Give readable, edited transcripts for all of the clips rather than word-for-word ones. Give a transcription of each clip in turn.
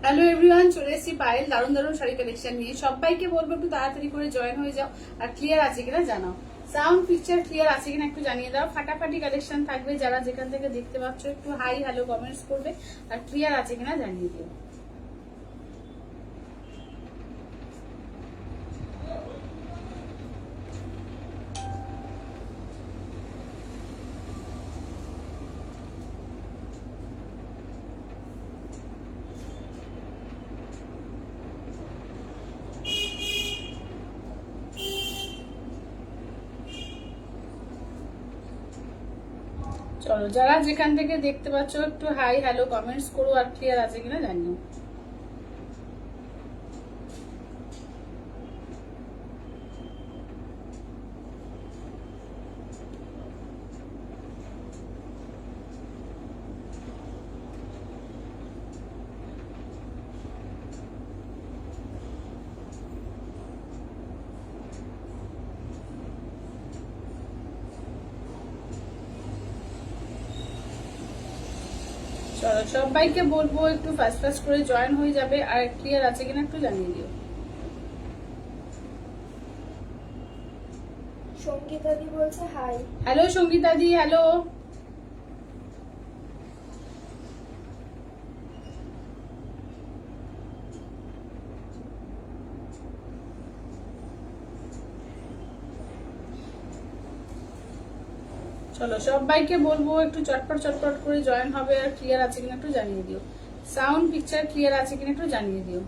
Hello everyone, চলে এসেছি পায়েল দারুণ দারুণ শাড়ি কালেকশন নিয়ে। সবাইকে বলবো একটু তাড়াতাড়ি করে জয়েন হয়ে যাও, আর ক্লিয়ার আছে কিনা জানাও। সাউন্ড পিকচার ক্লিয়ার আছে কিনা একটু জানিয়ে দাও। ফাটাফাটি কালেকশন থাকবে, যারা যেখান থেকে দেখতে পাচ্ছ একটু হাই হ্যালো কমেন্টস করবে, আর ক্লিয়ার আছে কিনা জানিয়ে দিও। চলো, যারা যেখান থেকে দেখতে পাচ্ছ একটু হাই হ্যালো কমেন্টস করো, আর ক্লিয়ার আছে কিনা জানিও। চলো, সবাইকে বলবো একটু ফাস্ট ফাস্ট করে জয়েন হয়ে যাবে, আর ক্লিয়ার আছে কিনা একটু জানিয়ে দিও। সঙ্গীতা দি বলছে হাই। হ্যালো সঙ্গীতা দি, হ্যালো। চলো, সবাইকে বলবো একটু চটপট চটপট করে জয়েন হবে, আর ক্লিয়ার আছে কিনা একটু জানিয়ে দিও। সাউন্ড পিকচার ক্লিয়ার আছে কিনা একটু জানিয়ে দিও।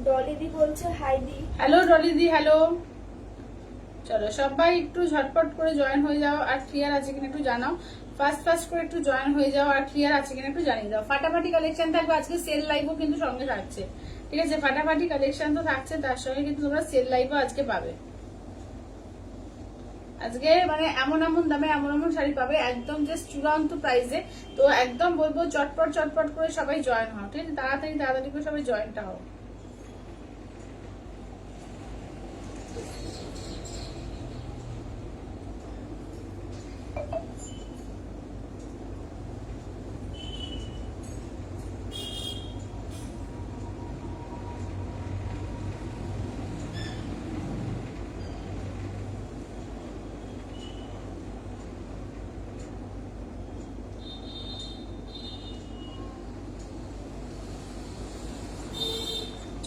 ডলি দি বলছে হাই দি। হ্যালো ডলি দি, হ্যালো। চলো, সবাই একটু ঝটপট করে জয়েন হয়ে যাও, আর ক্লিয়ার আছে কিনা একটু জানাও। ফাস্ট ফাস্ট করে একটু জয়েন হয়ে যাও, আর ক্লিয়ার আছে কিনা একটু জানিয়ে দাও। ফাটাফাটি কালেকশন থাকবে আজকে, সেল লাইভও কিন্তু সঙ্গে থাকছে। ঠিক আছে, ফাটাফাটি কালেকশন তো থাকছে, তার সঙ্গে কিন্তু তোমরা সেল লাইভও আজকে পাবে। আজকে মানে এমন এমন দামে এমন এমন শাড়ি পাবে, একদম জাস্ট চূড়ান্ত প্রাইসে। তো একদম বলবো চটপট চটপট করে সবাই জয়েন হও, ঠিক আছে? তাড়াতাড়ি তাড়াতাড়ি করে সবাই জয়েনটা হও।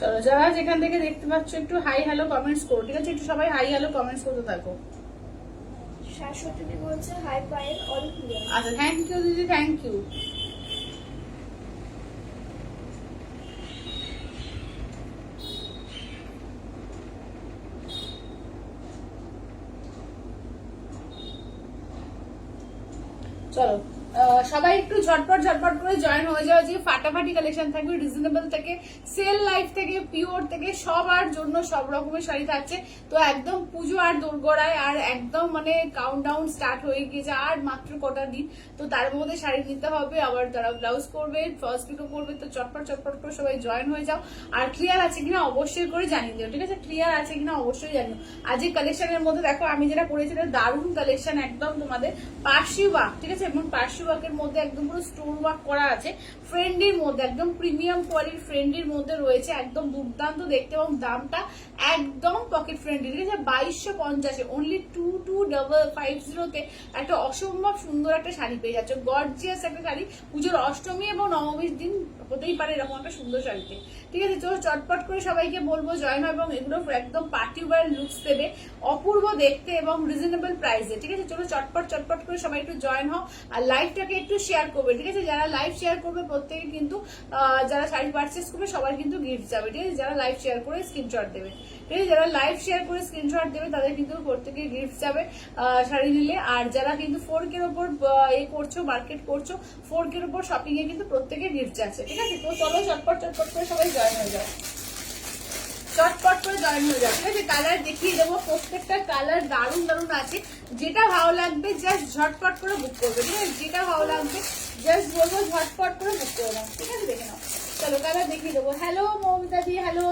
চলো, যারা যেখান থেকে দেখতে পাচ্ছ একটু হাই হ্যালো কমেন্টস করো, ঠিক আছে? একটু সবাই হাই হ্যালো কমেন্টস করতে থাকো। শাশ্বতী দি বলছে হাই পায়েল, অল ক্লিয়ার। আচ্ছা, থ্যাংক ইউ দিদি, থ্যাংক ইউ। চলো, সবাই একটু ঝটপট ঝটপট করে জয়েন হয়ে যাওয়া। যে ফাটাফাটি কালেকশন থাকবে, রিজনেবল থেকে, সেল লাইফ থেকে, পিওর থেকে, সবার জন্য সব রকমের শাড়ি থাকছে। তো একদম পুজো আর দোরগোড়ায়, আর একদম মানে কাউন্টডাউন স্টার্ট হয়ে গিয়েছে, আর মাত্র কটা দিন। তো তার মধ্যে শাড়ি নিতে হবে, আবার তারা ব্লাউজ করবে, ফার্স্ট পিকও করবে। তো চটপট চটপট করে সবাই জয়েন হয়ে যাও, আর ক্লিয়ার আছে কিনা অবশ্যই করে জানিয়ে দিও, ঠিক আছে? ক্লিয়ার আছে কিনা অবশ্যই জানিও। আজ এই কালেকশনের মধ্যে দেখো আমি যেটা করেছি, দারুণ কালেকশন, একদম তোমাদের পার্সি ওয়ার্ক, ঠিক আছে? এবং পার্সি ওয়ার্কের মধ্যে একদম পুরো স্টোন ওয়ার্ক করা আছে, ফ্রেন্ডির মধ্যে, একদম প্রিমিয়াম কোয়ালিটির ফ্রেন্ডির মধ্যে রয়েছে, একদম দুর্দান্ত দেখতে, এবং দামটা একদম পকেট ফ্রেন্ডলি, ঠিক আছে? 2250, অনলি 2250 একটা অসম্ভব সুন্দর একটা শাড়ি পেয়ে যাচ্ছে, গর্জিয়াস একটা শাড়ি। পুজোর অষ্টমী এবং নবমীর দিন হতেই পারে এরকম একটা সুন্দর শাড়িতে, ঠিক আছে? তো চটপট করে সবাইকে বলবো জয়েন হয়, এবং এগুলো একদম পার্টি ওয়্যার লুকস দেবে, অপূর্ব দেখতে এবং রিজনেবল প্রাইসে, ঠিক আছে? চলো চটপট চটপট করে সবাই একটু জয়েন হও, আর লাইভ লাইভটাকে একটু শেয়ার করবে, ঠিক আছে? যারা লাইভ শেয়ার করবে প্রত্যেকে কিন্তু যারা শাড়ি পারচেস করবে সবার কিন্তু গিফট যাবে, ঠিক আছে? যারা লাইভ শেয়ার করে স্ক্রিনশট দেবে, ঠিক আছে? যারা লাইভ শেয়ার করে স্ক্রিনশট দেবে তাদের কিন্তু প্রত্যেকে গিফট যাবে শাড়ি নিলে। আর যারা কিন্তু 4K এর উপর করছো, মার্কেট করছো, 4K এর উপর শপিং এ কিন্তু প্রত্যেকে গিফট যাচ্ছে, ঠিক আছে? তো চলো চটপট করে সবাই জয়েন হয়ে যাও, চটপট করে জয়েন হয়ে যাও, ঠিক আছে? কালার দেখিয়ে দেবো, প্রত্যেকটা কালার দারুণ দারুণ আছে। যেটা ভালো লাগবে জাস্ট ঝটপট করে বুক করবে, ঠিক আছে? যেটা ভালো লাগবে জাস্ট বলবো ঝটপট করে বুক করে নাও, ঠিক আছে? দেখে নাও, চলো কালার দেখিয়ে দেবো। হ্যালো মৌমিতা দি, হ্যালো।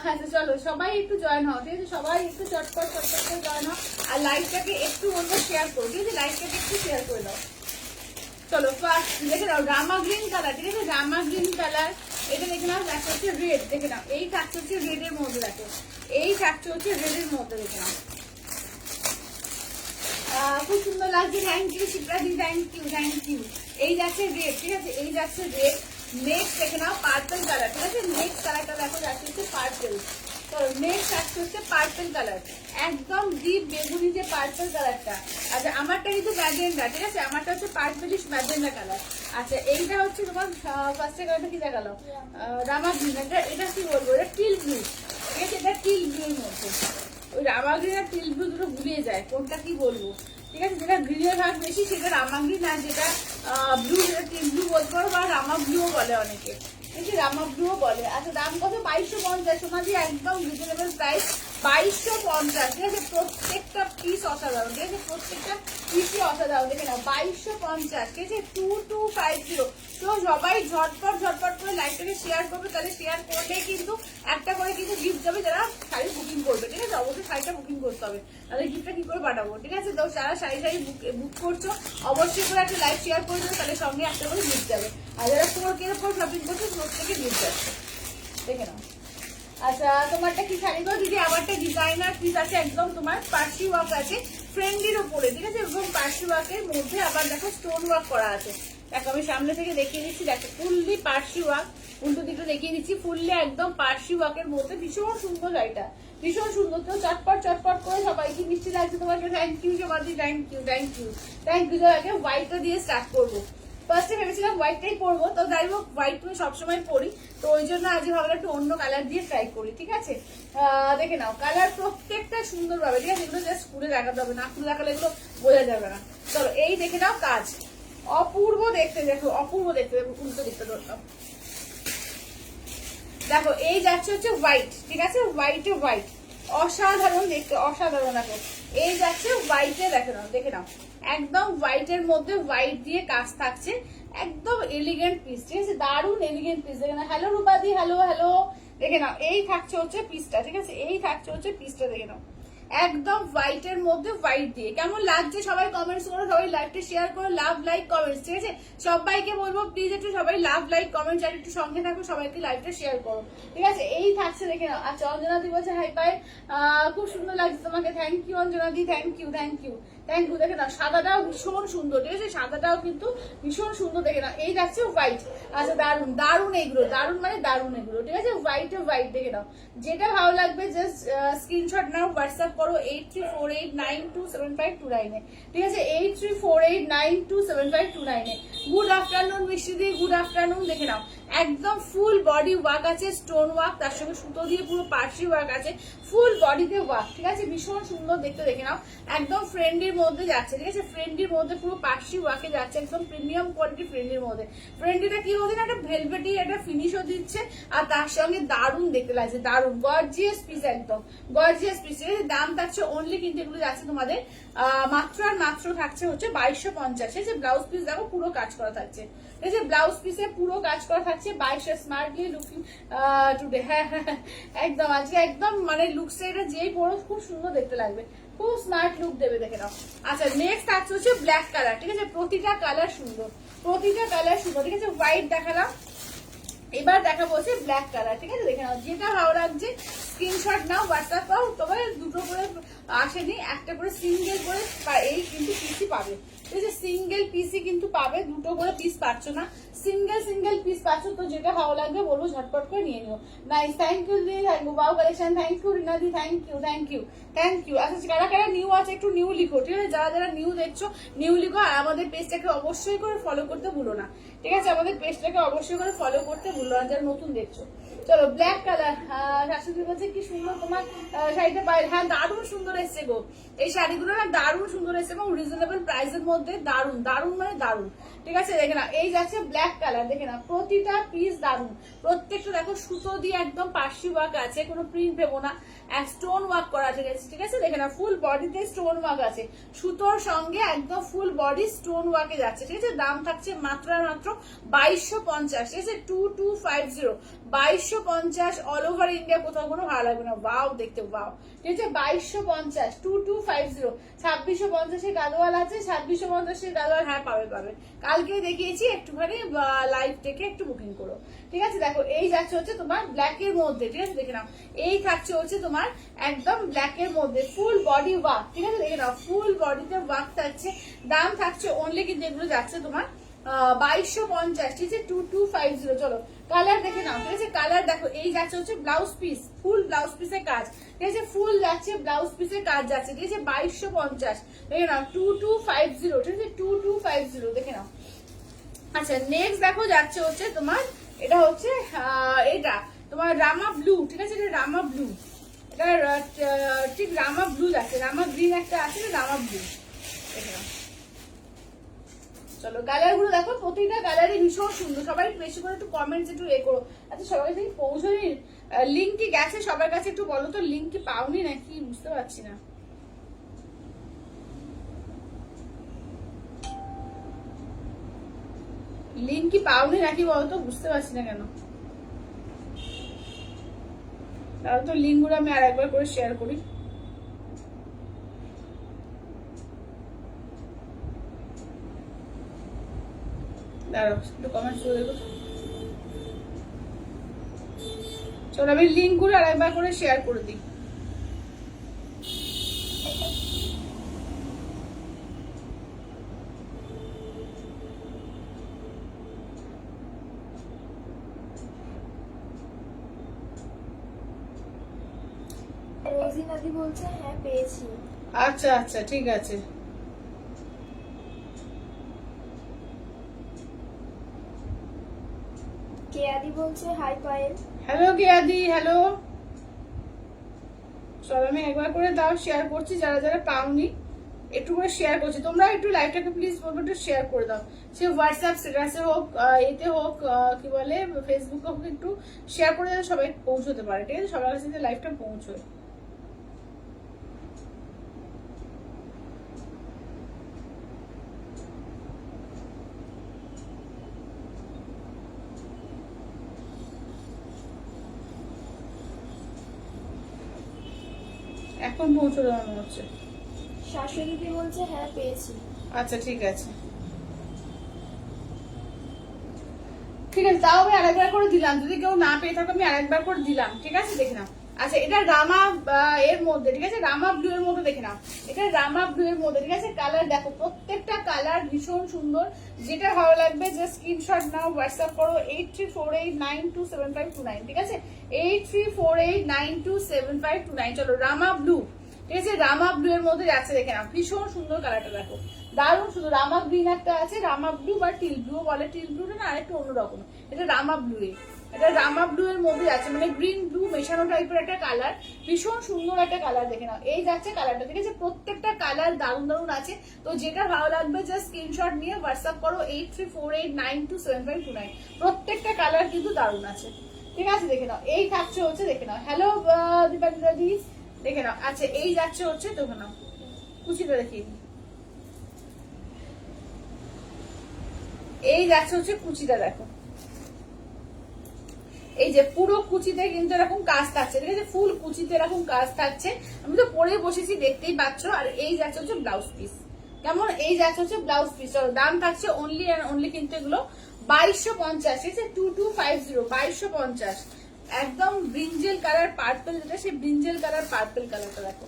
হ্যাঁ চলো সবাই একটু জয়েন হও, ঠিক আছে? সবাই একটু চটপট করে জয়েন হও। আর লাইভটাকে একটু বলবো শেয়ার করো, ঠিক আছে? লাইভটাকে একটু শেয়ার করে দাও। চলো ফার্স্ট দেখে নাও রামা গ্রিন কালার, ঠিক আছে? রামা গ্রিন কালার, এটা দেখে নাও। একটা হচ্ছে রেড, দেখে নাও এই থাকছে হচ্ছে রেড এর মধ্যে, দেখো এই থাকছে হচ্ছে রেড এর মধ্যে, দেখে নাও খুব সুন্দর লাগছে। থ্যাংক ইউ শিপ্রাদি, থ্যাংক ইউ। এই যাচ্ছে রেড, ঠিক আছে? এই যাচ্ছে রেড। নেক্সট দেখে নাও পার্পল কালার, ঠিক আছে? নেক্সট কালারটা দেখো যাচ্ছে হচ্ছে পার্পল। তো নেক্সট আসছে হচ্ছে পার্পল কালার, একদম ডিপ বেগুনি যে পার্পল কালারটা। আচ্ছা আমারটা কিন্তু ম্যাজেন্ডা, ঠিক আছে? আমারটা হচ্ছে পার্পলিশ ম্যাজেন্ডা কালার। আচ্ছা এইটা হচ্ছে তোমার ফার্স্টের কালারটা কি দেখালো? রামা গ্রিন। এটা কি বলবো, এটা টিল ব্লু, ঠিক আছে? এটা টিল ব্লুর মধ্যে। ওই রামা গ্রিন আর টিল ব্লু দুটো ভুলিয়ে যায় কোনটা কি বলবো, ঠিক আছে? যেটা গ্রিনের ভাগ বেশি সেটা রামা গ্রিন, আর যেটা ব্লু সেটা টিল ব্লু বলতে পারো, বা রামা ব্লুও বলে অনেকে, ঠিক আছে? রামা ব্লুও বলে। আচ্ছা দাম কত? 2250। সমাধি একদম রিজনেবল প্রাইস, 2250, ঠিক আছে? প্রত্যেকটা পিস অসাধারণ, ঠিক আছে? প্রত্যেকটা পিসই অসাধারণ, দেখে নাও 2250, ঠিক আছে? 2250। তো সবাই ঝটপট করে লাইভটাকে শেয়ার করবে, তাহলে শেয়ার করলেই কিন্তু একটা করে কিন্তু গিফট যাবে যারা শাড়ি বুকিং করবে, ঠিক আছে? অবশ্যই শাড়িটা বুকিং করতে হবে, তাহলে গিফটটা কি করে পাঠাবো, ঠিক আছে? তো যারা শাড়ি বুক করছো অবশ্যই করে একটা লাইভ শেয়ার করে দেবে, তাহলে সঙ্গে একটা করে গিফট যাবে। আর যারা 4K এর উপর শপিং করছো প্রত্যেকে গিফট যাচ্ছে, দেখে নাও। আচ্ছা তোমারটা কি শাড়ি গো দিদি? আমারটা ডিজাইনার পিস আছে, একদম তোমার পার্সি ওয়ার্ক আছে ফ্রেন্ডির উপরে, ঠিক আছে? এবং পার্সি ওয়ার্কের মধ্যে আবার দেখো স্টোন ওয়ার্ক করা আছে। দেখো আমি সামনে থেকে দেখিয়ে দিচ্ছি, দেখো ফুললি পার্সি ওয়ার্ক, উল্টো দিকটা দেখিয়ে দিচ্ছি, ফুললি একদম পার্সি ওয়ার্কের মধ্যে ভীষণ সুন্দর শাড়িটা, ভীষণ সুন্দর। তো চটপট করে সবাই কি মিষ্টি লাগছে তোমাকে? থ্যাংক ইউ সবাই, থ্যাংক ইউ। আগে হোয়াইটটা দিয়ে স্টার্ট করবো। ফার্স্টে ভেবেছিলাম হোয়াইটটাই পরবো, তো যাই হোক হোয়াইট তুমি সবসময় পরি, তো ওই জন্য আজ ভাবলাম একটু অন্য কালার দিয়ে ট্রাই করি, ঠিক আছে? দেখে নাও কালার প্রত্যেকটা সুন্দর পাবে, ঠিক আছে? এগুলো জাস্ট খুলে দেখাতে হবে, না খুলে দেখালে এগুলো বোঝা যাবে না। চলো এই দেখে নাও কাজ, অপূর্ব দেখতে, দেখো অপূর্ব দেখতে। উল্টো দিকটা ধরতাম, দেখো এই যাচ্ছে হচ্ছে হোয়াইট, ঠিক আছে? হোয়াইট অসাধারণ দেখতে, অসাধারণ। দেখো এই যাচ্ছে হোয়াইটে, দেখে নাও একদম হোয়াইটের মধ্যে হোয়াইট দিয়ে কাজ থাকছে, একদম এলিগেন্ট পিস, ঠিক আছে? দারুণ এলিগেন্ট পিস, দেখে নাও। হ্যালো রূপাদি, হ্যালো, দেখে নাও এই থাকছে হচ্ছে পিসটা, ঠিক আছে? এই থাকছে হচ্ছে পিসটা, দেখে নাও একদম হোয়াইটের মধ্যে হোয়াইট দিয়ে। কেমন লাগছে সবাই কমেন্টস করো, সবাই লাইভটা শেয়ার করো, লাভ লাইক কমেন্টস, ঠিক আছে? সবাইকে বলবো প্লিজ একটু সবাই লাভ লাইক কমেন্টস আর একটু সঙ্গে থাকো, সবাইকে লাইভটা শেয়ার করো, ঠিক আছে? এই থাকছে, দেখে নাও। আচ্ছা অঞ্জনাদি বলছে হাই পাই, খুব সুন্দর লাগছে তোমাকে, থ্যাংক ইউ অঞ্জনাদি, থ্যাংক ইউ। দেখে নাও সাদাটাও ভীষণ সুন্দর, ঠিক আছে? সাদাটাও কিন্তু ভীষণ সুন্দর, দেখে নাও এই যাচ্ছে হোয়াইট। আচ্ছা দারুণ এগুলো, দারুণ এগুলো, ঠিক আছে? হোয়াইট দেখে নাও, যেটা ভালো লাগবে জাস্ট স্ক্রিনশট নাও, হোয়াটসঅ্যাপ করো 8348927529, ঠিক আছে? 8348927529। গুড আফটারনুন মিষ্টিদি, গুড আফটারনুন। দেখে নাও একদম ফুল বডি ওয়ার্ক আছে, স্টোন ওয়ার্ক, তার সঙ্গে সুতো দিয়ে পুরো পার্সি ওয়ার্ক আছে, ফুল বডিতে ওয়ার্ক, ঠিক আছে? ভীষণ সুন্দর দেখতে, দেখে নাও একদম ফ্রেন্ডির মধ্যে যাচ্ছে, ঠিক আছে? ফ্রেন্ডির মধ্যে পুরো পার্সি ওয়ার্কে যাচ্ছে, একদম প্রিমিয়াম কোয়ালিটি ফ্রেন্ডির মধ্যে। ফ্রেন্ডিটা কি হচ্ছে না, একটা ভেলভেটি একটা ফিনিশও দিচ্ছে, আর তার সঙ্গে দারুণ দেখতে লাগছে, দারুণ গর্জিয়াস পিস, একদম গর্জিয়াস পিস, ঠিক আছে? দাম থাকছে অনলি, কিন্তু এগুলো যাচ্ছে তোমাদের মাত্র থাকছে হচ্ছে 2250, ঠিক আছে? ব্লাউজ পিস দেখো পুরো কাজ করা থাকছে, ঠিক আছে? ব্লাউজ পিসে পুরো কাজ করা থাকছে। 22 স্মার্টলি লুকিং টুডে, হ্যাঁ একদম আজকে একদম মানে লুকসে এটা যেই পরো খুব সুন্দর দেখতে লাগবে, খুব স্মার্ট লুক দেবে, দেখে নাও। আচ্ছা নেক্সট থাকছে হচ্ছে ব্ল্যাক কালার, ঠিক আছে? প্রতিটা কালার সুন্দর, ঠিক আছে? হোয়াইট দেখালাম, এবার দেখা বলছে ব্ল্যাক কালার, ঠিক আছে? দেখে নাও যেটা ভালো লাগছে স্ক্রিনশট নাও, হোয়াটসঅ্যাপ পাও। তবে দুটো করে আসেনি, একটা করে সিঙ্গেল করে এই কিন্তু পিসি পাবে, ঠিক আছে? সিঙ্গেল পিসি কিন্তু পাবে, দুটো করে পিস পাচ্ছ না, সিঙ্গেল সিঙ্গেল পিস পাচ্ছ, তো যেটা ভালো লাগবে বলবো ঝটপট করে নিয়ে নিও। নাইস, থ্যাংক ইউ দিদি, থ্যাংক ইউ, বাউ কালেকশন, থ্যাংক ইউ রিনা দি, thank you thank you thank you. আচ্ছা কারা কারা নিউ আছে একটু নিউ লিখো, ঠিক আছে? যারা যারা নিউ দেখছো নিউ লিখো, আর আমাদের পেজটাকে অবশ্যই করে ফলো করতে ভুলো না, ঠিক আছে? আমাদের পেজটাকে অবশ্যই করে ফলো করতে ভুলো না যারা নতুন দেখছো। চলো ব্ল্যাক কালার, শাশুড়ি বলছে কি সুন্দর তোমার শাড়িটা পাই। হ্যাঁ দারুণ সুন্দর এসছে গো, এই শাড়িগুলো না দারুণ সুন্দর এসছে এবং রিজনেবল প্রাইসের মধ্যে দারুণ দারুণ মানে দারুণ, ঠিক আছে? দেখে না এই যাচ্ছে ব্ল্যাক কালার, দেখে না প্রতিটা পিস দারুণ, প্রত্যেকটা দেখো সুতো দিয়ে একদম পার্সি ওয়ার্ক আছে, কোনো প্রিন্ট ভেবো না, স্টোন ওয়ার্ক করা আছে, ঠিক আছে? দেখে না ফুল বডিতে স্টোন ওয়ার্ক আছে, সুতোর সঙ্গে একদম ফুল বডি স্টোন ওয়ার্কে যাচ্ছে, ঠিক আছে? দাম থাকছে মাত্র আর মাত্র 2250, ঠিক আছে? 2250, 2250 অল ওভার ইন্ডিয়া, কোথাও কোনো ভালো লাগবে না। ওয়াও দেখতে ওয়াও, ঠিক আছে? 2250, 2250, 2650 গাদোয়াল আছে, 2650 গাদোয়াল, হ্যাঁ পাবে পাবে, কালকে দেখিয়েছি, একটুখানি লাইভ থেকে একটু বুকিং করো, ঠিক আছে? দেখো এই যাচ্ছে হচ্ছে তোমার ব্ল্যাক এর মধ্যে, ঠিক আছে? দেখে নাও এই থাকছে হচ্ছে তোমার একদম ব্ল্যাক এর মধ্যে ফুল বডি ওয়ার্ক, ঠিক আছে? দেখে নাও ফুল বডিতে ওয়ার্ক থাকছে, দাম থাকছে অনলি কিন্তু এগুলো যাচ্ছে তোমার 2250, ঠিক আছে? 2250। চলো কালার দেখে নাও, ঠিক আছে? কালার দেখো এই যাচ্ছে হচ্ছে ব্লাউজ পিস, ফুল ব্লাউজ পিসের কাজ, ঠিক আছে? ফুল যাচ্ছে ব্লাউজ পিসের কাজ যাচ্ছে, ঠিক আছে? 2250, দেখে নাও 2250, ঠিক আছে? 2250 দেখে নাও। আচ্ছা নেক্সট দেখো যাচ্ছে হচ্ছে তোমার, এটা হচ্ছে এটা তোমার রামা ব্লু, ঠিক আছে? এটা রামা ব্লু, এটা ঠিক রামা ব্লু যাচ্ছে, রামা গ্রিন একটা আছে, রামা ব্লু, দেখে নাও। চলো কালার গুলো দেখো, প্রতিটা কালারই ভীষণ সুন্দর, সবাই বেশি করে একটু কমেন্টস একটু করো। আচ্ছা সবার কাছে পৌঁছনি, লিঙ্ক কি গেছে সবার কাছে একটু বলো তো, লিঙ্ক কি পাওনি নাকি বুঝতে পারছি না। লিঙ্ক কি পাওনি নাকি বলো তো, বুঝতে পারছি না কেন। তাহলে তো লিঙ্ক গুলো আমি আর একবার করে শেয়ার করি। দাঁড়াও একটু কমেন্টস করে দেবো। চলো আমি লিঙ্ক গুলো আর একবার করে শেয়ার করে দিই। রোজিনা দি বলছে হ্যাঁ পেয়েছি। আচ্ছা আচ্ছা ঠিক আছে। কেয়াদি বলছে হাই পায়েল। হ্যালো কেয়াদি, হ্যালো। চলো আমি একবার করে দাও শেয়ার করছি, যারা যারা পাওনি একটু করে শেয়ার করছি, তোমরা একটু লাইভটাকে প্লিজ বলবো একটু শেয়ার করে দাও, সে হোয়াটসঅ্যাপ স্ট্যাটাসে হোক, এতে হোক, কি বলে ফেসবুকে হোক, একটু শেয়ার করে দিলে সবাই পৌঁছতে পারে, ঠিক আছে? সবার কাছে লাইভটা পৌঁছয়। এখন পৌঁছে দেওয়ানো হচ্ছে। শাশুড়ি দি বলছে হ্যাঁ পেয়েছি। আচ্ছা ঠিক আছে ঠিক আছে, তাও আমি আরেকবার করে দিলাম, যদি কেউ না পেয়ে থাকো আমি আরেকবার করে দিলাম, ঠিক আছে? দেখে নাও। আচ্ছা এটা রামা এর মধ্যে, ঠিক আছে? রামা ব্লু এর মধ্যে, দেখে নাও এটা রামা ব্লু এর মধ্যে, ঠিক আছে? কালার দেখো প্রত্যেকটা কালার ভীষণ সুন্দর, যেটা ভালো লাগবে যে স্ক্রিনশট নাও, হোয়াটসঅ্যাপ করো 8348927529, ঠিক আছে? 8348927529। চলো রামা ব্লু, ঠিক আছে? রামা ব্লু এর মধ্যে যাচ্ছে, দেখে নাও ভীষণ সুন্দর কালারটা দেখো, দারুণ সুন্দর। রামা গ্রিন একটা আছে, রামা ব্লু বা টিল ব্লু বলে, টিল ব্লুটা না আরেকটু অন্যরকম, এটা রামা ব্লু এর, এটা রামা ব্লু এর মধ্যে যাচ্ছে, মানে গ্রিন ব্লু মেশানো টাইপের একটা কালার, ভীষণ সুন্দর একটা কালার, দেখে নাও এই যাচ্ছে কালারটা, ঠিক আছে? প্রত্যেকটা কালার দারুণ দারুণ আছে, তো যেটা ভালো লাগবে জাস্ট স্ক্রিনশট নিয়ে হোয়াটসঅ্যাপ করো 8348927529, প্রত্যেকটা কালার কিন্তু দারুণ আছে, ঠিক আছে? দেখে নাও এই থাকছে হচ্ছে, দেখে নাও হ্যালো দীপান্বিতা দি, দেখে নাও। আচ্ছা এই যাচ্ছে হচ্ছে, দেখে নাও কুচিটা দেখিয়ে দিই, এই যাচ্ছে হচ্ছে কুচিটা দেখো, এই যে পুরো কুচিতে কিন্তু এরকম কাজ থাকছে, ঠিক আছে? ফুল কুচিতে এরকম কাজ থাকছে, আমি তো পরে বসেছি দেখতেই পাচ্ছ। আর এই যাচ্ছে হচ্ছে ব্লাউজ পিস, কেমন? এই যাচ্ছে হচ্ছে ব্লাউজ পিস। চলো দাম থাকছে অনলি এন্ড অনলি কিন্তু এগুলো 2250, ঠিক আছে? 2250, 2250, একদম ব্রিঞ্জেল কালার পার্পল, যেটা সেই ব্রিঞ্জেল কালার পার্পল কালারটা দেখো,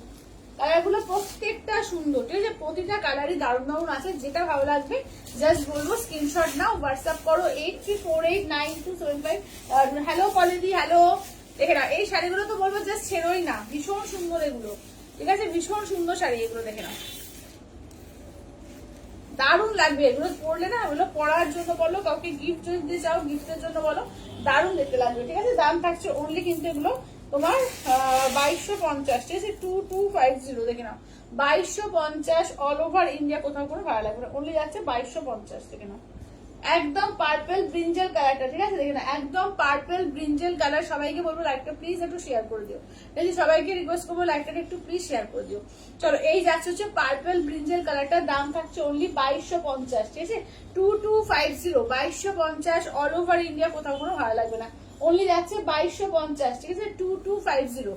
কালারগুলো প্রত্যেকটা সুন্দর, ঠিক আছে? প্রতিটা কালারই দারুণ দারুণ আছে। যেটা ভালো লাগবে জাস্ট বলবো স্ক্রিনশট নাও, হোয়াটসঅ্যাপ করো 83489275। হ্যালো কলেদি, হ্যালো। দেখে না এই শাড়িগুলো তো বলবো জাস্ট ছেড়োই না, ভীষণ সুন্দর এগুলো, ঠিক আছে? ভীষণ সুন্দর শাড়ি এগুলো, দেখে না দারুণ লাগবে এগুলো পরলে না। এগুলো পরার জন্য বলো, কাউকে গিফট যদি দিতে চাও গিফটের জন্য বলো, দারুণ দেখতে লাগবে, ঠিক আছে? দাম থাকছে অনলি কিন্তু এগুলো তোমার 2250, ঠিক আছে? 2250, দেখে নাও 2250 অল ওভার ইন্ডিয়া, কোথাও কোনো ভাড়া লাগবে না, অনলি যাচ্ছে 2250, দেখে নাও। একদম পার্পল ব্রিঞ্জেল কালারটা, ঠিক আছে? দেখে না একদম পার্পল ব্রিঞ্জেল কালার। সবাইকে বলবো লাইকটা প্লিজ একটু শেয়ার করে দিও, ঠিক আছে? সবাইকে রিকোয়েস্ট করবো লাইকটাকে একটু প্লিজ শেয়ার করে দিও। চলো এই যাচ্ছে হচ্ছে পার্পল ব্রিঞ্জেল কালারটার দাম থাকছে অনলি 2250, ঠিক আছে? 2250, 2250 অল ওভার ইন্ডিয়া, কোথাও কোনো ভাড়া লাগবে না, অনলি যাচ্ছে 2250, ঠিক আছে? 2250।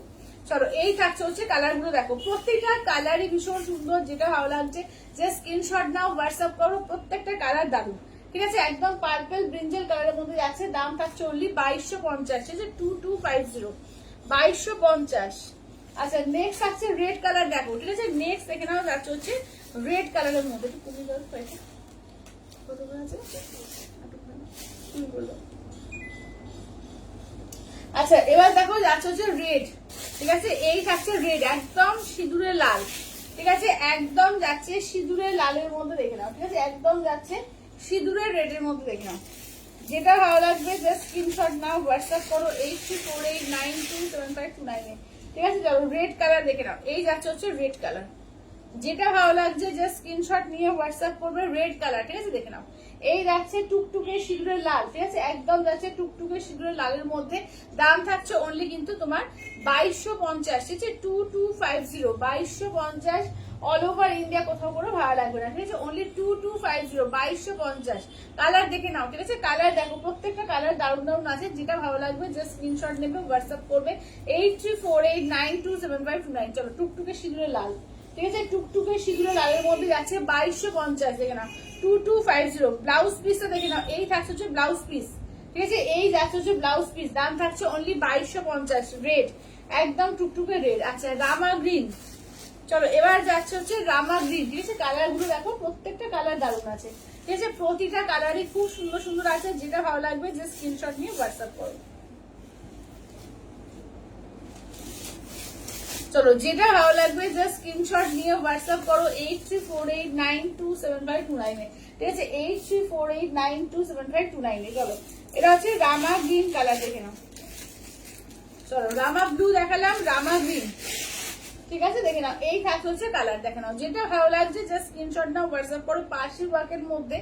চলো এই থাকছে হচ্ছে কালার গুলো, দেখো প্রত্যেকটা কালারই ভীষণ সুন্দর। যেটা ভালো লাগছে যে স্ক্রিনশট নাও, হোয়াটসঅ্যাপ করো, প্রত্যেকটা কালার দারুণ, ঠিক আছে? একদম পার্পল ব্রিঞ্জেল কালারের মধ্যে যাচ্ছে, দাম থাকছে অনলি 2250, ঠিক আছে? 2250, 2250। আচ্ছা নেক্সট আছে রেড কালার, দেখো, ঠিক আছে? নেক্সট দেখে নাও যাচ্ছে হচ্ছে রেড কালারের মধ্যে, একটু কমে যাবে পয়সা, কত করে আছে তুমি বললো। আচ্ছা এবার দেখো যাচ্ছে হচ্ছে রেড, ঠিক আছে? এই থাকছে রেড, একদম সিঁদুরের লাল, ঠিক আছে? একদম যাচ্ছে সিঁদুরের লালের মধ্যে, দেখে নাও, ঠিক আছে? একদম যাচ্ছে সিঁদুরের রেডের মধ্যে, দেখে নাও। যেটা ভালো লাগবে জাস্ট স্ক্রিনশট নাও, হোয়াটসঅ্যাপ করো 8348927529, ঠিক আছে? চলো রেড কালার দেখে নাও, এই যাচ্ছে হচ্ছে রেড কালার। যেটা ভালো লাগছে জাস্ট স্ক্রিনশট নিয়ে হোয়াটসঅ্যাপ করবে, রেড কালার, ঠিক আছে? দেখে নাও এই যাচ্ছে টুকটুকে সিঁদুরের লাল, ঠিক আছে? একদম যাচ্ছে টুকটুকে সিঁদুরের লালের মধ্যে, দাম থাকছে অনলি কিন্তু তোমার 2250, ঠিক আছে? 2250, 2250 অল ওভার ইন্ডিয়া, কোথাও কোনো ভাড়া লাগবে না, ঠিক আছে? অনলি 2250, 2250। কালার দেখে নাও, ঠিক আছে? কালার দেখো প্রত্যেকটা কালার দারুণ দারুণ আছে। যেটা ভালো লাগবে জাস্ট স্ক্রিনশট নেবে, হোয়াটসঅ্যাপ করবে 8348927529। চলো টুকটুকে সিঁদুরের লাল, ঠিক আছে? টুকটুকে সিঁদুরের লালের মধ্যে যাচ্ছে 2250, দেখে নাও 2250। ব্লাউজ পিসটা দেখে নাও, এই থাকছে হচ্ছে ব্লাউজ পিস, ঠিক আছে? এই যাচ্ছে হচ্ছে ব্লাউজ পিস, দাম থাকছে অনলি 2250, রেড, একদম টুকটুকে রেড। আচ্ছা রামা গ্রিন, চলো এবার যাচ্ছে হচ্ছে রামা গ্রিন, ঠিক আছে? কালার গুলো দেখো প্রত্যেকটা কালার দারুণ আছে, ঠিক আছে? প্রতিটা কালারই খুব সুন্দর সুন্দর আছে। যেটা ভালো লাগবে যে স্ক্রিনশট নিয়ে হোয়াটসঅ্যাপ করো। চলো যেটা ভালো লাগবে জাস্ট স্ক্রিনশট নিয়ে হোয়াটসঅ্যাপ করো 8348927529, ঠিক আছে? 8348927529। চলো এটা হচ্ছে রামা গ্রিন কালার, দেখে নাও। চলো রামা ব্লু দেখালাম, রামা গ্রিন, ঠিক আছে? দেখে নাও এই থাকছে হচ্ছে কালার, দেখে নাও। যেটা ভালো লাগছে জাস্ট স্ক্রিনশট নাও, হোয়াটসঅ্যাপ করো। পার্সি ওয়ার্কের মধ্যে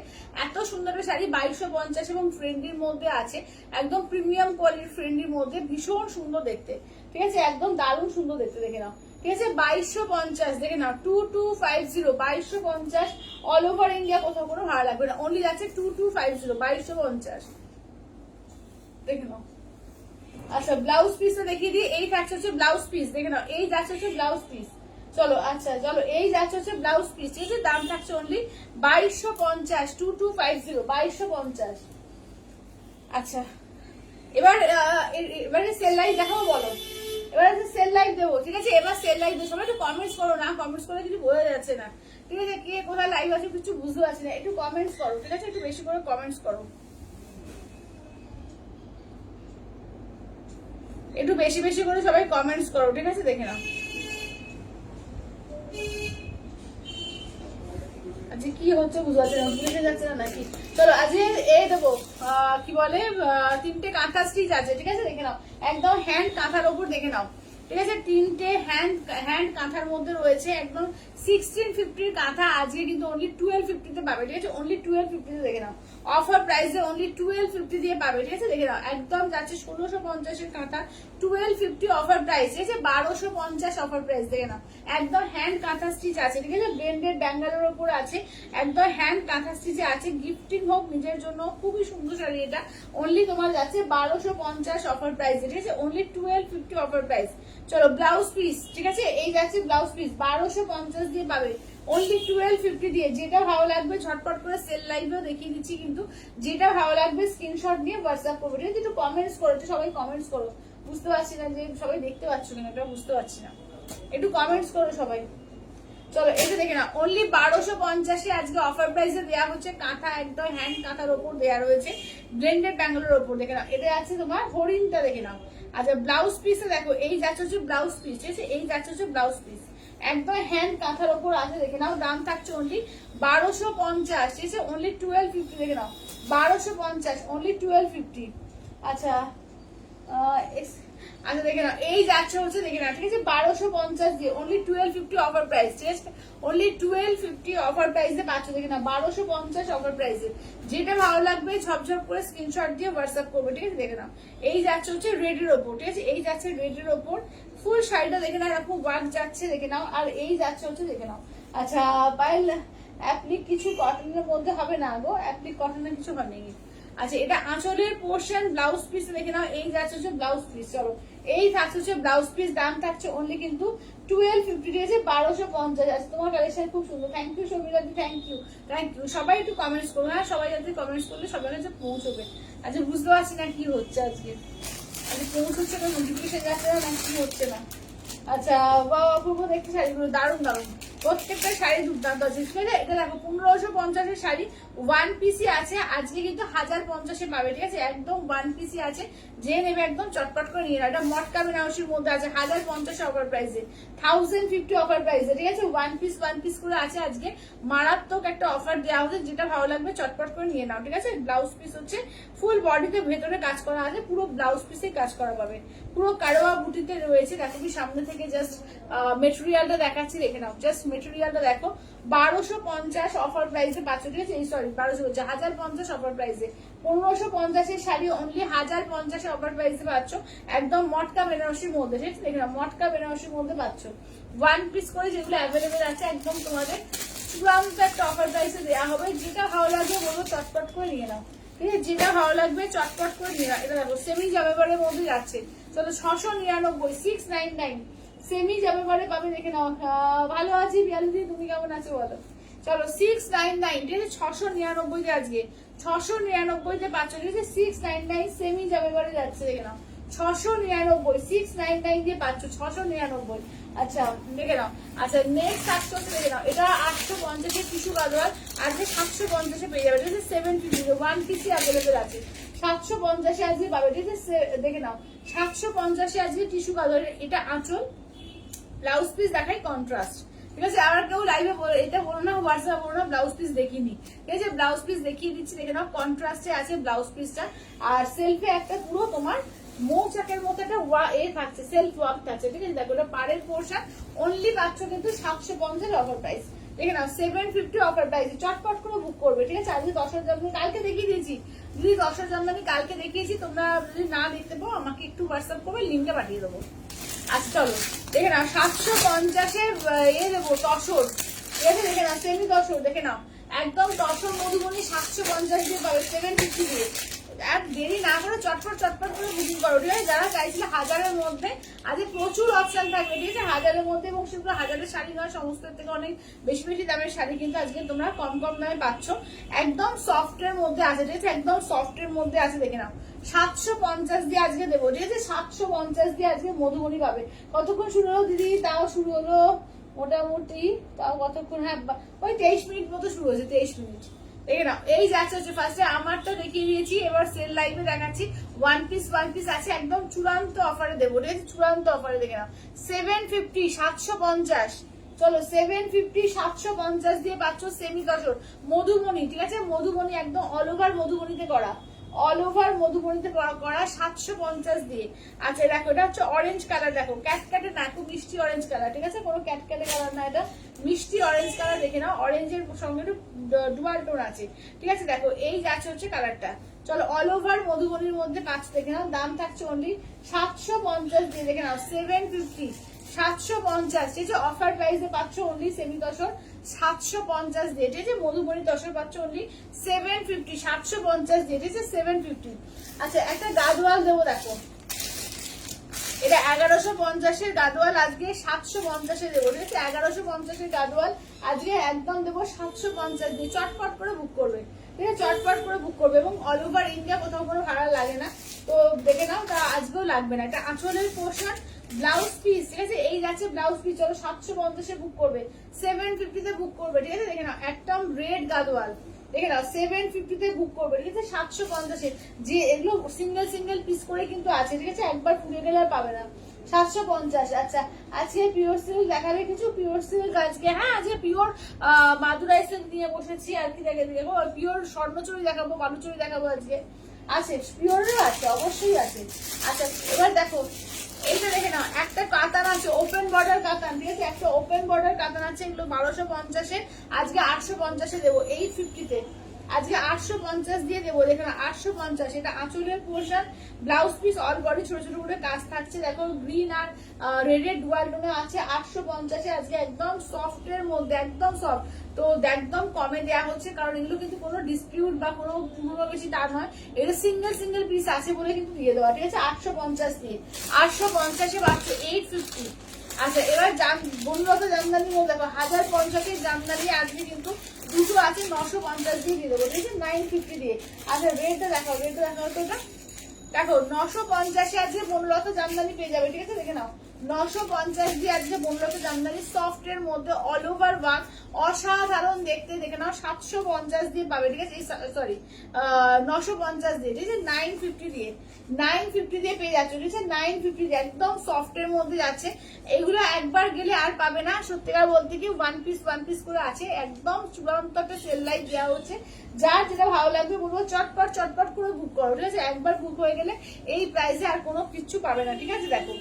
এত সুন্দর একটা শাড়ি 2250 এবং ফ্রেন্ডির মধ্যে আছে, একদম প্রিমিয়াম কোয়ালিটির ফ্রেন্ডির মধ্যে, ভীষণ সুন্দর দেখতে, ঠিক আছে? একদম দারুণ সুন্দর দেখতে, দেখে নাও, ঠিক আছে? 2250, দেখে নাও 2250, 2250 অল ওভার ইন্ডিয়া, কোথাও কোনো ভাড়া লাগবে না, অনলি যাচ্ছে 2250, 2250, দেখে নাও। আচ্ছা ব্লাউজ পিসটা দেখিয়ে দিই, এই থাকছে হচ্ছে ব্লাউজ পিস, দেখে নাও এই যাচ্ছে হচ্ছে ব্লাউজ পিস। চলো আচ্ছা চলো এই যাচ্ছে হচ্ছে ব্লাউজ পিস, ঠিক আছে? দাম থাকছে অনলি 2250, 2250, 2250। আচ্ছা এবারে সেল লাইট দেখাবো, বলো এবার সেল লাইট দেবো, ঠিক আছে? এবার সেল লাইট দেবো। সবাই একটু কমেন্টস করো না, কমেন্টস করে কিছু বোঝা যাচ্ছে না, ঠিক আছে? কে কোথায় লাইভ আছে কিছু বুঝতে পারছি না, একটু কমেন্টস করো, ঠিক আছে? একটু বেশি করে কমেন্টস করো, একটু বেশি বেশি করে সবাই কমেন্টস করো, ঠিক আছে? দেখে নাও আজকে কি হচ্ছে বুঝতে পারছি না, বুঝে যাচ্ছে না নাকি? চলো আজকে এই দেবো কি বলে 3টে কাঁথা স্টিচ আছে, ঠিক আছে? দেখে নাও একদম হ্যান্ড কাঁথার ওপর, দেখে নাও, ঠিক আছে? 3টে হ্যান্ড কাঁথার মধ্যে রয়েছে, একদম 1650 কাঁথা। আজকে কিন্তু অনলি 1250 পাবে, ঠিক আছে? অনলি 1250, দেখে নাও অফার প্রাইসে অনলি 1250 দিয়ে পাবে, ঠিক আছে? দেখে নাও একদম যাচ্ছে 1650 কাঁথা, 1250 অফার প্রাইস, ঠিক আছে? 1250 অফার প্রাইস, দেখে নাও একদম হ্যান্ড কাঁথা স্টিচ আছে, ঠিক আছে? ব্লেন্ডেড ব্যাঙ্গালোর ওপর আছে, একদম হ্যান্ড কাঁথা স্টিচে আছে, গিফটিং হোক নিজের জন্য, খুবই সুন্দর শাড়ি এটা। অনলি তোমার যাচ্ছে 1250 অফার প্রাইস, ঠিক আছে? Only 1250 offer price. চলো ব্লাউজ পিস, ঠিক আছে? এই যাচ্ছে ব্লাউজ পিস 1250 দিয়ে পাবে, অনলি 1250 দিয়ে। যেটা ভালো লাগবে ঝটপট করে সেল লাইভেও দেখিয়ে দিচ্ছি, কিন্তু যেটা ভালো লাগবে স্ক্রিনশট নিয়ে হোয়াটসঅ্যাপ করবে, ঠিক আছে? একটু কমেন্টস করো, একটু সবাই কমেন্টস করো, বুঝতে পারছি না যে সবাই দেখতে পাচ্ছ কিনা, এটা বুঝতে পারছি না। একটু কমেন্টস করো সবাই। চলো এটা দেখে না, অনলি 1250 আজকে অফার প্রাইসে দেওয়া হচ্ছে। কাঁথা একদম হ্যান্ড কাঁথার ওপর দেওয়া রয়েছে, ব্লেন্ডেড ব্যাঙ্গলের ওপর। দেখে নাও এটা আছে তোমার হরিণটা, দেখে নাও। আচ্ছা ব্লাউজ পিসে দেখো, এই যাচ্ছে হচ্ছে ব্লাউজ পিস, ঠিক আছে, এই যাচ্ছে হচ্ছে ব্লাউজ পিস একদম হ্যান্ড কাঁথার ওপর আছে। দেখে নাও দাম থাকছে অনলি 1250, ঠিক আছে, অনলি 1250। দেখে নাও 1250 অনলি 1250। আচ্ছা আচ্ছা দেখে নাও এই যাচ্ছে হচ্ছে, দেখে নাও, ঠিক আছে, 1250 দিয়ে অনলি 1250 অফার প্রাইস, ঠিক আছে, অনলি 1250 অফার প্রাইসে পাচ্ছ। দেখে নাও 1250 অফার প্রাইসে। যেটা ভালো লাগবে ঝপঝপ করে স্ক্রিনশট দিয়ে হোয়াটসঅ্যাপ করবে, ঠিক আছে। দেখে নাও এই যাচ্ছে হচ্ছে রেডের ওপর, ঠিক আছে, এই যাচ্ছে রেডের ওপর ফুল শাড়িটা। দেখে নাও এরকম ওয়ার্ক যাচ্ছে, দেখে নাও। আর এই যাচ্ছে হচ্ছে, দেখে নাও। আচ্ছা পাইল অ্যাপ্লিক কিছু কটনের মধ্যে হবে না গো, অ্যাপ্লিক কটনের কিছু হবে না। আচ্ছা এটা আঁচলের পোর্শন ব্লাউজ পিস, দেখে নাও এই যাচ্ছে হচ্ছে ব্লাউজ পিস। চলো এই থাকছে হচ্ছে ব্লাউজ পিস, দাম থাকছে অনলি কিন্তু 1250, ঠিক আছে, 1250। আছে তোমার কালেকশন খুব সুন্দর। থ্যাংক ইউ শর্মিলা দি, থ্যাংক ইউ, থ্যাংক ইউ। সবাই একটু কমেন্টস করো, হ্যাঁ সবাই যাতে কমেন্টস করলে সবার কাছে পৌঁছবে। আচ্ছা বুঝতে পারছি না কি হচ্ছে আজকে, আজকে পৌঁছচ্ছে না, নোটিফিকেশন যাচ্ছে না, কি হচ্ছে না। আচ্ছা বাবা অপূর্ব দেখতে শাড়িগুলো দারুণ দারুণ, প্রত্যেকটা শাড়ি দুর্দান্ত আছে, ঠিক আছে। এটা দেখো 1550 শাড়ি, ওয়ান পিসি আছে আজকে কিন্তু 1050 পাবে, ঠিক আছে, একদম ওয়ান পিসি আছে। যে নেবে একদম চটপট করে নিয়ে নাও। এটা মটকা বেনারসির মধ্যে আছে 1050 অফার প্রাইসে, 1050 অফার প্রাইসে, ঠিক আছে, ওয়ান পিস করে আছে আজকে। মারাত্মক একটা অফার দেওয়া হচ্ছে, যেটা ভালো লাগবে চটপট করে নিয়ে নাও, ঠিক আছে। ব্লাউজ পিস হচ্ছে ফুল বডিতে ভেতরে কাজ করা আছে, পুরো ব্লাউজ পিসে কাজ করা পাবে, পুরো কারোয়া বুটিতে রয়েছে। দেখো কি সামনে থেকে জাস্ট মেটেরিয়ালটা দেখাচ্ছি, দেখে নাও জাস্ট মেটেরিয়ালটা দেখো। 1250 অফার প্রাইসে পাচ্ছ, ঠিক আছে, সরি 1200 বলছে 1050 অফার প্রাইসে। 1550 শাড়ি অনলি 1050 অফার প্রাইসে পাচ্ছ, একদম মটকা বেনারসির মধ্যে, ঠিক আছে। দেখে নাও মটকা বেনারসির মধ্যে পাচ্ছ, ওয়ান পিস করে যেগুলো অ্যাভেলেবেল আছে, একদম তোমাদের চূড়ান্ত একটা অফার প্রাইসে দেওয়া হবে। যেটা ভালো লাগবে বলবো চটপট করে নিয়ে নাও, ঠিক আছে, যেটা ভালো লাগবে চটপট করে নিয়ে নাও। এটা দেখো সেমি জামাইবারের মধ্যে যাচ্ছে, চলো 699, 699 সেমি জামাইবারে পাবে, দেখে নাও। ভালো আছি বিয়ালিদি, তুমি কেমন আছো বলো। চলো 699, ঠিক আছে, 699 তে আজকে 699 তে পাচ্ছ, ঠিক আছে, 699 সেমি জামাইবারে যাচ্ছে, দেখে নাও 699, 699 দিয়ে পাচ্ছ 699। আচ্ছা দেখে নাও। আচ্ছা নেক্সট 700 দেখে নাও, এটা 850 টিস্যু গাদোয়াল আজকে 750 পেয়ে যাবে, ঠিক আছে, 750 ওয়ান পিসি অ্যাভেলেবেল আছে, 750 আজকে পাবে, ঠিক আছে। দেখে নাও 750 আজকে টিস্যু গাদোয়ালের। এটা আঁচল, ব্লাউজ পিস দেখাই কন্ট্রাস্ট, ঠিক আছে। আবার কেউ লাইভে এটা বলো না, হোয়াটসঅ্যাপ বলো না ব্লাউজ পিস দেখিনি, ঠিক আছে, ব্লাউজ পিস দেখিয়ে দিচ্ছি। দেখে নাও কন্ট্রাস্টে আছে ব্লাউজ পিসটা, আর সেলফে একটা পুরো তোমার মৌচাকের মতো একটা থাকছে, সেলফ ওয়ার্ক থাকছে, ঠিক আছে। দেখো এটা পাড়ের পোর্শন, অনলি পাচ্ছ কিন্তু 750 অফার প্রাইস। দেখে নাও 750 অফার প্রাইস, চটপট করে বুক করবে, ঠিক আছে। আজকে 10 জানুয়ারি কালকে দেখিয়ে দিয়েছি, যদি 10 জানুয়ারি কালকে দেখিয়েছি, তোমরা যদি না দেখতে পাও আমাকে একটু হোয়াটসঅ্যাপ করবে, লিঙ্কটা পাঠিয়ে দেবো। আচ্ছা চলো দেখে নাও 750-এর দেবো তসর, ঠিক আছে, দেখে নাও সেমি তসর, দেখে নাও একদম তসর মধুবনী 750 দিয়ে পাবে, 750 দিয়ে। আর দেরি না করে চটপট করে বুকিং করো, ঠিক আছে। যারা চাইছিল 1000-এর মধ্যে, আজকে প্রচুর অপশন থাকবে, ঠিক আছে, 1000-এর মধ্যে, এবং সেগুলো 1000-এর শাড়ি নয়, সমস্ত থেকে অনেক বেশি দামের শাড়ি কিন্তু আজকে তোমরা কম দামে পাচ্ছ। একদম সফটের মধ্যে আছে, ঠিক আছে, একদম সফটের মধ্যে আছে, দেখে নাও 750 দিয়ে আজকে দেবো, ঠিক আছে, 750 দিয়ে আজকে মধুবনী পাবে। কতক্ষণ শুরু হলো দিদি? তাও শুরু হলো মোটামুটি, তাও কতক্ষণ, হ্যাঁ ওই 23 মিনিট মতো শুরু হয়েছে, 23 মিনিট। দেখে নাও এই যাচ্ছে হচ্ছে ফার্স্টে আমারটা দেখিয়ে দিয়েছি, এবার সেল লাইভে দেখাচ্ছি। ওয়ান পিস আছে, একদম চূড়ান্ত অফারে দেবো, ঠিক আছে, চূড়ান্ত অফারে। দেখে নাও 750, 750, চলো 750, 750 দিয়ে পাচ্ছ সেমি তসর মধুবনী, ঠিক আছে, মধুবনী একদম অল ওভার মধুবনীতে করা, অল ওভার মধুবনীতে করা 750 দিয়ে। আচ্ছা দেখো এটা হচ্ছে অরেঞ্জ কালার, দেখো ক্যাটক্যাটে না, খুব মিষ্টি অরেঞ্জ কালার, ঠিক আছে, কোনো ক্যাটক্যাটে কালার না, এটা মিষ্টি অরেঞ্জ কালার। দেখে নাও অরেঞ্জের সঙ্গে একটু ডুয়াল টোন আছে, ঠিক আছে। দেখো এই যাচ্ছে হচ্ছে কালারটা, চলো অল ওভার মধুবনীর মধ্যে পাচ্ছ, দেখে নাও দাম থাকছে অনলি 750 দিয়ে। দেখে নাও 750, 750, ঠিক আছে, অফার প্রাইসে পাচ্ছ অনলি সেমি তসর 750 দিয়ে, ঠিক আছে, মধুবনী তসর পাচ্ছ অনলি 750, 750 দিয়ে, ঠিক আছে, 750। আচ্ছা একটা গাদোয়াল দেবো, দেখো এটা 1150-এর গাদোয়াল আজকে 750-এ দেবো, ঠিক আছে, 1150-এর গাদোয়াল আজকে একদম দেবো 750 দিয়ে। চটপট করে বুক করবে, ঠিক আছে, চটপট করে বুক করবে, এবং অল ওভার ইন্ডিয়া কোথাও কোনো ভাড়া লাগে না, তো দেখে নাও, তা আজকেও লাগবে না। এটা আঁচলের পোর্শন, ব্লাউজ পিস, ঠিক আছে, এই যাচ্ছে ব্লাউজ পিস। চলো 750-এ বুক করবে, 750-তে বুক করবে, ঠিক আছে। দেখে নাও একদম রেড গাদোয়াল, দেখে নাও 750-তে বুক করবে, ঠিক আছে। 750-এ যে এগুলো সিঙ্গেল সিঙ্গেল পিস করে কিন্তু আছে, ঠিক আছে, একবার ফুলে গেলে আর পাবে না। 750। আচ্ছা, আজকে পিওর সিল্ক দেখাবে কিছু, পিওর সিল্ক আজকে, হ্যাঁ আজকে পিওর মাদুরাই সিল্ক নিয়ে বসেছি আর কি। দেখো পিওর স্বর্ণচুরি দেখাবো, বালুচুরি দেখাবো আজকে, আছে পিওরেরও আছে, অবশ্যই আছে। আচ্ছা এবার দেখো এইটা দেখে নাও, একটা কাতান আছে ওপেন বর্ডার কাতান, ঠিক আছে, একটা ওপেন বর্ডার কাতান আছে, এগুলো 1250-এ, আজকে 850-এ দেবো, 850-তে আজকে 850 দিয়ে দেবো। দেখো 850, এটা আঁচলের portion, blouse piece all body ছোট ছোট করে কাজ থাকছে। দেখো গ্রিন আর রেডের ডুয়াল টোনে আছে 850-এ, আজকে একদম সফটের মধ্যে, একদম সফট, তো একদম কমে দেওয়া হচ্ছে, কারণ এগুলো কিন্তু কোনো ডিসপিউট বা কোনো পুরো বেশি দাম নয়, এটা সিঙ্গেল সিঙ্গেল পিস আছে বলে কিন্তু দিয়ে দেওয়া, ঠিক আছে। 850 দিয়ে, 850-এ পাচ্ছ 850। আচ্ছা এবার বন্ধুরা জামদানি দেখো 1050-এর জামদানি আজকে কিন্তু দুটো আছে 950 দিয়ে দিয়ে দেবো, ঠিক আছে, 950 দিয়ে। আচ্ছা রেটটা দেখাও, রেটটা দেখাও তো, এটা দেখো 950-এ আজকে বনলতা জামদানি পেয়ে যাবে, ঠিক আছে। দেখে নাও 950 দিয়ে আজকে বনলতা জামদানি সফটের মধ্যে অল ওভার ওয়ার্ক, অসাধারণ দেখতে। দেখে নাও 750 দিয়ে পাবে, ঠিক আছে, সরি 950 দিয়ে, ঠিক আছে, 950 দিয়ে, 950 দিয়ে পেয়ে যাচ্ছে, ঠিক আছে, 950 দিয়ে একদম সফটের মধ্যে যাচ্ছে। এগুলো একবার গেলে আর পাবে না, সত্যিকার বলতে কি ওয়ান পিস করে আছে, একদম চূড়ান্ত একটা সেল লাইট দেওয়া হচ্ছে। যার যেটা ভালো লাগবে বলবো চটপট চটপট করে বুক করো, ঠিক আছে, একবার বুক হয়ে গেলে এই প্রাইসে আর কোনো কিচ্ছু পাবে না, ঠিক আছে। দেখো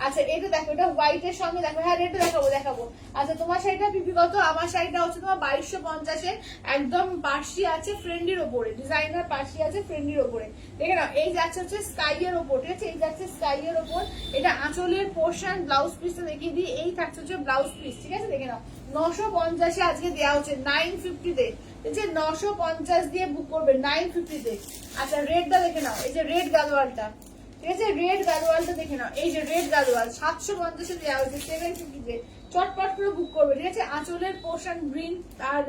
আচ্ছা এটা দেখো, এটা হোয়াইটের সঙ্গে দেখো, হ্যাঁ রেটটা দেখাবো। আচ্ছা তোমার শাড়িটা পিপি কত? আমার শাড়িটা হচ্ছে তোমার 2250-এ, একদম পার্সি আছে ফ্রেন্ডির ওপরে, ডিজাইনার পার্সি আছে ফ্রেন্ডির ওপরে। দেখে নাও এই যাচ্ছে হচ্ছে স্কাই এর ওপর, ঠিক আছে, এই যাচ্ছে স্কাই এর ওপর, এটা আঁচলের পোর্শন, ব্লাউজ পিসটা দেখিয়ে দিই, এই থাকছে হচ্ছে ব্লাউজ পিস, ঠিক আছে। দেখে নাও 950-এ আজকে দেওয়া হচ্ছে 950-তে, ঠিক আছে, 950 দিয়ে বুক করবে 950-তে। আচ্ছা রেটটা দেখে নাও, এই যে রেড গাদোয়ালটা, ঠিক আছে, রেড গাদোয়ালটা দেখে নাও, এই যে রেড গাদোয়াল 750-এ দেওয়া হচ্ছে 750-তে, চটপট করে বুক করবে, ঠিক আছে। আঁচলের পোর্শন গ্রিন আর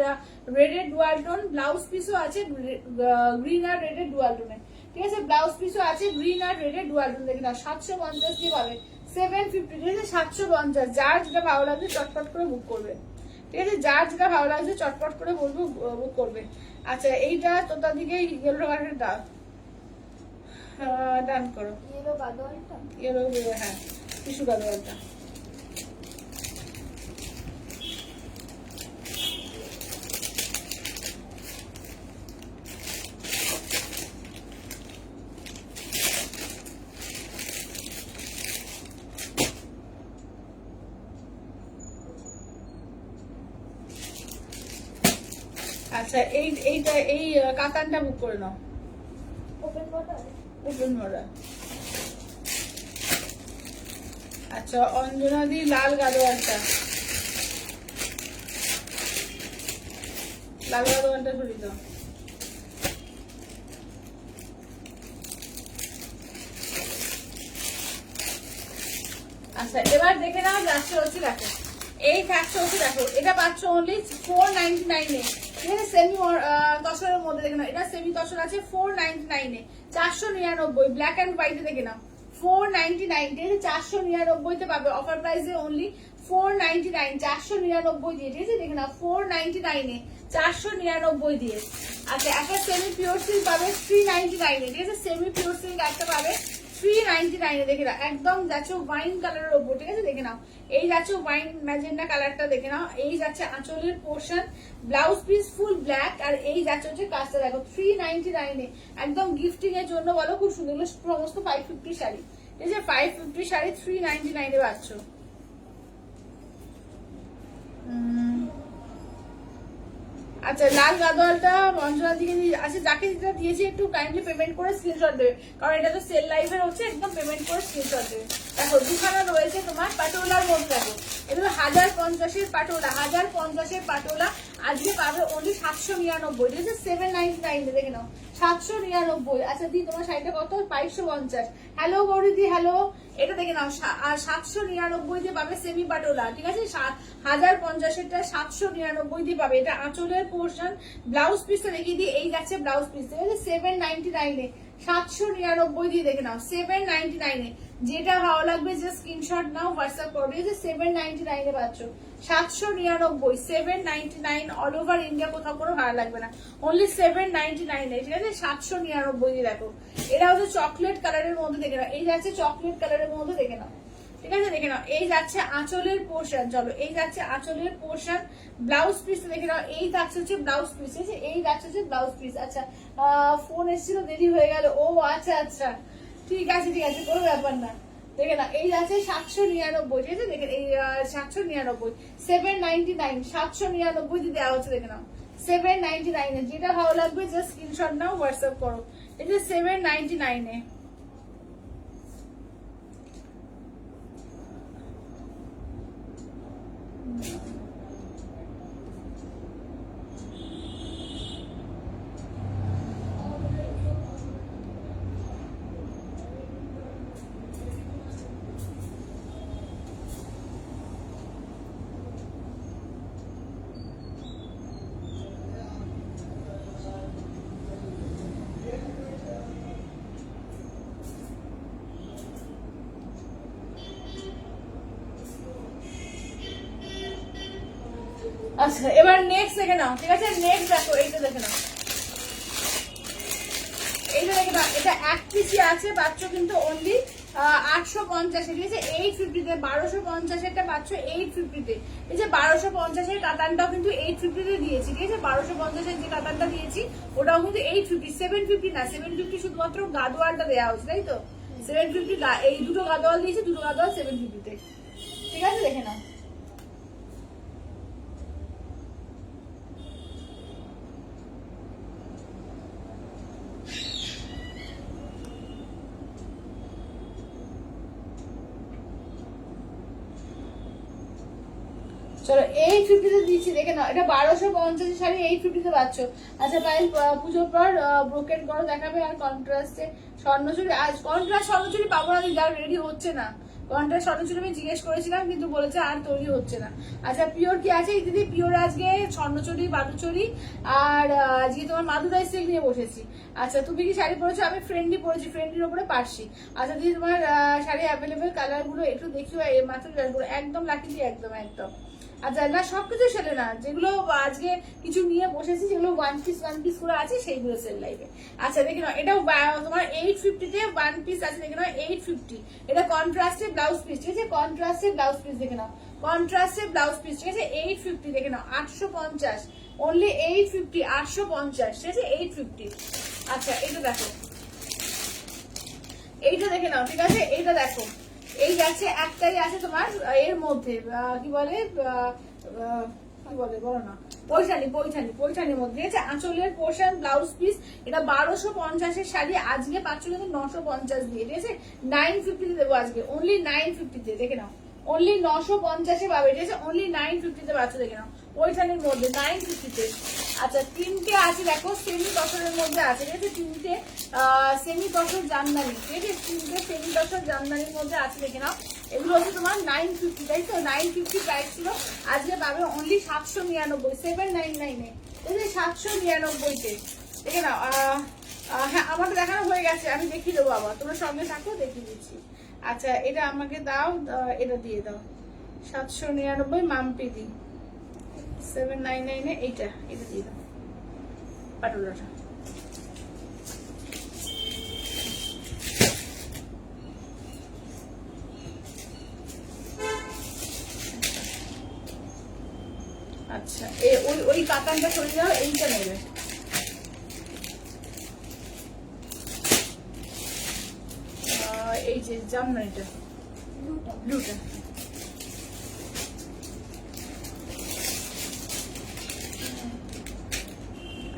রেডের ডুয়াল টোন, ব্লাউজ পিসও আছে গ্রিন আর রেডের ডুয়াল টোনে, ঠিক আছে, ব্লাউজ পিসও আছে গ্রিন আর রেডের ডুয়াল টোন। দেখে নাও 750 দিয়ে পাবে 750, ঠিক আছে, 750। যার যেটা ভালো লাগবে চটপট করে বুক করবে, ঠিক আছে, যার যেটা ভালো লাগছে চটপট করে বলবো বুক করবে। আচ্ছা এইটা তোতার দিকে ইয়েলো কালারের দাও, ডান করো, ইয়েলো গাদোয়ালটা, ইয়েলো, হ্যাঁ টিস্যু গাদোয়ালটা। আচ্ছা এইটা এই কাতানটা বুক করে নাও, ওপেন বর্ডার, ওপেন বর্ডার। আচ্ছা অঞ্জনাদি লাল গাদোয়ালটা, লাল গাদোয়ালটা সরিয়ে দাও। আচ্ছা এবার দেখে নাও যাচ্ছে হচ্ছে, দেখো এই থাকছে হচ্ছে, দেখো এটা পাচ্ছ অনলি 499-এ, ঠিক আছে, সেমি তসরের মধ্যে। দেখে নাও এটা সেমি তসর আছে 499-এ, 499 ব্ল্যাক অ্যান্ড হোয়াইটে। দেখে নাও 499, ঠিক আছে, 499-তে পাবে, অফার প্রাইসে অনলি 499, 499 দিয়ে, ঠিক আছে। দেখে নাও 499-এ 499 দিয়ে। আচ্ছা একটা সেমি পিওর সিল্ক পাবে 399-এ, ঠিক আছে, সেমি পিওর সিল্ক একটা পাবে 399-এ। দেখে নাও একদম যাচ্ছে ওয়াইন কালারের ওপর, ঠিক আছে। দেখে নাও এই যাচ্ছে ওয়াইন ম্যাজেন্ডা কালারটা, দেখে নাও এই যাচ্ছে আঁচলের portion, blouse piece full black, আর এই যাচ্ছে হচ্ছে কাজটা, দেখো 399-এ, একদম গিফটিং এর জন্য বলো খুব সুন্দর, এগুলো সমস্ত 550 শাড়ি, ঠিক আছে, 550 শাড়ি 399-এ পাচ্ছ। আচ্ছা লাল গাদোয়ালটা অঞ্জনার দিকে আছে, যাকে যেটা দিয়েছি একটু কাইন্ডলি পেমেন্ট করে স্ক্রিনশট দেবে, কারণ এটা তো সেল লাইভের হচ্ছে, একদম পেমেন্ট করে স্ক্রিনশট দেবে। দেখো দুখানা রয়েছে তোমার পাটোলার মধ্যে, দেখো এগুলো 1050-এর পাটোলা, 1050-এর পাটোলা আজকে পাবে অনলি 799, ঠিক আছে, 799-এ। দেখে নাও 799। আচ্ছা দি তোমার শাড়িটা কত? 2250। হ্যালো গৌরীদি, হ্যালো, এটা দেখে নাও 799 দিয়ে পাবে সেমি পাটোলা, ঠিক আছে, 1050-এরটা 799 দিয়ে পাবে। এটা আঁচলের পোর্শন, ব্লাউজ পিসটা দেখিয়ে দিই, এই যাচ্ছে ব্লাউজ পিস, ঠিক আছে, 799-এ 799 দিয়ে দেখে নাও 799 এ। যেটা ভালো লাগবে যে স্ক্রিনশট নাও, হোয়াটসঅ্যাপ করবে যে 799 এ পাচ্ছ। 799 799 অল ওভার ইন্ডিয়া, কোথাও কোনো ভাড়া লাগবে না, অনলি 799 এ, ঠিক আছে। 799 দিয়ে দেখো। এটা হচ্ছে চকলেট কালারের মধ্যে দেখে নাও, এই যাচ্ছে চকলেট কালারের মধ্যে দেখে নাও, ঠিক আছে। দেখে নাও এই যাচ্ছে আঁচলের পোর্শন, চলো এই যাচ্ছে আঁচলের পোর্শন। ব্লাউজ পিস দেখে নাও, এই যাচ্ছে হচ্ছে ব্লাউজ পিস, ঠিক আছে, এই যাচ্ছে হচ্ছে ব্লাউজ পিস। আচ্ছা ফোন এসেছিল, দেরি হয়ে গেল, ও আচ্ছা আচ্ছা, ঠিক আছে ঠিক আছে, কোনো ব্যাপার না। দেখে না এই যাচ্ছে 799, ঠিক আছে। দেখে এই 799 799 799 দিয়ে দেওয়া হচ্ছে, দেখে নাও 799 এ। যেটা ভালো লাগবে জাস্ট স্ক্রিনশট নাও, হোয়াটসঅ্যাপ করো, এটা 799 এ। আচ্ছা এবার নেক্সট দেখে নাও, ঠিক আছে। নেক্সট দেখো, এইটা দেখে নাও, এইটা দেখে নাও। এটা এক পিসি আছে, পাচ্ছ কিন্তু অনলি 850, ঠিক আছে, 850 তে। 1250 একটা পাচ্ছ 850 তে। এই যে 1250 এর কাতানটাও কিন্তু 850 তে দিয়েছি, ঠিক আছে। 1250 এর যে কাতানটা দিয়েছি ওটাও কিন্তু 850, 750 না, 750 শুধুমাত্র গাদোয়ালটা দেওয়া হচ্ছে, তাই তো। 750 এই দুটো গাদোয়াল দিয়েছি, দুটো গাদোয়াল 750 তে, ঠিক আছে। দেখে নাও চলো 850 তে দিচ্ছি, দেখে নাও। এটা 1250 শাড়ি 850 তে পাচ্ছ। আচ্ছা পায়েল পুজোর পর ব্রোকেট করো দেখাবে, আর কন্ট্রাস্টে স্বর্ণচুরি। আজ কন্ট্রাস্ট স্বর্ণচুরি পাবো না, যার রেডি হচ্ছে না। কন্ট্রাস্ট স্বর্ণচুরি আমি জিজ্ঞেস করেছিলাম, কিন্তু বলেছে আর তৈরি হচ্ছে না। আচ্ছা পিওর কি আছে দিদি? পিওর আজকে স্বর্ণচুরি, বাদুচুরি, আর আজকে তোমার মাদুরাই সিল্ক নিয়ে বসেছি। আচ্ছা তুমি কি শাড়ি পরেছো? আমি ফ্রেন্ডলি পরেছি, ফ্রেন্ডলির ওপরে পারছি। আচ্ছা দিদি তোমার শাড়ি অ্যাভেলেবেল কালার গুলো একটু দেখিও, মাত্র একদম লাকি দিয়ে, একদম একদম। আচ্ছা না সবকিছু সেলে না, যেগুলো আজকে কিছু নিয়ে বসেছি, যেগুলো ওয়ান পিস করে আছে সেইগুলো সেল লাইভে। আচ্ছা দেখে নাও, এটাও তোমার 850 তে ওয়ান পিস আছে, দেখে নাও 850। এটা কন্ট্রাস্টে ব্লাউজ পিস, ঠিক আছে, কন্ট্রাস্টে ব্লাউজ পিস, দেখে নাও কন্ট্রাস্টে ব্লাউজ পিস, ঠিক আছে। 850 দেখে নাও, 850 অনলি 850, 850, ঠিক আছে 850। আচ্ছা এটা দেখো, এইটা দেখে নাও, ঠিক আছে। এইটা দেখো, এই যাচ্ছে একটাই আছে তোমার এর মধ্যে কি বলে বলো না, পৈঠানির মধ্যে আছে আঁচলের পোর্শন, ব্লাউজ পিস। এটা 1250 এর শাড়ি, আজকে পাচ্ছ কিন্তু 950 দিয়ে, ঠিক আছে। 950 তে দেবো আজকে, অনলি 950 তে, দেখে নাও অনলি 950 এ পাবে, ঠিক আছে, অনলি 950 তে পাচ্ছ, দেখে নাও পৈঠানির মধ্যে 950 তে। আচ্ছা তিনটে আছে দেখো, সেমি তসরের মধ্যে আছে, ঠিক আছে, তিনটে সেমি তসর জামদানি, ঠিক আছে, তিনটে সেমি তসর জামদানির মধ্যে আছে, দেখে নাও। এগুলো হচ্ছে তোমার 950, তাই তো। 950 প্রাইস ছিল, আজকে পাবে অনলি 799, 799 এ, ঠিক আছে, 799 তে, দেখে নাও। হ্যাঁ আমারটা দেখানো হয়ে গেছে, আমি দেখিয়ে দেবো আবার, তোমরা সঙ্গে থাকো, দেখিয়ে দিচ্ছি। আচ্ছা এটা আমাকে দাও, এটা দিয়ে দাও 799 মাম্পি দি 799 এ, এটা দিয়ে দাও পাটুলাটা। আচ্ছা ওই কাতানটা সরিয়ে দাও, এইটা নেবে। এই যে জামদানিটা ব্লুটা,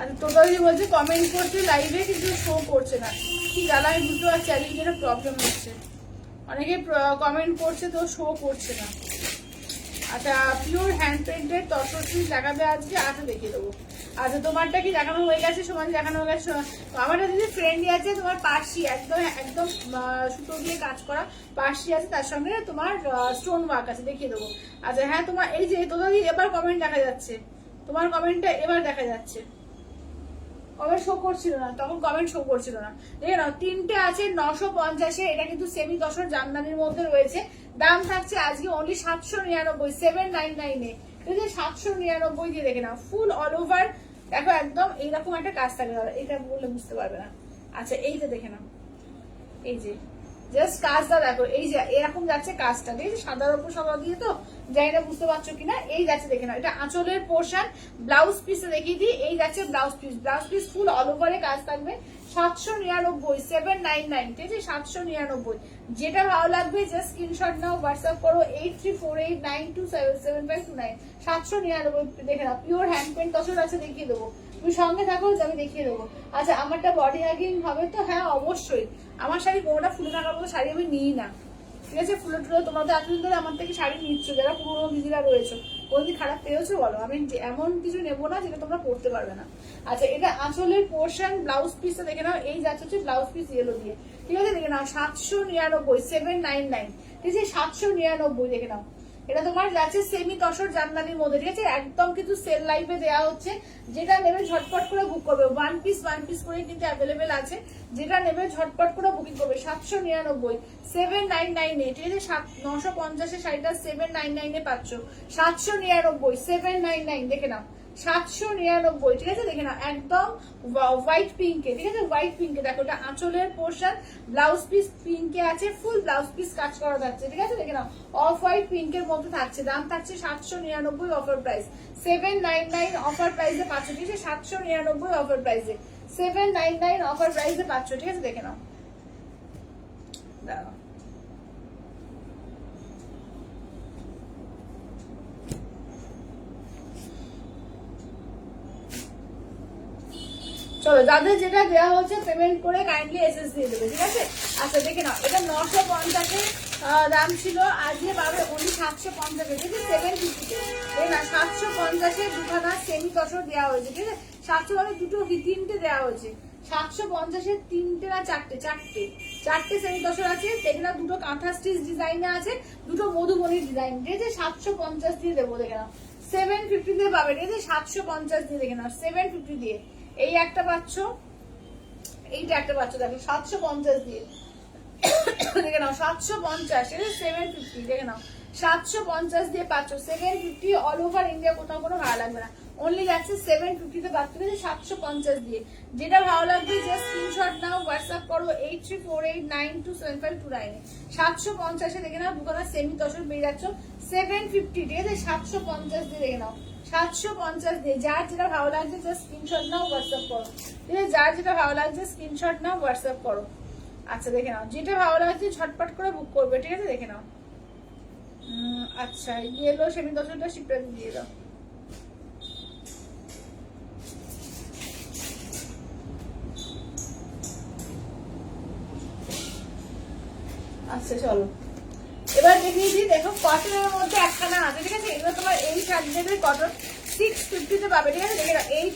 আচ্ছা তোমরা যদি বলছে কমেন্ট করছে লাইভে, কিন্তু শো করছে না, কি জানা আমি বুঝতে পারছি, চ্যালেঞ্জের প্রবলেম হচ্ছে। অনেকে কমেন্ট করছে তো শো করছে না। আচ্ছা pure hand painted tussar piece দেখাবে আজকে, আচ্ছা দেখিয়ে দেবো। আচ্ছা তোমারটা কি দেখানো হয়ে গেছে? সমাজ দেখানো হয়ে গেছে। আমারটা যদি ফ্রেন্ডলি আছে, তোমার পার্সি একদম একদম সুতো দিয়ে কাজ করা পার্সি আছে, তার সঙ্গে তোমার স্টোন ওয়ার্ক আছে, দেখিয়ে দেবো। আচ্ছা হ্যাঁ তোমার এই যে তোদের এবার কমেন্ট দেখা যাচ্ছে, তোমার কমেন্টটা এবার দেখা যাচ্ছে। কমেন্ট শো করছিল না, তখন কমেন্ট শো করছিল না। দেখে নাও, তিনটে আছে 950-এ, এটা কিন্তু সেমি তসর জামদানির মধ্যে রয়েছে। দাম থাকছে আজকে অনলি 799, 799-এ। ঠিক আছে, 799 দিয়ে দেখে নাও। ফুল অল ওভার দেখো, একদম এইরকম একটা কাজ থাকে, এটা বললে বুঝতে পারবে না। আচ্ছা, এইটা দেখে নাও, এই যে জাস্ট কাজটা দেখো, এই যে এরকম যাচ্ছে কাজটা, ঠিক আছে, সাদার উপর সাদা দিয়ে, তো জানি না বুঝতে পারছো কিনা। এই যাচ্ছে দেখে নাও, এটা আঁচলের পোর্শন। ব্লাউজ পিসে দেখিয়ে দিই, এই যাচ্ছে ব্লাউজ পিস। ব্লাউজ পিস ফুল অল ওভারে কাজ থাকবে। 799, 799, ঠিক আছে, 799। যেটা ভালো লাগবে জাস্ট স্ক্রিনশট নাও, হোয়াটসঅ্যাপ করো 8348927529। 799 দেখে নাও। পিওর হ্যান্ড পেন্ট তসর আছে, দেখিয়ে দেবো। তুমি সঙ্গে থাকো, আমি দেখিয়ে দেবো। আচ্ছা, আমারটা বডি হাগিং হবে তো? হ্যাঁ অবশ্যই। আমার শাড়ি কোনোটা ফুলে থাকার মতো শাড়ি আমি নিই না, ঠিক আছে। ফুলে টুলে তোমরা তো এতদিন ধরে আমার থেকে শাড়ি নিচ্ছ, যারা পুরোনো দিদিরা রয়েছে, কোনদিন খারাপ পেয়েছো বলো? আমি এমন কিছু নেবো না যেটা তোমরা পড়তে পারবে না। আচ্ছা, এটা আঁচলের পোর্শন। ব্লাউজ পিসটা দেখে নাও, এই যাচ্ছে হচ্ছে ব্লাউজ পিস ইয়েলো দিয়ে, ঠিক আছে, দেখে নাও। 799, 799, ঠিক আছে, 799 দেখে নাও। এটা তোমার যাচ্ছে সেমি তসর জামদানির মধ্যে, ঠিক আছে, একদম কিন্তু সেল লাইফে দেওয়া হচ্ছে। যেটা নেবে ঝটপট করে বুক করবে, ওয়ান পিস করে কিন্তু অ্যাভেলেবেল আছে। যেটা নেবে ঝটপট করে বুকিং করবে। 799, 799, ঠিক আছে, 950-এর শাড়িটা 799-এ পাচ্ছ। 799, 799 দেখে নাও। 799, ঠিক আছে, দেখে নাও। একদম হোয়াইট পিঙ্কে, ঠিক আছে, হোয়াইট পিঙ্কে দেখো, এটা আঁচলের পোর্শন। ব্লাউজ পিস পিঙ্কে আছে, ফুল ব্লাউজ পিস কাজ করা যাচ্ছে, ঠিক আছে, দেখে নাও। অফ হোয়াইট পিঙ্কের মধ্যে থাকছে। দাম থাকছে 799, অফার প্রাইস 799, অফার প্রাইসে পাচ্ছ, ঠিক আছে, 799 অফার প্রাইসে, 799 অফার প্রাইসে পাচ্ছ, ঠিক আছে, দেখে নাও। দাঁড়াও, চলো, যাদের যেটা দেওয়া হচ্ছে পেমেন্ট করে কাইন্ডলি এসএস দিয়ে দেবে, ঠিক আছে। আচ্ছা, দেখে নাও, এটা 950-এর দাম ছিল, আজকে পাবে অনলি 750-এ, ঠিক আছে, 750-তে। এই না, 750-এ দুখানা সেমি তসর দেওয়া হয়েছে, ঠিক আছে। 750 দুটো তিনটে দেওয়া হয়েছে। 750-এর তিনটে না চারটে সেমি তসর আছে। দেখে দুটো কাঁথা স্টিচ ডিজাইনে আছে, দুটো মধুবনির ডিজাইন, ঠিক আছে। 750 দিয়ে দেবো, দেখে নাও। 750 দিয়ে পাবে, ঠিক আছে, 750 দিয়ে দেখে নাও, 750 দিয়ে। এই একটা পাচ্ছ, এইটা একটা পাচ্ছ, দেখো 750 দিয়ে দেখে নাও। 750, 750 দেখে নাও। 750 দিয়ে পাচ্ছ, 750 অল ওভার ইন্ডিয়া, কোথাও কোনো ভালো লাগবে না। অনলি যাচ্ছে 750-তে পাচ্ছ, 750 দিয়ে। যেটা ভালো লাগবে জাস্ট স্ক্রিনশট নাও, হোয়াটসঅ্যাপ করো 8348927529। 750-এ দেখে নাও, দুখানা সেমি তসর পেয়ে যাচ্ছ 750, ঠিক আছে, 750 দিয়ে দেখে নাও। 750 দিয়ে। যার যেটা ভালো লাগছে জাস্ট স্ক্রিনশট নাও, হোয়াটসঅ্যাপ করো, ঠিক আছে, যার যেটা ভালো লাগছে স্ক্রিনশট নাও, হোয়াটসঅ্যাপ করো। আচ্ছা, দেখে নাও, যেটা ভালো লাগছে ঝটপট করে বুক করবে, ঠিক আছে, দেখে নাও। আচ্ছা, ইয়েলো সেমি তসরটা শিপটা দিয়ে দাও। আচ্ছা, চলো এবার দেখিয়ে দিই। দেখো, কটনের মধ্যে একখানা আছে, ঠিক আছে, এগুলো তোমার এই চান্দেরি কটন 650-তে পাবে, ঠিক আছে, দেখে নাও। এই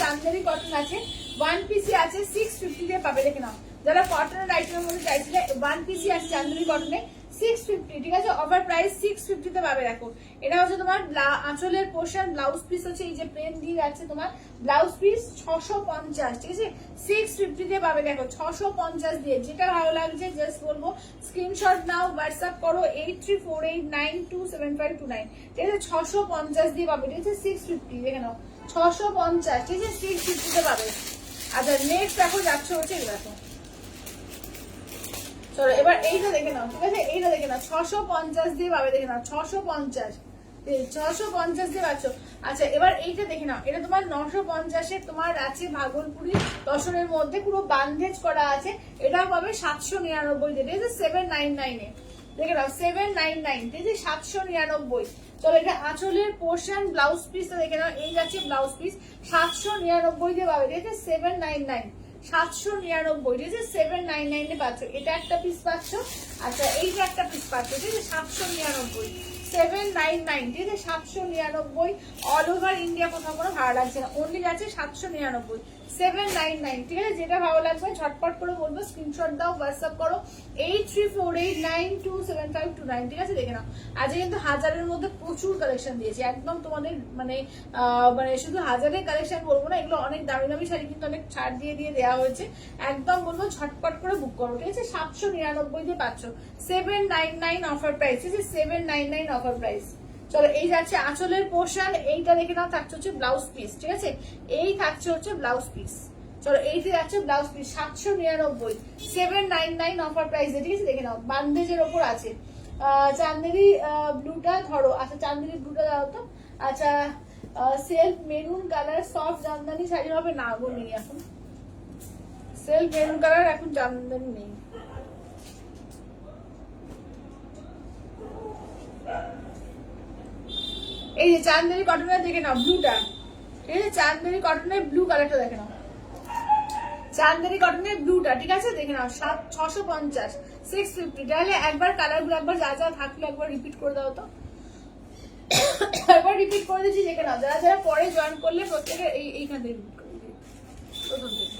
চান্দেরি কটন আছে, ওয়ান পিসি আছে, 650-তে পাবে, দেখে নাও। যারা কটনের আইটেমের মধ্যে চাইছিলে, ওয়ান পিসি আছে চান্দেরি কটনে 650, ঠিক আছে, অফার প্রাইস 650-তে পাবে। দেখো, এটা হচ্ছে তোমার আঁচলের পোর্শন। ব্লাউজ পিস হচ্ছে এই যে প্লেন দিয়ে যাচ্ছে তোমার ব্লাউজ পিস 650, ঠিক আছে, 650-তে পাবে। দেখো, 650 দিয়ে। যেটা ভালো লাগছে জাস্ট বলবো স্ক্রিনশট নাও, হোয়াটসঅ্যাপ করো 8348927529, ঠিক আছে, 650 দিয়ে পাবে, ঠিক আছে, 650 দেখে নাও। 650, ঠিক আছে, 650-তে পাবে। আচ্ছা, নেক্সট দেখো যাচ্ছে হচ্ছে এই দেখো, চলো এবার এইটা দেখে নাও, ঠিক আছে, এইটা দেখে নাও। 650 দিয়ে পাবে, দেখে নাও, 650 দিয়ে পাচ্ছ। আচ্ছা, এবার এইটা দেখে নাও, এটা তোমার 950-এর তোমার আছে ভাগলপুরি তসরের মধ্যে, পুরো বান্ডেজ করা আছে। এটাও পাবে 799 দিয়ে, ঠিক আছে, 799-এ দেখে নাও, 799, ঠিক আছে, 799। চলো, এটা আঁচলের পোর্শন। ব্লাউজ পিসটা দেখে নাও, এই যাচ্ছে ব্লাউজ পিস, 799 দিয়ে পাবে, ঠিক আছে, 799, 799, ঠিক আছে, 799-এ পাচ্ছ। এটা একটা পিস পাচ্ছ। আচ্ছা, এইটা একটা পিস পাচ্ছ, ঠিক আছে, 799, 799, ঠিক আছে 799, অল ওভার ইন্ডিয়া, কোথাও কোনো ভাড়া লাগছে না, অনলি যাচ্ছে 799, 799, ঠিক আছে। যেটা ভালো লাগবে ঝটপট করে বলবো, স্ক্রিনশট দাও, হোয়াটসঅ্যাপ করো 8348927529, ঠিক আছে। দেখে নাও আজকে কিন্তু হাজারের মধ্যে প্রচুর কালেকশন দিয়েছি, একদম তোমাদের মানে মানে শুধু হাজারের কালেকশন বলবো না, এগুলো অনেক দামি দামি শাড়ি কিন্তু অনেক ছাড় দিয়ে দেওয়া হয়েছে, একদম বলবো ঝটপট করে বুক করো, ঠিক আছে। 799 দিয়ে পাচ্ছ, 799 অফার প্রাইস, ঠিক আছে, 799 অফার প্রাইস। চলো এই যাচ্ছে আঁচলের পোর্শন, এইটা দেখে নাও থাকছে হচ্ছে ব্লাউজ পিস, ঠিক আছে, এই থাকছে হচ্ছে ব্লাউজ পিস। চলো এইতে যাচ্ছে ব্লাউজ পিস 799, 799 অফার প্রাইসে, ঠিক আছে। দেখে নাও বান্দেজের ওপর আছে, চান্দেরি ব্লুটা ধরো, আচ্ছা চান্দেরি ব্লুটা দাও তো, আচ্ছা self maroon colour soft Jamdani sari হবে না গো, নেই এখন সেলফ মেরুন কালার, এখন জামদানি নেই। এই যে চান্দেরি কটনের দেখে নাও ব্লুটা, ঠিক আছে, চান্দেরি কটনের ব্লু কালারটা দেখে নাও, চান্দেরি কটনের ব্লুটা, ঠিক আছে। দেখে নাও 650, 650, তাহলে একবার কালারগুলো একবার যা যা থাকলো একবার রিপিট করে দাও তো, একবার রিপিট করে দিচ্ছি, দেখে নাও যারা যারা পরে জয়েন করলে প্রত্যেকে এইখান থেকে রিপিট করে দিই প্রথম থেকে।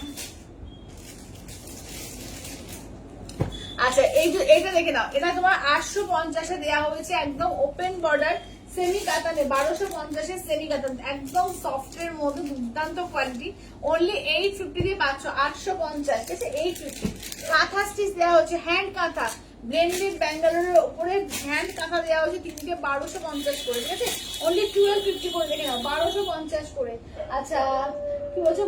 আচ্ছা এইটা দেখে নাও, এটা তোমার 850-এ দেওয়া হয়েছে, একদম ওপেন বর্ডার সেমি কাতানে, 1250-এর সেমি কাতান, একদম সফটের মধ্যে দুর্দান্ত কোয়ালিটি, অনলি 850 দিয়ে পাচ্ছ, 850, ঠিক আছে 850। কাঁথা স্টিচ দেওয়া হচ্ছে, হ্যান্ড কাঁথা ব্লেন্ডেড ব্যাঙ্গালোরের উপরে হ্যান্ড কাঁথা দেওয়া হয়েছে, তিনটে 1250 করে, ঠিক আছে, অনলি 1250 করে, দেখে নাও 1250 করে। আচ্ছা কি বলছো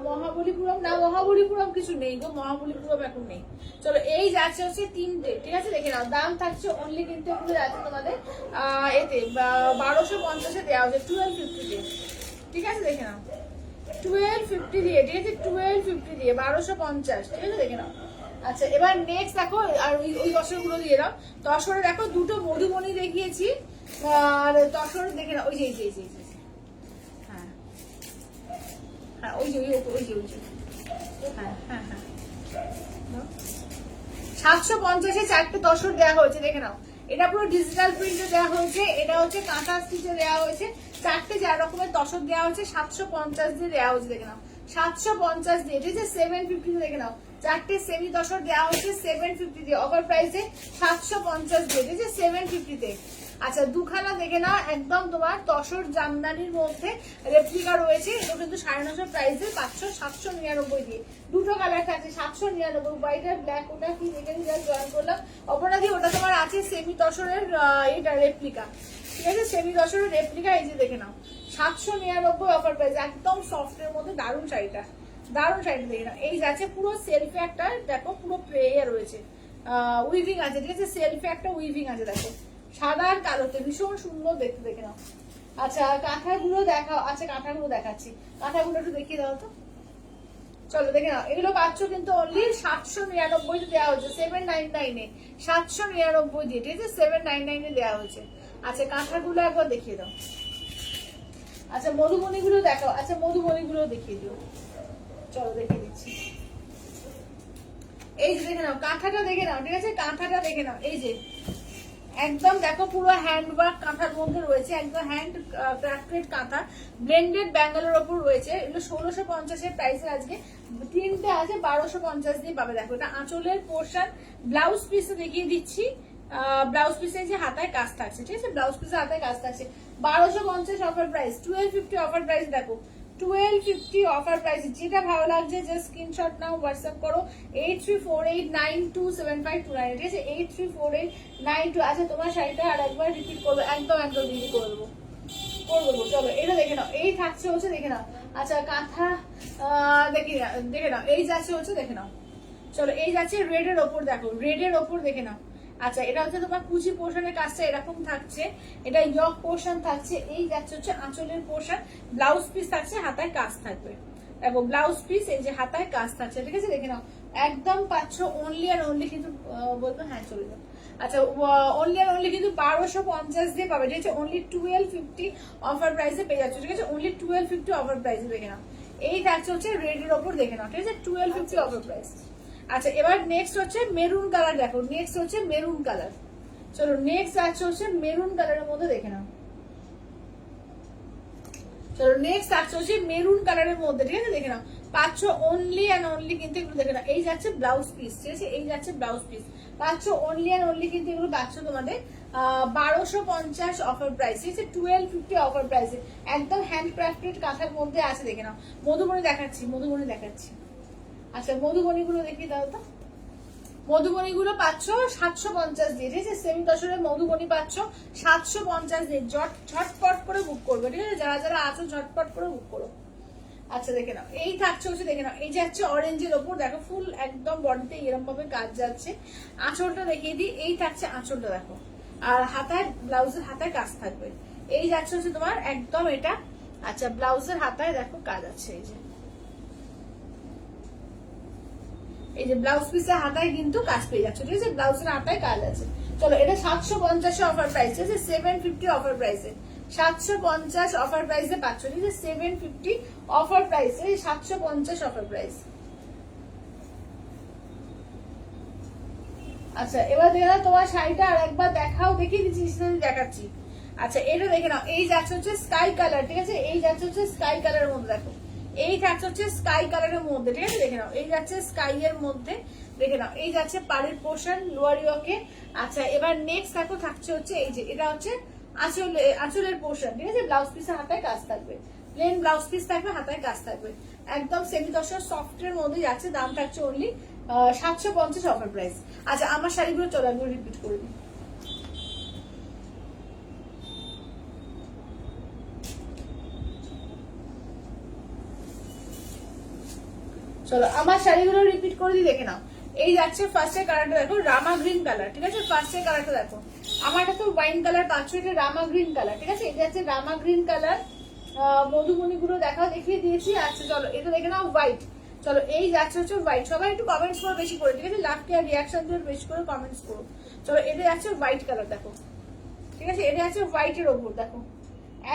মহাবলীপুরম, না মহাবলীপুরম কিছু নেই গো, মহাবলীপুরম এখন নেই। চলো এই যাচ্ছে হচ্ছে তিনটে, ঠিক আছে, দেখে নাও দাম থাকছে অনলি কিন্তু এগুলো যাচ্ছে তোমাদের এতে 1250-এ দেওয়া হচ্ছে, 1250 দিয়ে, ঠিক আছে। দেখে নাও 1250 দিয়ে, ঠিক আছে, 1250 দিয়ে 1250, ঠিক আছে, দেখে নাও। আচ্ছা এবার নেক্সট দেখো, আর ওই তসরগুলো দিয়ে দাও, তসরে দেখো দুটো মধুবনী দেখিয়েছি, আর তসর দেখে নাও ওই যে হ্যাঁ হ্যাঁ ওই যে হ্যাঁ হ্যাঁ হ্যাঁ 750-এ চারটে তসর দেওয়া হয়েছে, দেখে নাও এটা পুরো ডিজিটাল প্রিন্টে দেওয়া হয়েছে, এটা হচ্ছে কাঁথা স্টিচে দেওয়া হয়েছে, চারটে 4 রকমের তসর দেওয়া হয়েছে, 750 দিয়ে দেওয়া হয়েছে, দেখে নাও 750 দিয়ে, ঠিক আছে 750 দেখে নাও, চারটে সেমি তসর দেওয়া হচ্ছে 750 দিয়ে, অফার প্রাইসে 750 দিয়ে, ঠিক আছে 750 তে। আচ্ছা দুখানা দেখে নাও, একদম তোমার তসর জামদানির মধ্যে রেপ্লিকা রয়েছে, এটা কিন্তু 950 প্রাইসে পাচ্ছ 799 দিয়ে, দুটো কালার থাকছে 799, হোয়াইট আর ব্ল্যাক, ওটা কি দেখে জয়েন করলাম, অপরাধী ওটা তোমার আছে সেমি তসরের এটা রেপ্লিকা, ঠিক আছে, সেমি তসরের রেপ্লিকা, এই যে দেখে নাও 799 অফার প্রাইস, একদম সফটের মধ্যে দারুণ শাড়িটা, দারুণ শাড়িটা দেখে নাও। এই যাচ্ছে পুরো সেলফে একটা দেখো পুরো প্লে রয়েছে, উইভিং আছে, ঠিক আছে, সেলফে একটা উইভিং আছে, দেখো সাদা আর কালোতে ভীষণ সুন্দর দেখতে, দেখে নাও। আচ্ছা কাঁথাগুলো দেখাও, আচ্ছা কাঁথাগুলো দেখাচ্ছি, কাঁথাগুলো একটু দেখিয়ে দাও তো, চলো দেখে নাও এগুলো পাচ্ছ কিন্তু অনলি 799 দেওয়া হয়েছে, 799-এ 799 দিয়ে, ঠিক আছে 799-এ দেওয়া হয়েছে। আচ্ছা কাঁথাগুলো একবার দেখিয়ে দাও, আচ্ছা মধুবনীগুলো দেখাও, আচ্ছা মধুবনীগুলো দেখিয়ে দিও, চলো দেখিয়ে দিচ্ছি। এই যে দেখে নাও কাঁথাটা দেখে নাও, ঠিক আছে, কাঁথাটা দেখে নাও, এই যে একদম দেখো পুরো হ্যান্ড ওয়ার্ক কাঁথার মধ্যে রয়েছে, একদম হ্যান্ড ক্রাফটেড কাঁথা ব্লেন্ডেড ব্যাঙ্গালোর ওপর রয়েছে, এগুলো 1650-এর প্রাইসে আজকে তিনটে আছে 1250 দিয়ে পাবে। দেখো এটা আঁচলের পোর্শন, ব্লাউজ পিসে দেখিয়ে দিচ্ছি, ব্লাউজ পিসে যে হাতায় কাজ থাকছে, ঠিক আছে, ব্লাউজ পিসে হাতায় কাজ থাকছে 1250 অফার প্রাইস, 1250 অফার প্রাইস, দেখো 1250 অফার প্রাইস, যেটা ভালো লাগছে জাস্ট স্ক্রিনশট নাও, হোয়াটসঅ্যাপ করো 8348927529, ঠিক আছে 834892। আচ্ছা তোমার শাড়িটা আর একবার রিপিট করবো, একদম দিদি করে দেবো। চলো এটা দেখে নাও, এই থাকছে হচ্ছে দেখে নাও, আচ্ছা কাঁথা দেখে নাও, এই যাচ্ছে হচ্ছে দেখে নাও, চলো এই যাচ্ছে রেডের ওপর, দেখো রেডের ওপর দেখে নাও। আচ্ছা এটা হচ্ছে তোমার কুচি পোর্শনের কাজটা এরকম থাকছে, এটা ইয়ক পোর্শন থাকছে, এই যাচ্ছে হচ্ছে আঁচলের পোর্শন, ব্লাউজ পিস থাকছে, হাতায় কাজ থাকবে, দেখো ব্লাউজ পিস এই যে হাতায় কাজ থাকছে, ঠিক আছে দেখে নাও একদম পাচ্ছ অনলি আর অনলি কিন্তু বলবো হ্যাঁ চলে যাও। আচ্ছা অনলি আর অনলি কিন্তু 1250 দিয়ে পাবে, ঠিক আছে, অনলি 1250 অফার প্রাইসে পেয়ে যাচ্ছে, ঠিক আছে, অনলি 1250 অফার প্রাইসে দেখে নাও। এই থাকছে হচ্ছে রেডের ওপর দেখে নাও, ঠিক আছে 1250 অফার প্রাইস। আচ্ছা এবার নেক্সট হচ্ছে মেরুন কালার, দেখো নেক্সট হচ্ছে মেরুন কালার, চলো নেক্সট আছে হচ্ছে মেরুন কালারের মধ্যে দেখে নাও। চলো নেক্সট আছে হচ্ছে মেরুন কালারের মধ্যে, ঠিক আছে দেখে নাও। পাচ্ছ অনলি অ্যান্ড অনলি কিন্তু এগুলো দেখে নাও। এই যাচ্ছে ব্লাউজ পিস, ঠিক আছে, এই যাচ্ছে ব্লাউজ পিস। পাচ্ছ অনলি অ্যান্ড অনলি কিন্তু এগুলো পাচ্ছ তোমাদের 1250 অফার প্রাইস, ঠিক আছে, 1250 অফার প্রাইসে। একদম হ্যান্ডক্রাফটেড কাঁথার মধ্যে আছে দেখে নাও। মধুবনী দেখাচ্ছি, মধুবনী দেখাচ্ছি। আচ্ছা মধুবনী গুলো দেখি দাও তো। মধুবনী গুলো পাচ্ছ 750 দিয়ে, ঠিক আছে, সেমি তসরের মধুবনী পাচ্ছ 750 দিয়ে। ঝটপট করে বুক করবে, ঠিক আছে, যারা যারা আছো ঝটপট করে বুক করো। আচ্ছা দেখে নাও, এই থাকছে হচ্ছে দেখে নাও, এই যে হচ্ছে অরেঞ্জের ওপর দেখো ফুল একদম বডিতে এরকম ভাবে কাজ যাচ্ছে। আঁচলটা দেখিয়ে দিই, এই থাকছে আঁচলটা দেখো, আর হাতায় ব্লাউজের হাতায় কাজ থাকবে। এই যাচ্ছে হচ্ছে তোমার একদম এটা। আচ্ছা ব্লাউজের হাতায় দেখো কাজ আছে, এই যে ব্লাউজ পিসের হাতায় কিন্তু কাজ পেয়ে যাচ্ছে, ঠিক আছে, ব্লাউজের হাতায় কাজ আছে। চলো এটা 750 অফার প্রাইস, ঠিক আছে, 750 অফার প্রাইসে, 750 অফার প্রাইসে পাচ্ছ, ঠিক আছে, 750 অফার প্রাইসে, 750 অফার প্রাইস। আচ্ছা এবার দেখে নাও তোমার শাড়িটা আর একবার দেখাও, দেখিয়ে দিচ্ছি, দেখাচ্ছি। আচ্ছা এটা দেখে নাও, এই যাচ্ছে হচ্ছে স্কাই কালার, ঠিক আছে, এই যাচ্ছে হচ্ছে স্কাই কালারের মধ্যে দেখো, এই থাকছে হচ্ছে স্কাই কালারের মধ্যে, ঠিক আছে দেখে নাও, এই যাচ্ছে স্কাই এর মধ্যে দেখে নাও, এই যাচ্ছে পাড়ের পোর্শন লোয়ার ইয়োকে। আচ্ছা এবার নেক্সট দেখো থাকছে হচ্ছে এই যে এটা হচ্ছে আঁচলের পোর্শন, ঠিক আছে, ব্লাউজ পিসের হাতায় কাজ থাকবে, প্লেন ব্লাউজ পিস থাকবে, হাতায় কাজ থাকবে, একদম সেমি তসর সফটের মধ্যে যাচ্ছে। দাম থাকছে অনলি 750 অফার প্রাইস। আচ্ছা আমার শাড়িগুলো চলো একবার রিপিট করে দিই। চলো আমার শাড়িগুলো রিপিট করে দিই, দেখে নাও। এই যাচ্ছে ফার্স্টের কালারটা দেখো, রামা গ্রিন কালার, ঠিক আছে, ফার্স্টের কালারটা দেখো, আমারটা তো ওয়াইন কালার পাচ্ছ, এটা রামা গ্রিন কালার, ঠিক আছে, এটা যাচ্ছে রামা গ্রিন কালার। মধুবনী গুলো দেখাও, দেখিয়ে দিয়েছি। আচ্ছা চলো এটা দেখে নাও হোয়াইট। চলো এই যাচ্ছে হচ্ছে হোয়াইট, সবাই একটু কমেন্টস করো বেশি করে, ঠিক আছে, লাভকে আর রিয়াকশন দিয়ে বেশি করে কমেন্টস করো। চলো এটা যাচ্ছে হোয়াইট কালার দেখো, ঠিক আছে, এটা যাচ্ছে হোয়াইটের ওপর দেখো,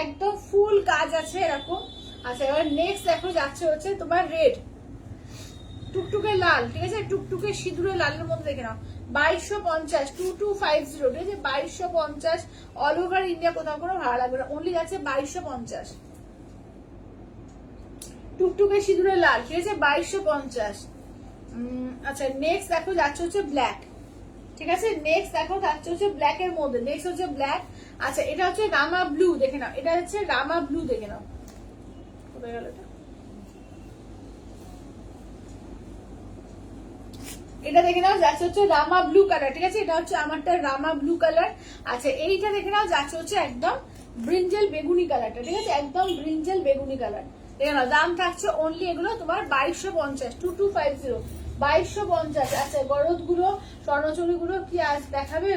একদম ফুল কাজ আছে এরকম। আচ্ছা এবার নেক্সট দেখো যাচ্ছে হচ্ছে তোমার রেড, টুকটুকে লাল, ঠিক আছে, টুকটুকে সিঁদুরে লালের মধ্যে দেখে নাও, 2250, 2250, ঠিক আছে, 2250 অল ওভার ইন্ডিয়া, কোথাও কোনো ভাড়া লাগবে না, অনলি যাচ্ছে 2250। টুকটুকে সিঁদুরে লাল, ঠিক আছে, 2250। আচ্ছা নেক্সট দেখো যাচ্ছে হচ্ছে ব্ল্যাক, ঠিক আছে, নেক্সট দেখো যাচ্ছে হচ্ছে ব্ল্যাক এর মধ্যে, নেক্সট হচ্ছে ব্ল্যাক। আচ্ছা এটা হচ্ছে রামা ব্লু, দেখে নাও, এটা হচ্ছে রামা ব্লু, দেখে নাও, কোথায় গেল এটা, এটা দেখে নাও যাচ্ছে হচ্ছে রামা ব্লু কালার, ঠিক আছে, এটা হচ্ছে আমারটা রামা ব্লু কালার। আচ্ছা এইটা দেখে নাও যাচ্ছে হচ্ছে একদম ব্রিঞ্জেল বেগুনি কালারটা, ঠিক আছে, একদম ব্রিঞ্জেল বেগুনি কালার, দেখে নাও। দাম থাকছে অনলি এগুলো তোমার 2250, 2250, 2250। আচ্ছা গরদ গুলো, স্বর্ণচুরি গুলো কি আজ দেখাবে?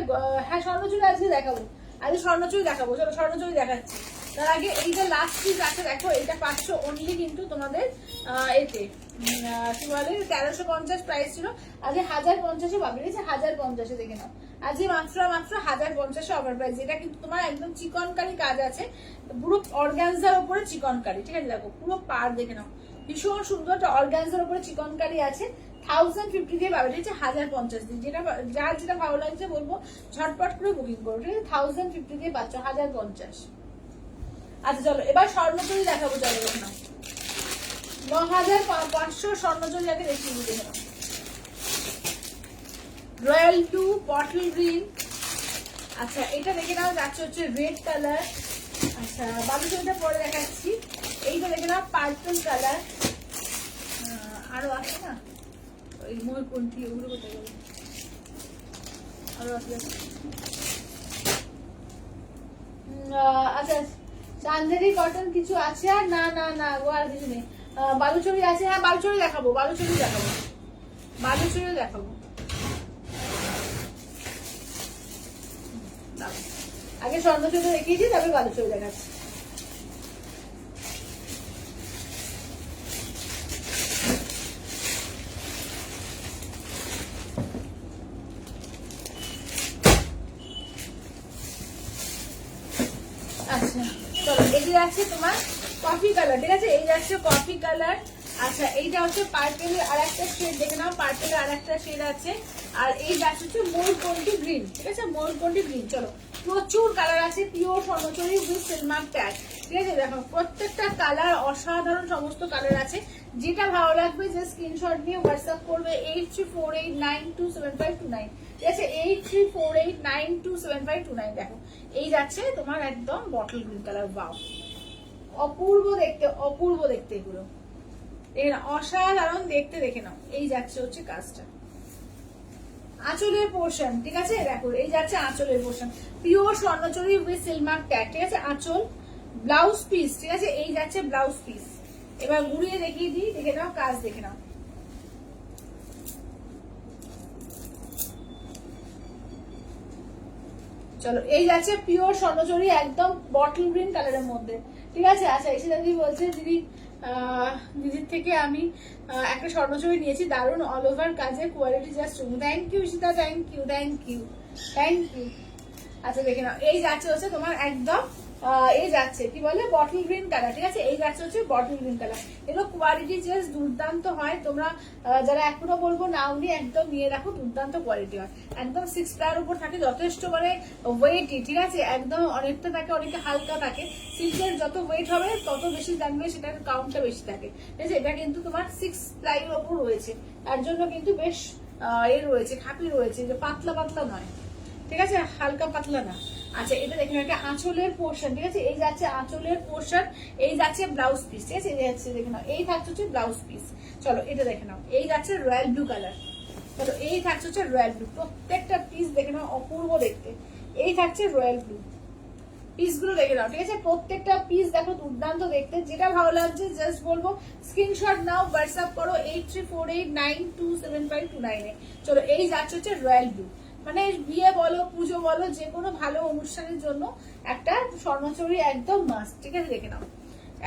হ্যাঁ স্বর্ণচুরি আজকে দেখাবো, আজকে স্বর্ণচুরি দেখাবো, চলো স্বর্ণচুরি দেখাচ্ছি। তার আগে এই যে লাস্ট পিস আছে দেখো, এটা পাচ্ছ অনলি কিন্তু তোমাদের এতে কি বলে 1350 প্রাইস ছিল, আজকে 1050-এ পাবে, ঠিক আছে, 1050-এ দেখে নাও, আজকে মাত্র 1050-এ অফার প্রাইস। এটা কিন্তু তোমার একদম চিকনকারি কাজ আছে, পুরো অর্গানজার উপরে চিকনকারি, ঠিক আছে, দেখো পুরো পার দেখে নাও, ভীষণ সুন্দর একটা অর্গানজার উপরে চিকনকারি আছে। 1050 দিয়ে পাবে, ঠিক আছে, 1050 দিয়ে, যেটা যার যেটা ভালো লাগছে বলবো ঝটপট করে বুকিং করো, ঠিক আছে, 1050 দিয়ে পাচ্ছ 1050। আচ্ছা চলো এবার স্বর্ণচুরি দেখাবো, চলো দেখে নাও, 9500 স্বর্ণচুরি আগে দেখিয়ে দিই, দেখে নাও, রয়্যাল ব্লু, বটল গ্রিন। আচ্ছা এটা দেখে নাও যাচ্ছে হচ্ছে রেড কালার। আচ্ছা বালুচুরিটা পরে দেখাচ্ছি, এইটা দেখে নাও পার্পল কালার, আরো আছে না ওই ময়ূরপন্থী, ওগুলো কোথায় গেল, আরো আছে। আচ্ছা চান্দেরি কটন কিছু আছে আর? না না না গো আর কিছু নেই। বালুচুরি আছে, হ্যাঁ বালুচুরি দেখাবো, বালুচুরি দেখাবো, বালুচুরি দেখাবো। আগে স্বর্ণচুরি দেখিয়েছি, তারপরে বালুচুরি দেখাচ্ছি। আচ্ছা চলো এই যে যাচ্ছে তোমার কফি কালার, ঠিক আছে, এই যাচ্ছে কফি কালার। আচ্ছা এইটা হচ্ছে পার্পেলের আর একটা শেড, দেখে নাও পার্পেলের আর একটা শেড আছে। আর এই যাচ্ছে হচ্ছে ময়ূরকণ্ঠী গ্রিন, ঠিক আছে ময়ূরকণ্ঠী গ্রিন। চলো প্রচুর কালার আছে, pure Swarnachuri with silk mark tag, ঠিক আছে। দেখো প্রত্যেকটা কালার অসাধারণ, সমস্ত কালার আছে। যেটা ভালো লাগবে যে স্ক্রিনশট নিয়ে হোয়াটসঅ্যাপ করবে 8348927529, ঠিক আছে 8348927529। দেখো এই যাচ্ছে তোমার একদম বটল গ্রিন কালার, ওয়াও অপূর্ব দেখতে, অপূর্ব দেখতে এগুলো, দেখে নাও অসাধারণ দেখতে, দেখে নাও। এই যাচ্ছে হচ্ছে কাজটা, আঁচলের পোর্শন, ঠিক আছে দেখো এই যাচ্ছে আঁচলের portion, pure Swarnachuri with silk mark tag, ঠিক আছে আঁচল। ব্লাউজ পিস, ঠিক আছে এই যাচ্ছে ব্লাউজ পিস। এবার ঘুরিয়ে দেখিয়ে দিই, দেখে নাও কাজ, দেখে নাও। চলো এই যাচ্ছে পিওর স্বর্ণচুরি একদম বটল গ্রিন কালারের মধ্যে, ঠিক আছে। আচ্ছা ঈশিতা দিদি বলছে দিদি দিদির থেকে আমি একটা স্বর্ণচুরি নিয়েছি, দারুণ অল ওভার কাজের quality just. Thank you Ishita, thank you thank you thank you. আচ্ছা দেখে নাও এই যাচ্ছে হচ্ছে তোমার একদম এই যাচ্ছে কি বলে বটল গ্রিন কালার, ঠিক আছে এই যাচ্ছে হচ্ছে বটল গ্রিন কালার। এগুলো কোয়ালিটি জাস্ট দুর্দান্ত হয়, তোমরা যারা এখনো বলবো নাও নিয়ে একদম নিয়ে রাখো, দুর্দান্ত কোয়ালিটি হয়, একদম 6 টার উপর থাকে, যথেষ্ট মানে ওয়েটই, ঠিক আছে একদম অনেকটা থাকে, অনেকটা হালকা থাকে। সিল্কের যত ওয়েট হবে তত বেশি থাকবে, সেটার কাউন্টটা বেশি থাকে, ঠিক আছে। এটা কিন্তু তোমার 6 প্লাইয়ের ওপর রয়েছে, তার জন্য কিন্তু বেশ রয়েছে, খাপি রয়েছে, যে পাতলা পাতলা নয়, ঠিক আছে হালকা পাতলা না। আচ্ছা এটা দেখুন একটা আঁচলের পোর্শন, ঠিক আছে এই যাচ্ছে আঁচলের পোর্শন, এই যাচ্ছে ব্লাউজ পিস, ঠিক আছে এই যাচ্ছে দেখে নাও, এই থাকছে হচ্ছে ব্লাউজ পিস। চলো এটা দেখে নাও, এই যাচ্ছে রয়্যাল ব্লু কালার, চলো এই থাকছে হচ্ছে রয়্যাল ব্লু, প্রত্যেকটা পিস দেখে নাও অপূর্ব দেখতে। এই থাকছে রয়্যাল ব্লু পিস গুলো দেখে নাও, ঠিক আছে প্রত্যেকটা পিস দেখো দুর্দান্ত দেখতে। যেটা ভালো লাগছে জাস্ট বলবো স্ক্রিনশট নাও, হোয়াটসঅ্যাপ করো 8348927529। চলো এই যাচ্ছে হচ্ছে রয়্যাল ব্লু, মানে বিয়ে বলো পুজো বলো যে কোনো ভালো অনুষ্ঠানের জন্য একটা স্বর্ণচুরি একদম মাস্ট, ঠিক আছে দেখে নাও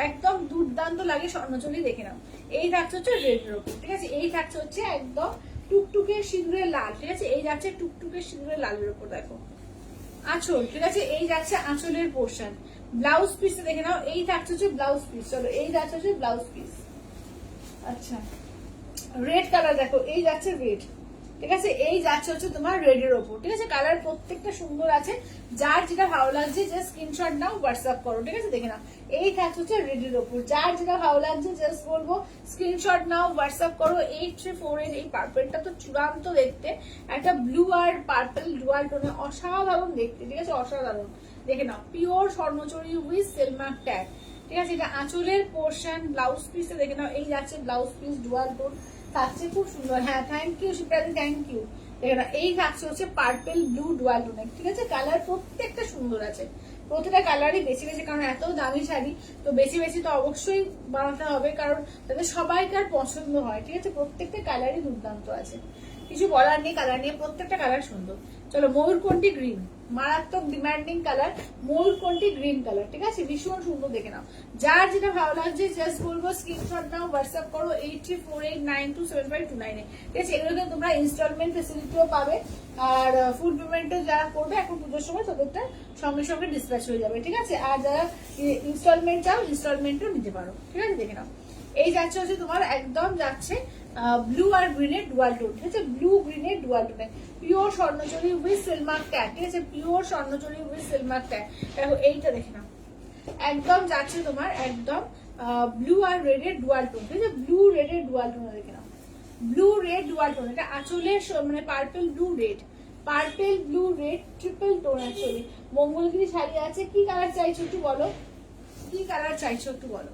একদম দুর্দান্ত লাগে স্বর্ণচুরি, দেখে নাও। এই থাকছে হচ্ছে রেডের ওপর, ঠিক আছে এই থাকছে হচ্ছে একদম টুকটুকে সিঁদুরের লাল, ঠিক আছে এই যাচ্ছে টুকটুকে সিঁদুরের লালের ওপর। দেখো আঁচল, ঠিক আছে এই যাচ্ছে আঁচলের পোর্শন। ব্লাউজ পিস দেখে নাও, এই থাকছে হচ্ছে ব্লাউজ পিস, চলো এই যাচ্ছে হচ্ছে ব্লাউজ পিস। আচ্ছা রেড কালার দেখো, এই যাচ্ছে রেড, ঠিক আছে এই যাচ্ছে হচ্ছে তোমার রেডের ওপর, ঠিক আছে কালার প্রত্যেকটা সুন্দর আছে। যার যেটা ভালো লাগছে জাস্ট স্ক্রিনশট নাও, হোয়াটসঅ্যাপ করো, ঠিক আছে দেখে নাও। এই থাকছে হচ্ছে রেডের ওপর, যার যেটা ভালো লাগছে জাস্ট বলবো স্ক্রিনশট নাও, হোয়াটসঅ্যাপ করো 8348। এই পার্পেলটা তো চূড়ান্ত দেখতে, একটা ব্লু আর পার্পেল ডুয়াল টোনে অসাধারণ দেখতে, ঠিক আছে অসাধারণ দেখে নাও। Pure Swarnachuri with silk mark tag, ঠিক আছে এটা আঁচলের পোর্শন। ব্লাউজ পিসে দেখে নাও, এই যাচ্ছে ব্লাউজ পিস ডুয়াল টোন থাকছে, খুব সুন্দর। হ্যাঁ থ্যাংক ইউ শিপ্রাদি, থ্যাংক ইউ। দেখে নাও এই থাকছে হচ্ছে পার্পেল ব্লু ডুয়াল টোনের, ঠিক আছে কালার প্রত্যেকটা সুন্দর আছে, প্রতিটা কালারই বেশি বেশি, কারণ এত দামি শাড়ি তো বেশি বেশি তো অবশ্যই বানাতে হবে, কারণ তাদের সবাইকার পছন্দ হয়, ঠিক আছে প্রত্যেকটা কালারই দুর্দান্ত আছে, কিছু বলার নেই কালার নিয়ে, প্রত্যেকটা কালার সুন্দর। চলো ময়ূরকণ্ঠী গ্রিন, মারাত্মক ডিমান্ডিং কালার ময়ূরকণ্ঠী গ্রিন কালার, ঠিক আছে ভীষণ সুন্দর দেখে নাও। যার যেটা ভালো লাগছে জাস্ট বলবো স্ক্রিনশট নাও, হোয়াটসঅ্যাপ করো 8348927529, ঠিক আছে এগুলোতে তোমরা ইনস্টলমেন্ট ফেসিলিটিও পাবে। আর ফুল পেমেন্টে যারা করবে এখন পুজোর সময় তাদেরটা সঙ্গে সঙ্গে ডিসপ্যাচ হয়ে যাবে, ঠিক আছে আর যারা ইনস্টলমেন্ট চাও ইনস্টলমেন্টও নিতে পারো, ঠিক আছে দেখে নাও। এই যাচ্ছে হচ্ছে তোমার একদম যাচ্ছে ব্লু আর গ্রিনের ডুয়াল টোন, ঠিক আছে ব্লু গ্রিনের ডুয়াল টোনে, pure Swarnachuri with silk mark tag, ঠিক আছে pure Swarnachuri with silk mark tag. দেখো এইটা দেখে নাও একদম যাচ্ছে তোমার একদম ব্লু আর রেডের ডুয়াল টোন, ঠিক আছে ব্লু রেডের ডুয়াল টোন দেখে নাও, ব্লু রেড ডুয়াল টোন। এটা আঁচলের মানে purple blue red, purple blue red triple tone. Actually Mangalagiri sari আছে, কি কালার চাইছো একটু বলো, কি কালার চাইছো একটু বলো।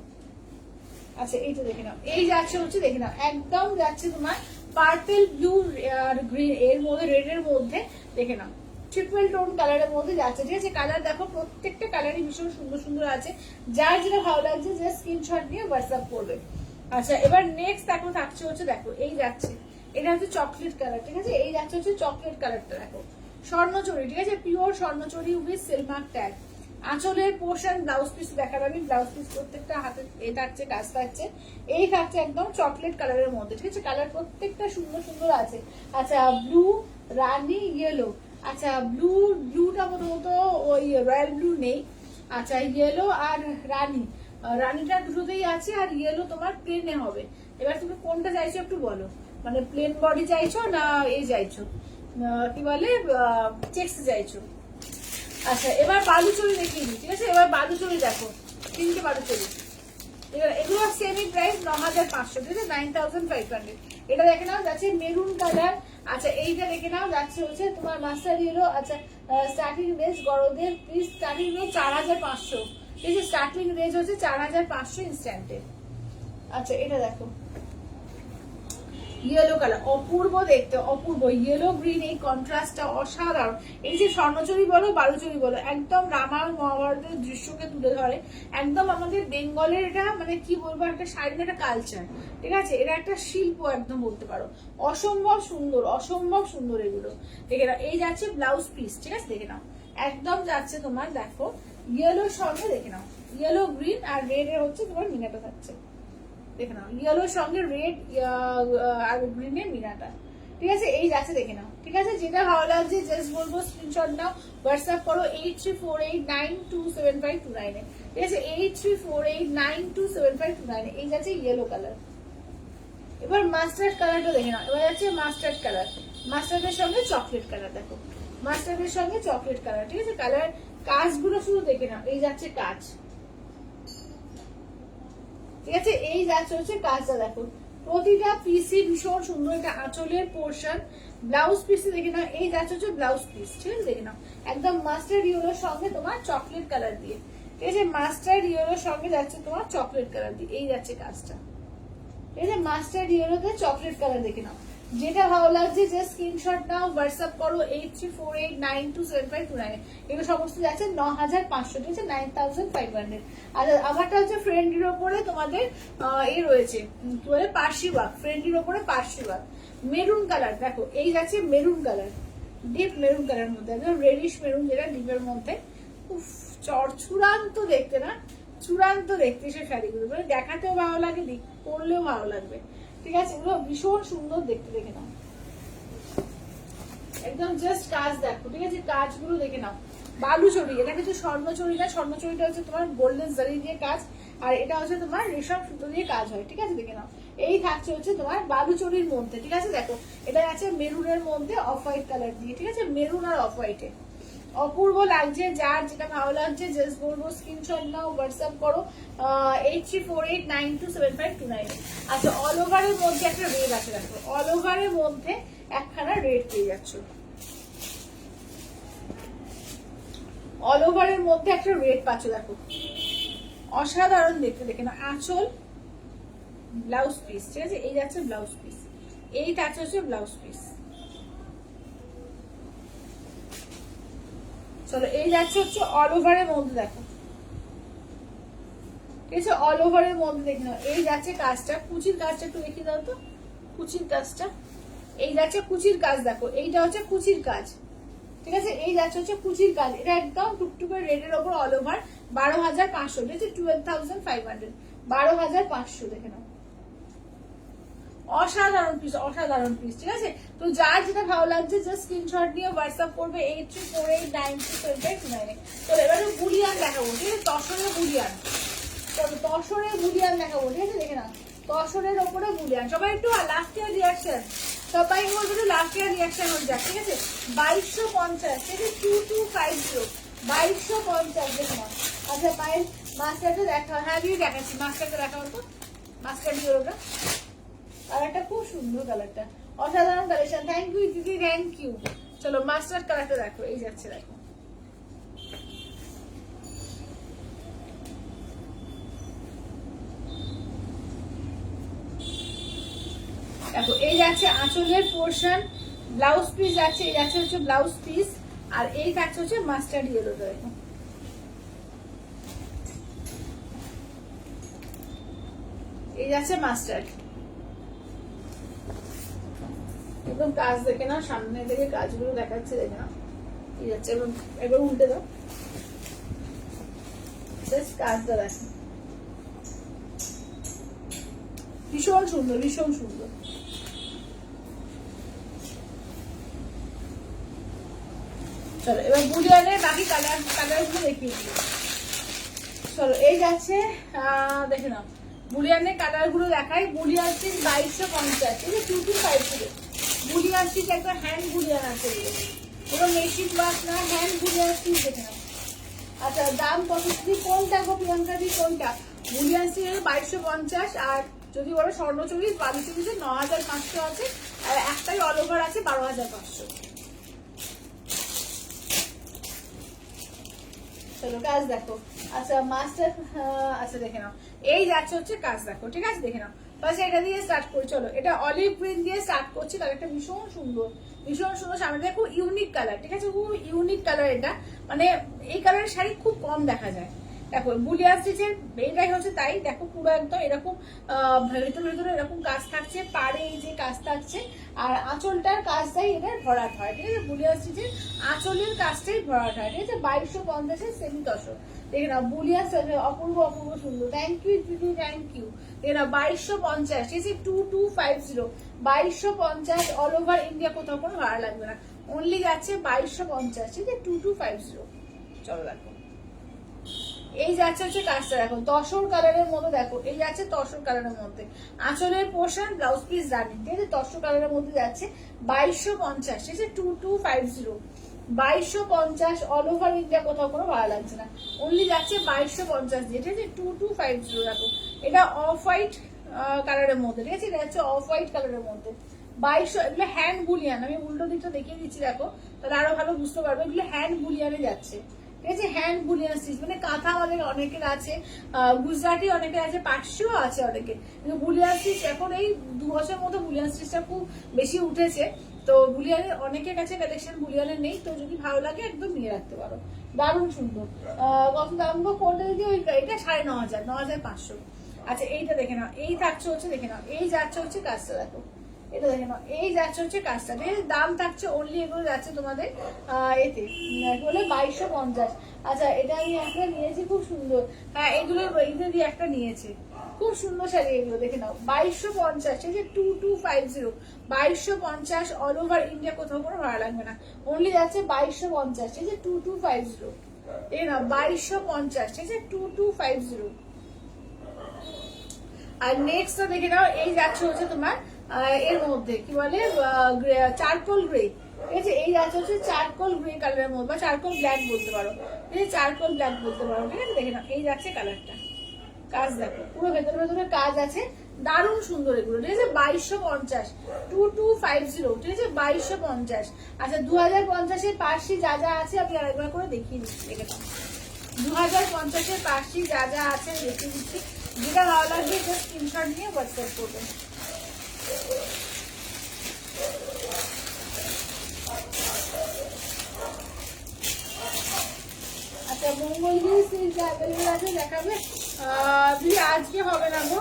আচ্ছা এইটা দেখে নাও, এই যাচ্ছে হচ্ছে দেখে নাও একদম যাচ্ছে তোমার পার্পেল ব্লু আর গ্রিন এর মধ্যে, রেড এর মধ্যে দেখে নাও ট্রিপল টোন কালারের মধ্যে যাচ্ছে, ঠিক আছে কালার দেখো প্রত্যেকটা কালারই ভীষণ সুন্দর সুন্দর আছে। যার যেটা ভালো লাগছে জাস্ট স্ক্রিনশট নিয়ে হোয়াটসঅ্যাপ করবে। আচ্ছা এবার নেক্সট দেখো থাকছে হচ্ছে, দেখো এই যাচ্ছে এটা হচ্ছে চকলেট কালার, ঠিক আছে এই যাচ্ছে হচ্ছে চকলেট কালারটা, দেখো স্বর্ণচুরি, ঠিক আছে pure Swarnachuri with silk mark tag. আঁচলের পোর্শন ব্লাউজ পিস দেখার আমি, ব্লাউজ পিস প্রত্যেকটা হাতে এ থাকছে কাজ থাকছে, এই থাকছে একদম চকলেট কালারের মধ্যে, ঠিক আছে কালার প্রত্যেকটা সুন্দর সুন্দর আছে। আচ্ছা ব্লু রানি ইয়েলো, আচ্ছা ব্লুটা প্রথমত ওই রয়্যাল ব্লু নেই, আচ্ছা ইয়েলো আর রানিটা দুটোতেই আছে, আর ইয়েলো তোমার প্লেনে হবে, এবার তুমি কোনটা চাইছো একটু বলো, মানে প্লেন বডি চাইছো না এই চাইছো কি বলে চেক্স চাইছো? আচ্ছা এবার বালুচরি দেখিয়ে দিই, ঠিক আছে? এবার বালুচরি দেখো, 3টে বালুচরি। এবার এগুলো সেমি প্রাইস 9500, ঠিক আছে, 9500। এটা দেখে নাও যাচ্ছে মেরুন কালার। আচ্ছা এইটা দেখে নাও যাচ্ছে হচ্ছে তোমার মাস্টার ইয়েলো। আচ্ছা স্টার্টিং রেঞ্জ গরদের প্লিজ স্টার্টিং রেঞ্জ 4500, ঠিক আছে, স্টার্টিং রেঞ্জ হচ্ছে 4500 ইনস্ট্যান্টে। আচ্ছা এটা দেখো ইয়েলো কালার, অপূর্ব দেখতে, অপূর্ব ইয়েলো গ্রিন, এই কন্ট্রাস্টটা অসাধারণ। এই যে স্বর্ণচুরি বলো বালুচুরি বলো, একদম রামায়ণ মহাভারতের দৃশ্যকে তুলে ধরে। একদম আমাদের বেঙ্গলের এটা মানে কি বলবো একটা শাড়ির একটা কালচার, ঠিক আছে, এটা একটা শিল্প একদম বলতে পারো। অসম্ভব সুন্দর, অসম্ভব সুন্দর এগুলো। দেখে নাও এই যাচ্ছে ব্লাউজ পিস, ঠিক আছে, দেখে নাও একদম যাচ্ছে তোমার দেখো ইয়েলোর সঙ্গে, দেখে নাও ইয়েলো গ্রিন আর রেড এর হচ্ছে তোমার মিনাটা থাকছে, দেখে নাও ইয়েলোর সঙ্গে রেড আর গ্রিনের মিনাটা, ঠিক আছে, এই যাচ্ছে দেখে নাও, ঠিক আছে। যেটা ভালো লাগছে জাস্ট বলবো স্ক্রিনশট নাও, হোয়াটসঅ্যাপ করো 8348927529, ঠিক আছে, 8348927529। এই যাচ্ছে ইয়েলো কালার। এবার মাস্টার্ড কালারটা দেখে নাও, এবার যাচ্ছে মাস্টার্ড কালার, মাস্টার্ডের সঙ্গে চকলেট কালার, দেখো মাস্টার্ডের সঙ্গে চকলেট কালার, ঠিক আছে। কালার কাজগুলো শুধু দেখে নাও, এই যাচ্ছে কাজ, ঠিক আছে, এই যাচ্ছে হচ্ছে কাজটা দেখো, প্রতিটা পিসি ভীষণ সুন্দর। এটা আঁচলের পোর্শন, ব্লাউজ পিস দেখে নাও, এই যাচ্ছে হচ্ছে ব্লাউজ পিস, ঠিক আছে, দেখে নাও একদম মাস্টার্ড ইয়েলোর সঙ্গে তোমার চকলেট কালার দিয়ে, ঠিক আছে, মাস্টার্ড ইয়েলোর সঙ্গে যাচ্ছে তোমার চকলেট কালার দিয়ে, এই যাচ্ছে কাজটা, ঠিক আছে, মাস্টার্ড ইয়েলোতে চকলেট কালার দেখে নাও। যেটা ভালো লাগছে যে স্ক্রিনশট নাও, হোয়াটসঅ্যাপ করো 8348927529। এগুলো সমস্ত যাচ্ছে 9500, ঠিক আছে, 9500। আর আমারটা হচ্ছে ফ্রেন্ডের ওপরে তোমাদের এই রয়েছে কি বলে পার্সি ওয়ার্ক, ফ্রেন্ডের ওপরে পার্সি ওয়ার্ক, মেরুন কালার, দেখো এই যাচ্ছে maroon colour, deep maroon colour মধ্যে একদম রেডিশ মেরুন, যেটা ডিপের মধ্যে উফ চূড়ান্ত দেখতে না, চূড়ান্ত দেখতে সে শাড়িগুলো, মানে দেখাতেও ভালো লাগে, পরলেও ভালো লাগবে, ঠিক আছে, এগুলো ভীষণ সুন্দর দেখতে, দেখে নাও একদম জাস্ট কাজ দেখো, ঠিক আছে, কাজগুলো দেখে নাও। বালুচরি, এটা কিন্তু স্বর্ণচরি না, স্বর্ণচরিটা হচ্ছে তোমার গোল্ডেন জারি দিয়ে কাজ, আর এটা হচ্ছে তোমার রেশম সুতো দিয়ে কাজ হয়, ঠিক আছে, দেখে নাও। এই থাকছে হচ্ছে তোমার বালুচরির মধ্যে, ঠিক আছে, দেখো এটা আছে মেরুনের মধ্যে অফ হোয়াইট কালার দিয়ে, ঠিক আছে, মেরুন আর অফ হোয়াইটে অপূর্ব লাগছে। যার যেটা ভালো লাগছে জাস্ট বলবো স্ক্রিনশট নাও, হোয়াটসঅ্যাপ করো 8348927529। আচ্ছা অল ওভারের মধ্যে একটা রেড আছে, দেখো অল ওভারের মধ্যে একখানা রেড পেয়ে যাচ্ছ, অল ওভারের মধ্যে একটা রেড পাচ্ছ, দেখো অসাধারণ দেখতে, দেখে না আঁচল ব্লাউজ পিস, ঠিক আছে, এই যাচ্ছে ব্লাউজ পিস, এই থাকছে হচ্ছে ব্লাউজ পিস। চলো এই যাচ্ছে হচ্ছে অল ওভারের মধ্যে, দেখো ঠিক আছে, অল ওভারের মধ্যে দেখে নাও। এই যাচ্ছে কাজটা, কুচির কাজটা একটু দেখিয়ে দাও তো, কুচির কাজটা, এই যাচ্ছে কুচির কাজ, দেখো এইটা হচ্ছে কুচির কাজ, ঠিক আছে, এই যাচ্ছে হচ্ছে কুচির কাজ। এটা একদম টুকটুকে রেডের ওপর অল ওভার 12500, ঠিক আছে, 12500, 12500 দেখে নাও, অসাধারণ পিস, অসাধারণ পিস, ঠিক আছে। তো যার যেটা ভালো লাগছে জাস্ট স্ক্রিনশট নিয়ে হোয়াটসঅ্যাপ করবে 8348927529। তো এবারে বুলিয়ান দেখাবো, ঠিক আছে, তসরের বুলিয়ান, তসরের বুলিয়ান দেখাবো, ঠিক আছে, দেখে না তসরের ওপরে বুলিয়ান। সবাই একটু লাস্ট ইয়ার রিয়াকশন, সবাই বলবো একটু লাস্ট ইয়ার রিয়াকশন হয়ে যাক, ঠিক আছে, 2250, ঠিক আছে, 2250, 2250 দেখে নাও। আচ্ছা পায়ের মাস্টারটা দেখা, হ্যাঁ দিয়ে দেখাচ্ছি, মাস্টারটা দেখা হতো, মাস্টার দিয়ে ওটা কালারটা খুব সুন্দর, কালারটা অসাধারণ কালেকশন। থ্যাংক ইউ দিদি, থ্যাংক ইউ। চলো মাস্টার্ড কালারটা দেখো, এই যাচ্ছে দেখো, দেখো এই যাচ্ছে আঁচলের পোর্শন, ব্লাউজ পিস যাচ্ছে, এই যাচ্ছে হচ্ছে ব্লাউজ পিস, আর এই থাকছে হচ্ছে মাস্টার্ড ইয়েলোটা, দেখো এই যাচ্ছে মাস্টার্ড, একদম কাজ দেখে না, সামনে থেকে কাজগুলো দেখাচ্ছে, দেখে না এই যাচ্ছে, এবার উল্টে দাও, কাজটা দেখো ভীষণ সুন্দর, ভীষণ সুন্দর। চলো এবার বুলিয়ানের বাকি কালার গুলো দেখিয়ে দিই। চলো এই যাচ্ছে দেখে নাও বুলিয়ানের কালার গুলো দেখাই। বুলিয়ান স্টিচ 2250, ঠিক আছে 2250। বুলিয়ান স্টিচ একটা হ্যান্ড বুলিয়ান আছে, পুরো মেশিন ওয়ার্ক না, হ্যান্ড বুলিয়ান স্টিচ দেখে নাও। আচ্ছা দাম কত দিদি, কোনটা গো প্রিয়াঙ্কা দি, কোনটা? বুলিয়ান স্টিচ 2250, আর যদি বলো স্বর্ণচল্লিশ বালু চল্লিশে 9500 আছে, আর একটাই অল ওভার আছে 12500। চলো কাজ দেখো। আচ্ছা মাস্টার, আচ্ছা দেখে নাও, এই যাচ্ছে হচ্ছে কাজ দেখো, ঠিক আছে দেখে নাও। ফার্স্ট এটা দিয়ে স্টার্ট করি, চলো এটা অলিভ গ্রিন দিয়ে স্টার্ট করছি। কালারটা ভীষণ সুন্দর, ভীষণ সুন্দর, সামনে দিয়ে খুব ইউনিক কালার, ঠিক আছে খুব ইউনিক কালার এটা, মানে এই কালারের শাড়ি খুব কম দেখা যায়। দেখো বুলিয়ান স্টিচের এটাই হচ্ছে তাই, দেখো পুরো একদম এরকম ভেতরে ভেতরে এরকম কাজ থাকছে, পাড়ে এই যে কাজ থাকছে, আর আঁচলটার কাজটাই এটার ভরাট হয়, ঠিক আছে বুলিয়ান স্টিচের আঁচলের কাজটাই ভরাট হয়, ঠিক আছে 2250 সেমি দশক। দেখে নাও বুলিয়ান অপূর্ব অপূর্ব সুন্দর, থ্যাংক ইউ দিদি, থ্যাংক ইউ। দেখে নাও 2250, ঠিক আছে 2250, 2250 অল ওভার ইন্ডিয়া, কোথাও কোনো ভাড়া লাগবে না, অনলি যাচ্ছে 2250, ঠিক আছে 2250। চলো দেখো এই যাচ্ছে হচ্ছে কাজটা দেখো তসর কালারের মধ্যে, দেখো এই যাচ্ছে তসর কালারের মধ্যে, আঁচলের পোর্শন ব্লাউজ পিস রানিং, ঠিক আছে তসর কালারের মধ্যে যাচ্ছে 2250, ঠিক আছে 2250, 2250 অল ওভার ইন্ডিয়া, কোথাও কোনো ভাড়া লাগছে না, অনলি যাচ্ছে 2250 দিয়ে, ঠিক আছে 2250। দেখো এটা অফ হোয়াইট কালারের মধ্যে, ঠিক আছে এটা হচ্ছে অফ হোয়াইট কালারের মধ্যে 2200। এগুলো হ্যান্ড বুলিয়ান, আমি উল্টো দিকটা দেখিয়ে দিচ্ছি দেখো, তাহলে আরো ভালো বুঝতে পারবে, এগুলো হ্যান্ড বুলিয়ানে যাচ্ছে, ঠিক আছে হ্যান্ড বুলিয়ান স্টিচ, মানে কাঁথা আমাদের অনেকের আছে, গুজরাটি অনেকের আছে, পার্সিও আছে অনেকে, কিন্তু বুলিয়ান স্টিচ এখন এই 2 বছর মতো বুলিয়ান স্টিচটা খুব বেশি উঠেছে, তো বুলিয়ানের অনেকের কাছে কালেকশন বুলিয়ানের নেই, তো যদি ভালো লাগে একদম নিয়ে রাখতে পারো, দারুণ সুন্দর। কত দাম গো কোনটা দিদি, ওই এটা 9500, 9500। আচ্ছা এইটা দেখে নাও, এই থাকছে হচ্ছে দেখে নাও, এই যাচ্ছে হচ্ছে কাজটা দেখো, এটা দেখে নাও এই যাচ্ছে হচ্ছে কাজটা, ঠিক আছে দাম থাকছে অনলি, এগুলো যাচ্ছে তোমাদের এতে বলে 2250। আচ্ছা এটা আমি একটা নিয়েছি খুব সুন্দর, হ্যাঁ এগুলো এইটা দিয়ে একটা নিয়েছি, খুব সুন্দর শাড়ি এগুলো দেখে নাও 2250, ঠিক আছে 2250, 2250 অল ওভার ইন্ডিয়া, কোথাও কোনো ভাড়া লাগবে না, অনলি যাচ্ছে 2250, ঠিক আছে 2250। এই না 2250, ঠিক আছে 2250। আর নেক্সট দেখে নাও এই যাচ্ছে হচ্ছে তোমার এর মধ্যে কি বলে চারকোল গ্রে, ঠিক আছে এই যাচ্ছে হচ্ছে চারকোল গ্রে কালারের মধ্যে, বা চারকোল ব্ল্যাক বলতে পারো, ঠিক আছে চারকোল ব্ল্যাক বলতে পারো, ঠিক আছে দেখে নাও এই যাচ্ছে কালারটা, কাজ দেখো পুরো ভেতরে ভেতরে কাজ আছে, দারুণ সুন্দর এগুলো, ঠিক আছে 2250, 2250, ঠিক আছে 2250। আচ্ছা 2050-এর পার্সি যা যা আছে আমি আরেকবার করে দেখিয়ে দিচ্ছি, দেখে নাও 2050-এর পার্সি যা যা আছে দেখিয়ে দিচ্ছি, যেটা ভালো লাগবে জাস্ট স্ক্রিনশট নিয়ে হোয়াটসঅ্যাপ করবেন। আচ্ছা মঙ্গলগিরি সিল্ক অ্যাভেলেবল আছে, দেখাবে দিদি আজকে হবে না গো,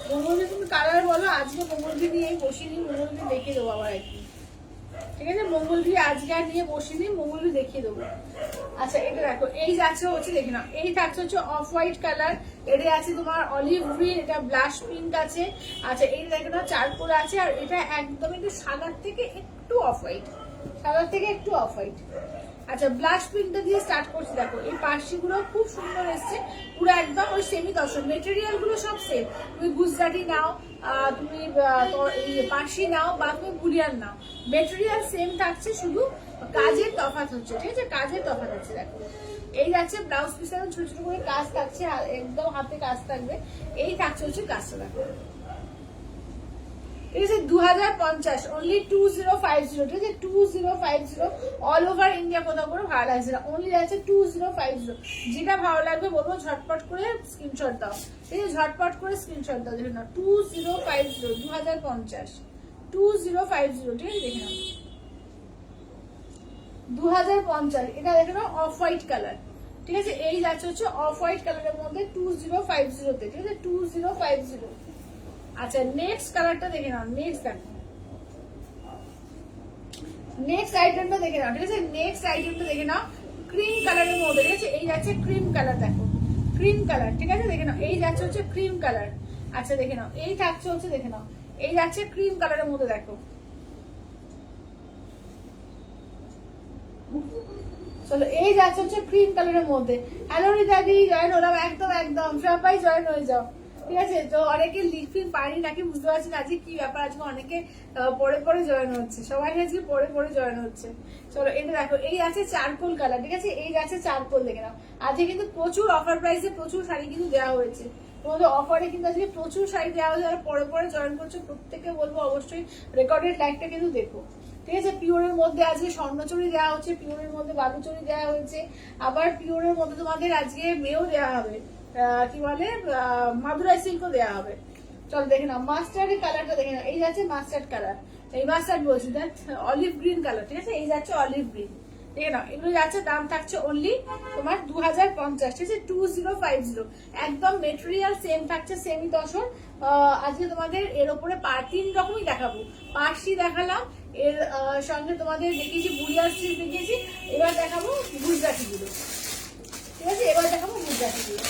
মঙ্গলগিরি তুমি কালার বলো, আজকে মঙ্গলগিরি নিয়ে বসিনি, মঙ্গলগিরি দেখিয়ে দেবো আবার একদিন, ঠিক আছে মঙ্গলগিরি আজকে আর নিয়ে বসিনি, মঙ্গলগিরি দেখিয়ে দেবো। আচ্ছা এটা দেখো এই যাচ্ছে হচ্ছে দেখে নাও, এই থাকছে হচ্ছে অফ হোয়াইট কালার, এটা আছে তোমার অলিভ গ্রিন, এটা ব্লাশ পিঙ্ক আছে, আচ্ছা এই দেখে নাও চারকোল আছে, আর এটা একদম একটু সাদার থেকে একটু অফ হোয়াইট, সাদার থেকে একটু অফ হোয়াইট। আচ্ছা ব্লাশ পিঙ্কটা দিয়ে স্টার্ট করছি, দেখো এই পার্সিগুলো খুব সুন্দর এসছে, পুরো একদম ওই সেমি দর্শন, মেটেরিয়াল গুলো সব সেম, তুমি গুজরাটি নাও, তুমি এই পার্সি নাও, বা তুমি বুলিয়ান নাও, মেটেরিয়াল সেম থাকছে, শুধু কাজের তফাৎ হচ্ছে, ঠিক আছে কাজের তফাৎ হচ্ছে। দেখো এই যাচ্ছে ব্লাউজ পিস, ছোট ছোট করে কাজ থাকছে, একদম হাতে কাজ থাকবে, এই থাকছে হচ্ছে কাজটা দেখো, ঠিক আছে 2050, অনলি 2050, ঠিক আছে 2050 অল ওভার ইন্ডিয়া, কোথাও কোনো ভাড়া লাগছে না, অনলি যাচ্ছে 2050। যেটা ভালো লাগবে বলবো ঝটপট করে স্ক্রিনশট দাও, ঠিক আছে ঝটপট করে স্ক্রিনশট দাও, দেখে নাও 2050, 2050, 2050, ঠিক আছে দেখে নাও 2050, এটা দেখে নাও অফ হোয়াইট কালার, ঠিক আছে এই যাচ্ছে হচ্ছে অফ হোয়াইট কালারের মধ্যে 2050 তে, ঠিক আছে 2050। আচ্ছা নেক্সট কালারটা দেখে নাও, নেক্সট দেখো নেক্সট আইটেমটা দেখে নাও, ঠিক আছে নেক্সট আইটেমটা দেখে নাও ক্রিম কালারের মধ্যে, ঠিক আছে এই যাচ্ছে ক্রিম কালার, দেখো ক্রিম কালার, ঠিক আছে দেখে নাও এই যাচ্ছে হচ্ছে ক্রিম কালার। আচ্ছা দেখে নাও এই থাকছে হচ্ছে দেখে নাও এই যাচ্ছে ক্রিম কালারের মধ্যে, দেখো চলো এই যাচ্ছে হচ্ছে ক্রিম কালারের মধ্যে। হ্যালো রিদাদি জয়েন হলাম, একদম একদম সবাই জয়েন হয়ে যাও, ঠিক আছে, তো অনেকে লিখতে পারি নাকি বুঝতে পারছি না আজকে কি ব্যাপার। আজকে অনেকে পরে পরে জয়েন হচ্ছে, সবাই আজকে পরে পরে জয়েন হচ্ছে। চলো এটা দেখো, এই আছে চারকোল কালার, ঠিক আছে, এই আছে চারকোল, দেখে নাও। আজকে কিন্তু প্রচুর অফার প্রাইসে প্রচুর শাড়ি কিন্তু দেওয়া হয়েছে তোমাদের। অফারে কিন্তু আজকে প্রচুর শাড়ি দেওয়া হয়েছে। যারা পরে পরে জয়েন করছো প্রত্যেককে বলবো অবশ্যই রেকর্ডেড লাইভটা কিন্তু দেখো, ঠিক আছে। পিওরের মধ্যে আজকে স্বর্ণচুরি দেওয়া হচ্ছে, পিওরের মধ্যে বালুচুরি দেওয়া হয়েছে, আবার পিওরের মধ্যে তোমাদের আজকে মেয়েও দেওয়া হবে, কি বলে মাদুরাই সিল্কও দেওয়া হবে। চলো দেখে নাও মাস্টার্ড কালারটা, দেখে নাও। এই যাচ্ছে মাস্টার্ড কালার, এই মাস্টার্ড বলছি, দ্যাট অলিভ গ্রিন কালার, ঠিক আছে। এই যাচ্ছে অলিভ গ্রিন, দেখে নাও। এগুলো যাচ্ছে, দাম থাকছে অনলি তোমার 2050, ঠিক আছে, 2050। একদম মেটেরিয়াল সেম থাকছে, সেমি তসর। আজকে তোমাদের এর ওপরে 3 রকমই দেখাবো। পার্সি দেখালাম, এর সঙ্গে তোমাদের দেখিয়েছি বুড়িয়া স্টিচ দেখিয়েছি, এবার দেখাবো গুজরাটিগুলো, ঠিক আছে। এবার দেখাবো গুজরাটিগুলো।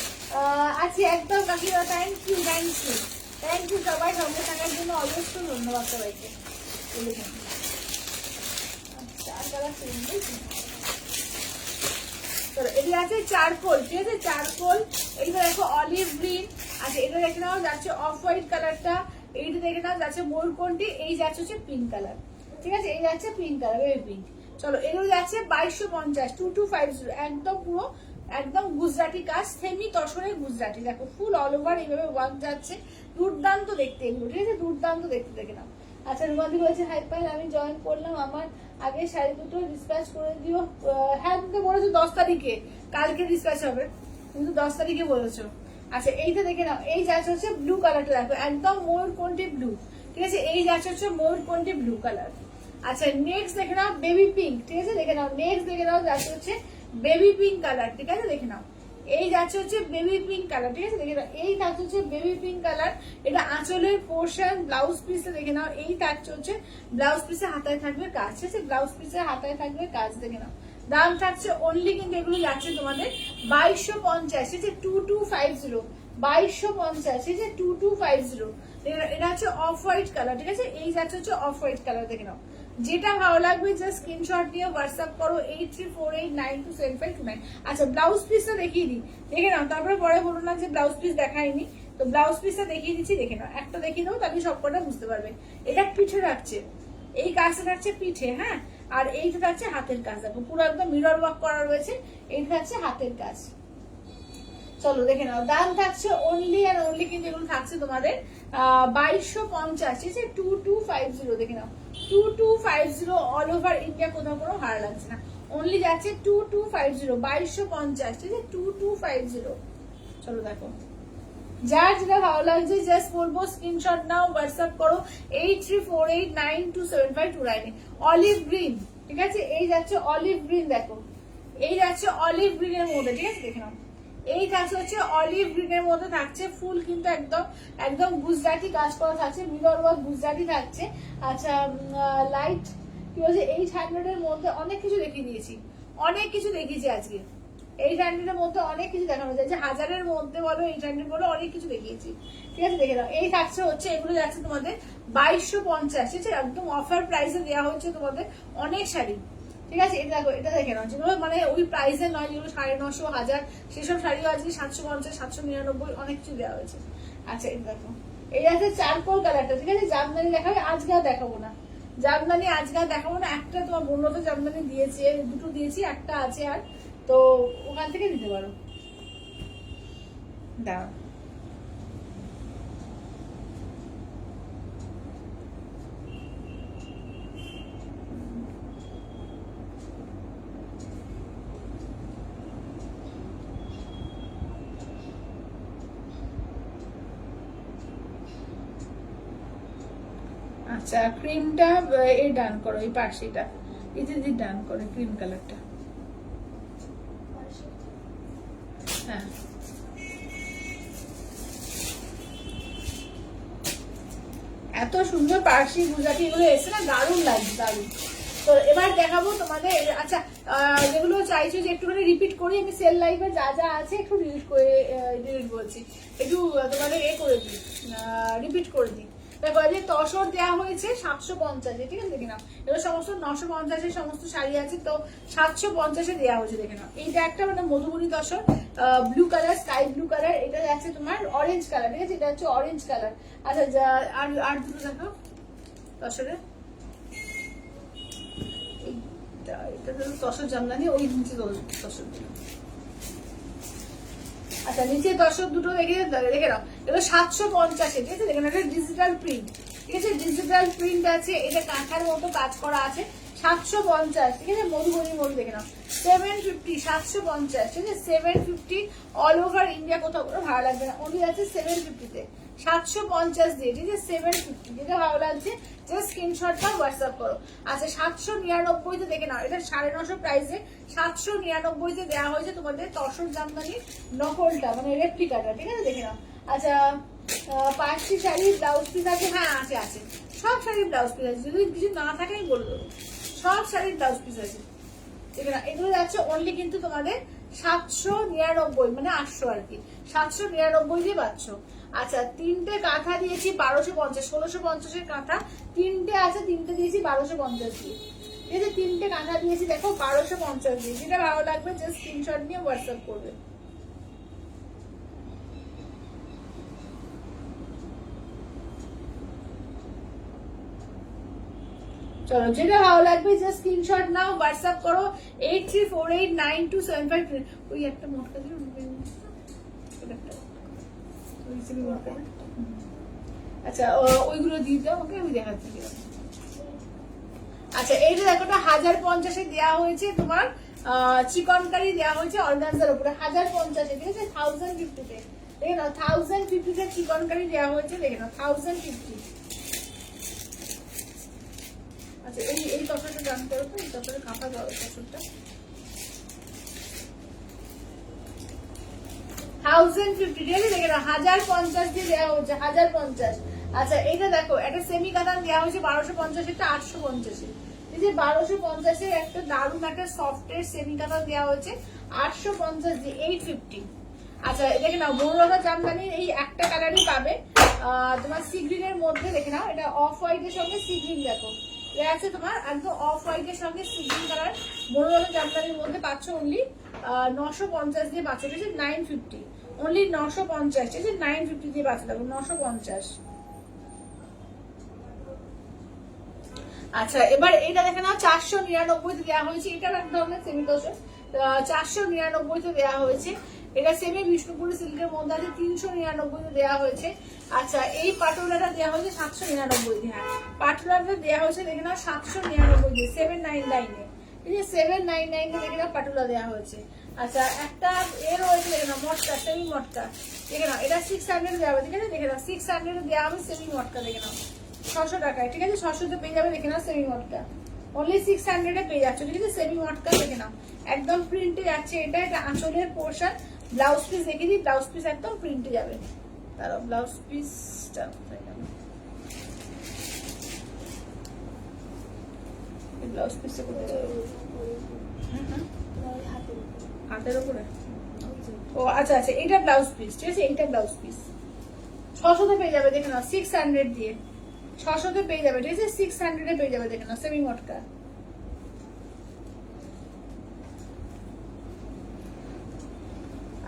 আচ্ছা একদম কাকিরা, থ্যাংক ইউ থ্যাংক ইউ সবাই সঙ্গে থাকার জন্য অবশ্য ধন্যবাদ সবাইকে। এটি আছে চারকোল, ঠিক আছে, চারকোল। এইটা দেখো অলিভ গ্রিন, আচ্ছা এটা দেখে নাও যাচ্ছে অফ হোয়াইট কালারটা, এইটা দেখে নাও যাচ্ছে মোরকন্টি, এই যাচ্ছে হচ্ছে পিঙ্ক কালার, ঠিক আছে, এই যাচ্ছে পিঙ্ক কালার, বেবি পিঙ্ক। চলো এগুলো যাচ্ছে 2250, 2250, একদম পুরো একদম গুজরাটি কাজ, সেমি তসরের গুজরাটি, দেখো ফুল অল ওভার এইভাবে ওয়ার্ক যাচ্ছে, দুর্দান্ত দেখতে এগুলো, ঠিক আছে, দুর্দান্ত দেখতে, দেখে নাও। আচ্ছা রুমাদি বলছে হাই পাইল, আমি জয়েন করলাম, আমার আগে শাড়ি দুটো ডিসপ্যাচ করে দিও। হ্যাঁ তুমি বলেছো 10 তারিখে, কালকে ডিসপ্যাচ হবে, কিন্তু 10 তারিখে বলেছো। আচ্ছা এইটা দেখে নাও, এই যাচ্ছে হচ্ছে ব্লু কালারটা, দেখো একদম ময়ূরকণ্ঠী ব্লু, ঠিক আছে, এই যাচ্ছে হচ্ছে ময়ূরকণ্ঠী ব্লু কালার। আচ্ছা নেক্সট দেখে নাও বেবি পিঙ্ক, ঠিক আছে, দেখে নাও। নেক্সট দেখে নাও যাচ্ছে হচ্ছে বেবি পিঙ্ক কালার, ঠিক আছে, দেখে নাও। এই যাচ্ছে হচ্ছে বেবি পিঙ্ক কালার, ঠিক আছে, দেখে নাও। এই থাকছে হচ্ছে বেবি পিঙ্ক কালার, এটা আঁচলের পোর্শন, ব্লাউজ পিসটা দেখে নাও। এই থাকছে হচ্ছে ব্লাউজ পিসে হাতায় থাকবে কাজ, ঠিক আছে, ব্লাউজ পিসে হাতায় থাকবে কাজ, দেখে নাও। দাম থাকছে অনলি কিন্তু এগুলো যাচ্ছে তোমাদের 2250, ঠিক আছে, 2250, 2250, ঠিক আছে, 2250। এটা হচ্ছে অফ হোয়াইট কালার, ঠিক আছে, এই যাচ্ছে হচ্ছে অফ হোয়াইট কালার, দেখে নাও। যেটা ভালো লাগবে জাস্ট স্ক্রিনশট দিয়ে হোয়াটসঅ্যাপ করো 8348927529। আচ্ছা ব্লাউজ পিসটা দেখিয়ে দিই, দেখে নাও, তারপরে পরে বলো না যে ব্লাউজ পিস দেখাইনি। তো ব্লাউজ পিসটা দেখিয়ে দিচ্ছি, দেখে নাও, একটা দেখিয়ে দেবো তাহলে সবকটা বুঝতে পারবে। এটা পিঠে রাখছে, এই কাজটা থাকছে পিঠে, হ্যাঁ, আর এইটা থাকছে হাতের কাজ, দেখো পুরো একদম মিরর ওয়ার্ক করা রয়েছে, এইটা থাকছে হাতের কাজ। চলো দেখে নাও, দাম থাকছে অনলি আর অনলি কিন্তু এগুলো থাকছে তোমাদের 2250, ঠিক আছে, 2250, দেখে নাও, 2250 অল ওভার ইন্ডিয়া, কোথাও কোনো হার লাগছে না, অনলি যাচ্ছে 2250, 2250, ঠিক আছে, 2250। চলো দেখো, যার যেটা ভালো লাগছে জাস্ট বলবো স্ক্রিনশট নাও, হোয়াটসঅ্যাপ করো 8348927529। অলিভ গ্রিন, ঠিক আছে, এই যাচ্ছে অলিভ গ্রিন, দেখো এই যাচ্ছে অলিভ গ্রিনের মধ্যে, ঠিক আছে, দেখে নাও। এই থাকছে হচ্ছে অলিভ গ্রিনের মধ্যে থাকছে ফুল, কিন্তু একদম একদম গুজরাটি কাজ করা থাকছে, মিরর ওয়ার্ক গুজরাটি থাকছে। আচ্ছা লাইট কি বলছে, 800 এর মধ্যে অনেক কিছু দেখিয়ে দিয়েছি, অনেক কিছু দেখিয়েছি আজকে। 800 এর মধ্যে অনেক কিছু দেখানো যায়, যে 1000 মধ্যে বলো 800 বলো, অনেক কিছু দেখিয়েছি, ঠিক আছে, দেখে নাও। এই থাকছে হচ্ছে, এগুলো যাচ্ছে তোমাদের 2250, ঠিক আছে, একদম অফার প্রাইসে দেওয়া হচ্ছে তোমাদের অনেক শাড়ি, ঠিক আছে। এটা দেখো, এটা দেখে নাও, যেগুলো মানে ওই প্রাইসে নয়, যেগুলো 950, 1000, সেসব শাড়িও আজকে 750, 799, অনেক কিছু দেওয়া হয়েছে। আচ্ছা এটা দেখো, এই আছে চারকোল কালারটা, ঠিক আছে, জামদানি দেখাবে, আজকে আর দেখাবো না, জামদানি আজকে আর দেখাবো না। একটা তোমার বন্য তো জামদানি দিয়েছে, দুটো দিয়েছি, একটা আছে আর, তো ওখান থেকে দিতে পারো, দাঁড়াও। আচ্ছা ক্রিমটা এই ডান করো, এই পার্সিটা এতে দিয়ে ডান করো, ক্রিম কালারটা, হ্যাঁ এত সুন্দর পার্সি গুজরাটি এগুলো এসে না, দারুণ লাগছে, দারুণ। তো এবার দেখাবো তোমাদের, আচ্ছা যেগুলো চাইছো যে একটুখানি রিপিট করি, আমি সেল লাইভে যা যা আছে একটু ডিলিট করে ডিলিট বলছি, একটু তোমাদের এ করে দিই, রিপিট করে দিই। দেখো এই যে তসর দেওয়া হয়েছে 750, ঠিক আছে দেখে নাও। এগুলো সমস্ত 950 সমস্ত শাড়ি আছে, তো 750 দেওয়া হয়েছে দেখে নাও। এইটা একটা মানে Madhubani tussar, blue colour, sky blue colour, এটা যাচ্ছে তোমার অরেঞ্জ কালার, ঠিক আছে, এটা হচ্ছে অরেঞ্জ কালার। আচ্ছা আর দুটো দেখো তসরের, এটা তো তসর জামদানি, ওই নিচে তসর। আচ্ছা নিচে দর্শক দুটো দেখে নাও, এগুলো 750, ঠিক আছে দেখে নাও। এটা ডিজিটাল প্রিন্ট, ঠিক আছে, ডিজিটাল প্রিন্ট আছে, এটা কাঁথার মতো কাজ করা আছে, 750, ঠিক আছে, মধুবনী মধু দেখে নাও। 750, 750, ঠিক আছে, 750 অল ওভার ইন্ডিয়া, কোথাও করে ভালো লাগবে না, ওনলি আছে 750-তে, 750 দিয়ে, ঠিক আছে, 750, যেটা ভালো লাগছে যে স্ক্রিনশটটা হোয়াটসঅ্যাপ করো। আচ্ছা 799-তে দেখে নাও, এটা 950 প্রাইসে 799-তে দেওয়া হয়েছে তোমাদের তসর জামদানি নকলটা, মানে রেপ্লিকাটা, ঠিক আছে দেখে নাও। আচ্ছা 5টি শাড়ি ব্লাউজ পিস আছে, হ্যাঁ আছে আছে, সব শাড়ির ব্লাউজ পিস আছে, যদি কিছু না থাকে আমি বলে দেবো, সব শাড়ির ব্লাউজ পিস আছে দেখে নাও। এগুলো যাচ্ছে অনলি কিন্তু তোমাদের 799, মানে 800 আর কি, 799 দিয়ে পাচ্ছ। আচ্ছা 3টে কাঁথা দিয়েছি 1250, 1650-এর কাঁথা 3টে আছে, 3টে দিয়েছি 1250 দিয়ে, ঠিক আছে, 3টে কাঁথা দিয়েছি দেখো 1250 দিয়ে, যেটা ভালো লাগবে জাস্ট স্ক্রিনশট নিয়ে হোয়াটসঅ্যাপ করবে। চলো যেটা ভালো লাগবে জাস্ট স্ক্রিনশট নাও, হোয়াটসঅ্যাপ করো 83489275। ওই একটা মোটকা দিও, আচ্ছা ওইগুলো দিয়ে দাও ওকে, আমি দেখাচ্ছি। আচ্ছা এইটা দেখো 1050-এ দেওয়া হয়েছে তোমার, চিকনকারি দেওয়া হয়েছে অর্গানজার উপরে 1050-এ, ঠিক আছে, 1050-তে দেখে নাও, 1050-তে চিকনকারি দেওয়া হয়েছে দেখে নাও, 1050। আচ্ছা এই তসরটা দাম করো তো, এই তসরে কাঁথা দাও, তসরটা 1050, ঠিক আছে দেখে নাও, 1050 দিয়ে দেওয়া হচ্ছে, 1050। আচ্ছা এইটা দেখো একটা সেমি কাতান দেওয়া হয়েছে 1250, এটা 850, এই যে 1250-এর একটা দারুণ একটা সফটের সেমি কাতান দেওয়া হয়েছে 850 দিয়ে, 850। আচ্ছা দেখে নাও বড়রা জামদানির এই একটা কালারই পাবে তোমার সি গ্রিনের মধ্যে, দেখে নাও এটা অফ হোয়াইটের সঙ্গে সি গ্রিন, দেখো এটা আছে তোমার একদম অফ হোয়াইটের সঙ্গে সি গ্রিন কালার, বড়রা জামদানির মধ্যে পাচ্ছ অনলি 950 দিয়ে পাচ্ছ, ঠিক আছে, 950, অনলি 950, ঠিক আছে, 950 দিয়ে পাচ্ছ, দেখো 950। আচ্ছা এবার এটা দেখে নাও 499-তে দেওয়া হয়েছে, এটা এক ধরনের সেমি তসর, 499-তে দেওয়া হয়েছে, এটা সেমি বিষ্ণুপুরি সিল্কের মধ্যে আছে, 399-তে দেওয়া হয়েছে। আচ্ছা এই পাটোলাটা দেওয়া হয়েছে 799 দিয়ে, হ্যাঁ পাটোলাটা দেওয়া হয়েছে দেখে নাও 799 দিয়ে, 799-এ, ঠিক আছে, 799-এ দেখে নাও পাটোলা দেওয়া হয়েছে। আচ্ছা একটা এর রয়েছে দেখে নাও মটকা, সেমি মটকা দেখে নাও, এটা 600 দেওয়া হবে, ঠিক আছে দেখে নাও 600 দেওয়া হবে সেমি মটকা, দেখে নাও 600 টাকায়, ঠিক আছে, 600-তে পেয়ে যাবে দেখে নাও সেমি মটকা, অনলি 600-এ পেয়ে যাচ্ছে, ঠিক আছে, সেমি মটকা দেখে নাও, একদম প্রিন্টে যাচ্ছে, এটা এটা আঁচলের পোর্শন, ব্লাউজ পিস দেখে দিই, ব্লাউজ পিস একদম প্রিন্টে যাবে, তার ব্লাউজ পিসটা ব্লাউজ পিসটা কোথায় যাবে, হাতের উপরে, ও আচ্ছা আচ্ছা এটা ব্লাউজ পিস, ঠিক আছে, এইটা ব্লাউজ পিস 600-তে পেয়ে যাবে দেখে নাও, 600 দিয়ে 600-তে পেয়ে যাবে, ঠিক আছে, 600-এ পেয়ে যাবে দেখে নাও সেমি মটকা।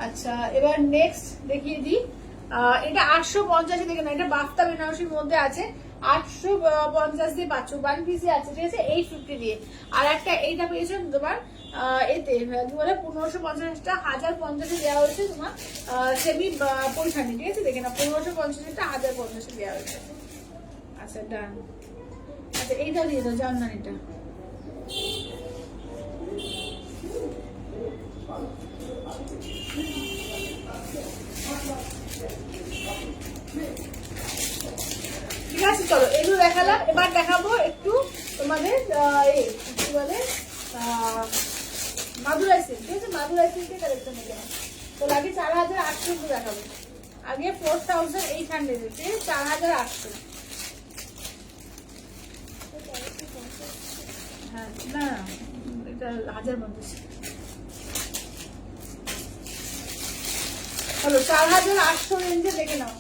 আচ্ছা এবার নেক্সট দেখিয়ে দিই, এটা 850 দেখে নাও, এটা বাফতা বেনারসির মধ্যে আছে, 850 দিয়ে পাচ্ছ, 1 পিসই আছে, ঠিক আছে, 850 দিয়ে। আর একটা এইটা পেয়েছো তোমার এতে কি বলে 1550-টা 1050-এ দেওয়া হয়েছে তোমার সেমি পৈঠানি, ঠিক আছে দেখে নাও 1550-টা 1050-এ দেওয়া হয়েছে। আচ্ছা ডান। আচ্ছা এইটা দিয়ে দাও জামদানিটা, ঠিক আছে চলো এগুলো দেখালাম, এবার দেখাবো একটু তোমাদের কি বলে মাদুরাই সিল্ক, ঠিক আছে, মাদুরাই সিল্কের কালেকশন দেখাবো। তো আগে 4800 দেখাবো, আগে 4800, ঠিক আছে, 4800, হ্যাঁ না এটা 1050, চলো 4800 রেঞ্জে দেখে নাও,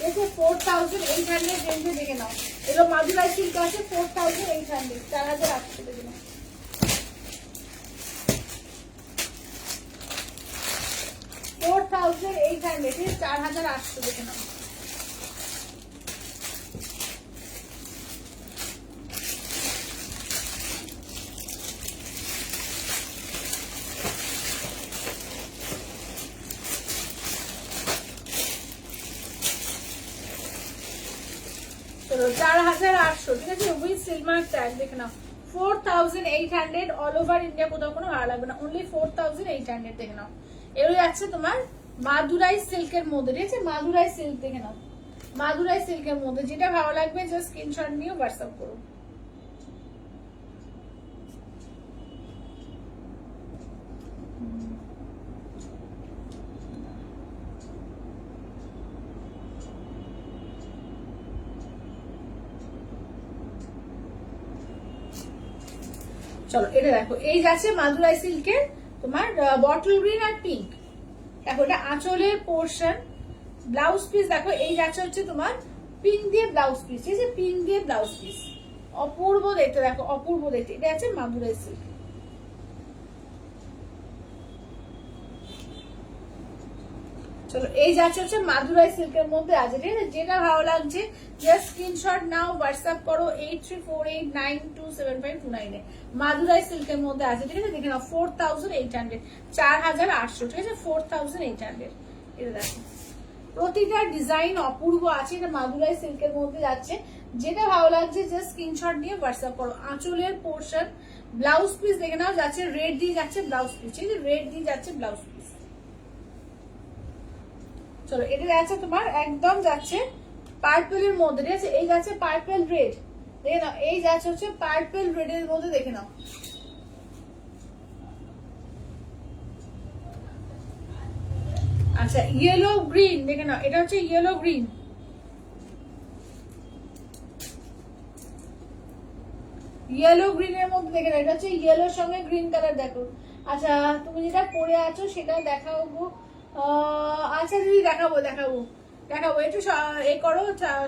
ঠিক আছে 4800 রেঞ্জে দেখে নাও। এগুলো মাদুরাই সিল্ক আছে 4800, 4800 দেখে নাও। 4800, 4800 দেখে নাও। চলো 4800, ঠিক আছে উইথ সিলমার্ক ট্যাগ দেখে নাও। 4800 অল ওভার ইন্ডিয়া, কোথাও কোনো ভাড়া লাগবে না, অনলি 4800 দেখে নাও। এগুলো যাচ্ছে তোমার মাদুরাই সিল্কের মধ্যে, ঠিক আছে মাদুরাই সিল্ক দেখে নাও। মাদুরাই সিল্কের মধ্যে যেটা ভালো লাগবে জাস্ট স্ক্রিনশট নিয়ে হোয়াটসঅ্যাপ করো। চলো এটা দেখো, এই যাচ্ছে মাদুরাই সিল্কের তোমার বটল গ্রিন আর পিঙ্ক। দেখো এটা আঁচলের পোর্শন, ব্লাউজ পিস দেখো এই যাচ্ছে হচ্ছে তোমার পিঙ্ক দিয়ে ব্লাউজ পিস, ঠিক আছে পিঙ্ক দিয়ে ব্লাউজ পিস, অপূর্ব দেখতে, দেখো অপূর্ব দেখতে। এটা আছে মাদুরাই সিল্ক। চলো এই যাচ্ছে হচ্ছে মাদুরাই সিল্কের মধ্যে আছে, ঠিক আছে যেটা ভালো লাগছে জাস্ট স্ক্রিনশট নাও, হোয়াটসঅ্যাপ করো 8348927529 এ। মাদুরাই সিল্কের মধ্যে আছে, ঠিক আছে দেখে নাও 4800, 4800, ঠিক আছে 4800। এটা দেখো প্রতিটা ডিজাইন অপূর্ব আছে, এটা মাদুরাই সিল্কের মধ্যে যাচ্ছে, যেটা ভালো লাগছে জাস্ট স্ক্রিনশট নিয়ে হোয়াটসঅ্যাপ করো। আঁচলের পোর্শন, ব্লাউজ পিস দেখে নাও যাচ্ছে রেড দিয়ে যাচ্ছে ব্লাউজ পিস, ঠিক আছে রেড দিয়ে যাচ্ছে ব্লাউজ পিস। চলো এটা যাচ্ছে তোমার একদম যাচ্ছে পার্পেলের মধ্যে, ঠিক আছে এই যাচ্ছে পার্পেল রেড দেখে নাও, এই যাচ্ছে হচ্ছে পার্পেল রেড এর মধ্যে দেখে নাও। আচ্ছা ইয়েলো গ্রিন দেখে নাও, এটা হচ্ছে ইয়েলো গ্রিন, ইয়েলো গ্রিন এর মধ্যে দেখে নাও। এটা হচ্ছে ইয়েলোর সঙ্গে গ্রিন কালার দেখো। আচ্ছা তুমি যেটা পরে আছো সেটা দেখাবো, আচ্ছা দিদি দেখাবো দেখাবো দেখাবো, একটু এ করো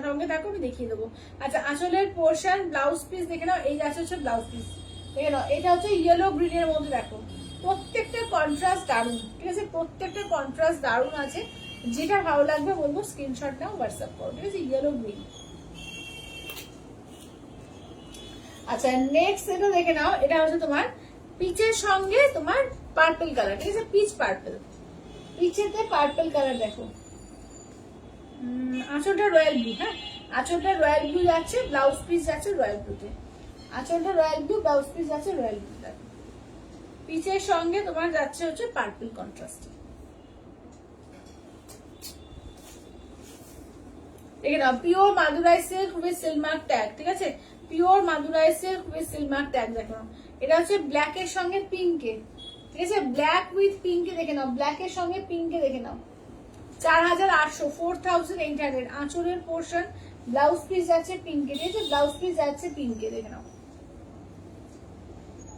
সঙ্গে থাকো আমি দেখিয়ে দেবো। আচ্ছা আঁচলের পোর্শন, ব্লাউজ পিস দেখে নাও, এই যাচ্ছে হচ্ছে ব্লাউজ পিস দেখে নাও। এটা হচ্ছে ইয়েলো গ্রিন এর মধ্যে দেখো, প্রত্যেকটা কন্ট্রাস্ট দারুন, ঠিক আছে প্রত্যেকটা কন্ট্রাস্ট দারুন আছে, যেটা ভালো লাগবে বলবো স্ক্রিনশট নাও হোয়াটসঅ্যাপ করো, ঠিক আছে ইয়েলো গ্রিন। আচ্ছা নেক্সট এটা দেখে নাও, এটা হচ্ছে তোমার পিচের সঙ্গে তোমার পার্পল কালার, ঠিক আছে পিচ পার্পল, পিচেতে পার্পল কালার দেখো। আঁচলটা রয়্যাল ব্লু, হ্যাঁ আঁচলটা রয়্যাল ব্লু যাচ্ছে, ব্লাউজ পিস যাচ্ছে রয়্যাল ব্লুতে। আঁচলটা রয়্যাল ব্লু, ব্লাউজ পিস যাচ্ছে রয়্যাল ব্লু, পিচের সঙ্গে তোমার যাচ্ছে হচ্ছে পার্পল কন্ট্রাস্ট। দেখে নাও pure Madurai silk with silk mark tag, ঠিক আছে pure Madurai silk with silk mark tag দেখো। এটা হচ্ছে ব্ল্যাক এর সঙ্গে পিঙ্কে, ঠিক আছে ব্ল্যাক উইথ পিঙ্কে দেখে নাও, ব্ল্যাক এর সঙ্গে পিঙ্কে দেখে নাও। 4800, 4800। আঁচলের পোর্শন, ব্লাউজ পিস যাচ্ছে পিঙ্কে, ঠিক আছে ব্লাউজ পিস যাচ্ছে পিঙ্কে দেখে নাও।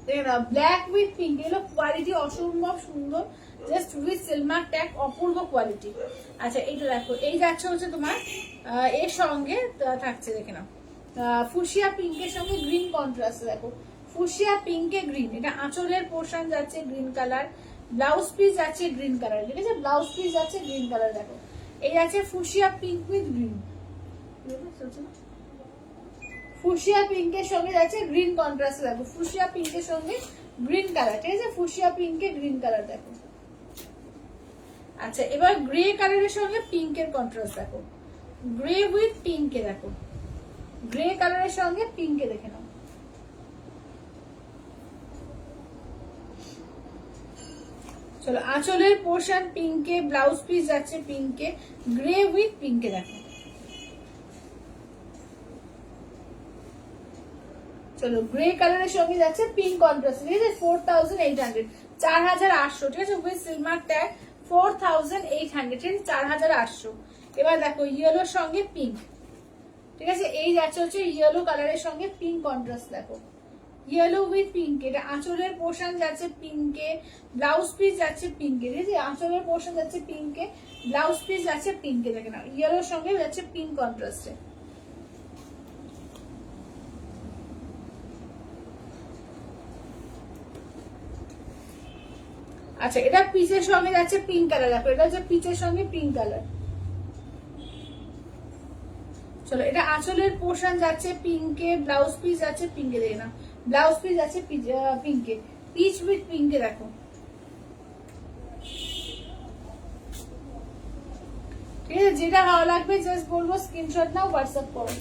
দেখে নাও ব্ল্যাক উইথ পিঙ্ক, এগুলো কোয়ালিটি অসম্ভব সুন্দর, just with silk mark tag, Apurba quality. আচ্ছা এইটা দেখো, এই যাচ্ছে হচ্ছে তোমার এর সঙ্গে থাকছে দেখে নাও ফুশিয়া পিঙ্কের সঙ্গে গ্রিন কন্ট্রাস্ট দেখো, ফুশিয়া পিঙ্কে গ্রিন। এটা আঁচলের পোর্শন যাচ্ছে গ্রিন কালার, ব্লাউজ পিস যাচ্ছে গ্রিন কালার, ঠিক আছে ব্লাউজ পিস যাচ্ছে গ্রিন কালার দেখো। এই আছে fuchsia pink with green, fuchsia পিঙ্কের সঙ্গে যাচ্ছে গ্রিন কন্ট্রাস্ট দেখো, ফুশিয়া পিঙ্কের সঙ্গে গ্রিন কালার, ঠিক আছে ফুশিয়া পিঙ্কে গ্রিন কালার দেখো। আচ্ছা এবার গ্রে কালারের সঙ্গে পিঙ্কের কন্ট্রাস্ট দেখো, গ্রে উইথ পিঙ্কে দেখো, গ্রে কালারের সঙ্গে পিঙ্কে দেখে নাও। চলো আঁচলের পোর্শন পিঙ্কে, ব্লাউজ পিস যাচ্ছে পিঙ্কে, গ্রে উইথ পিঙ্কে দেখো। চলো গ্রে কালারের সঙ্গে যাচ্ছে পিঙ্ক কন্ট্রাস্ট, ঠিক আছে 4800, 4800, ঠিক আছে উইথ সিলমার্ক ট্যাগ 4800, ঠিক আছে 4800। এবার দেখো ইয়েলোর সঙ্গে পিঙ্ক, ঠিক আছে এই যাচ্ছে হচ্ছে ইয়েলো কালারের সঙ্গে পিঙ্ক কন্ট্রাস্ট দেখো, ইয়েলো উইথ পিঙ্ক, এটা আঁচলের পোর্শন যাচ্ছে পিঙ্কে, ব্লাউজ পিস যাচ্ছে পিঙ্কে, ঠিক আছে? আঁচলের পোর্শন যাচ্ছে পিঙ্কে, ব্লাউজ পিস যাচ্ছে পিঙ্কে, দেখে নাও ইয়েলোর সঙ্গে যাচ্ছে পিঙ্ক কন্ট্রাস্টে। আচ্ছা, এটা পিচের সঙ্গে যাচ্ছে পিঙ্ক কালার, দেখো এটা হচ্ছে পিচের সঙ্গে পিঙ্ক কালার। চলো, এটা আঁচলের পোর্শন যাচ্ছে পিঙ্কে, ব্লাউজ পিস যাচ্ছে পিঙ্কে, দেখে নাও ব্লাউজ পিস যাচ্ছে পিঙ্কে, পিচ উইথ পিঙ্কে, দেখো ঠিক আছে? যেটা ভালো লাগবে জাস্ট বলবো স্ক্রিনশট নাও, হোয়াটসঅ্যাপ করো।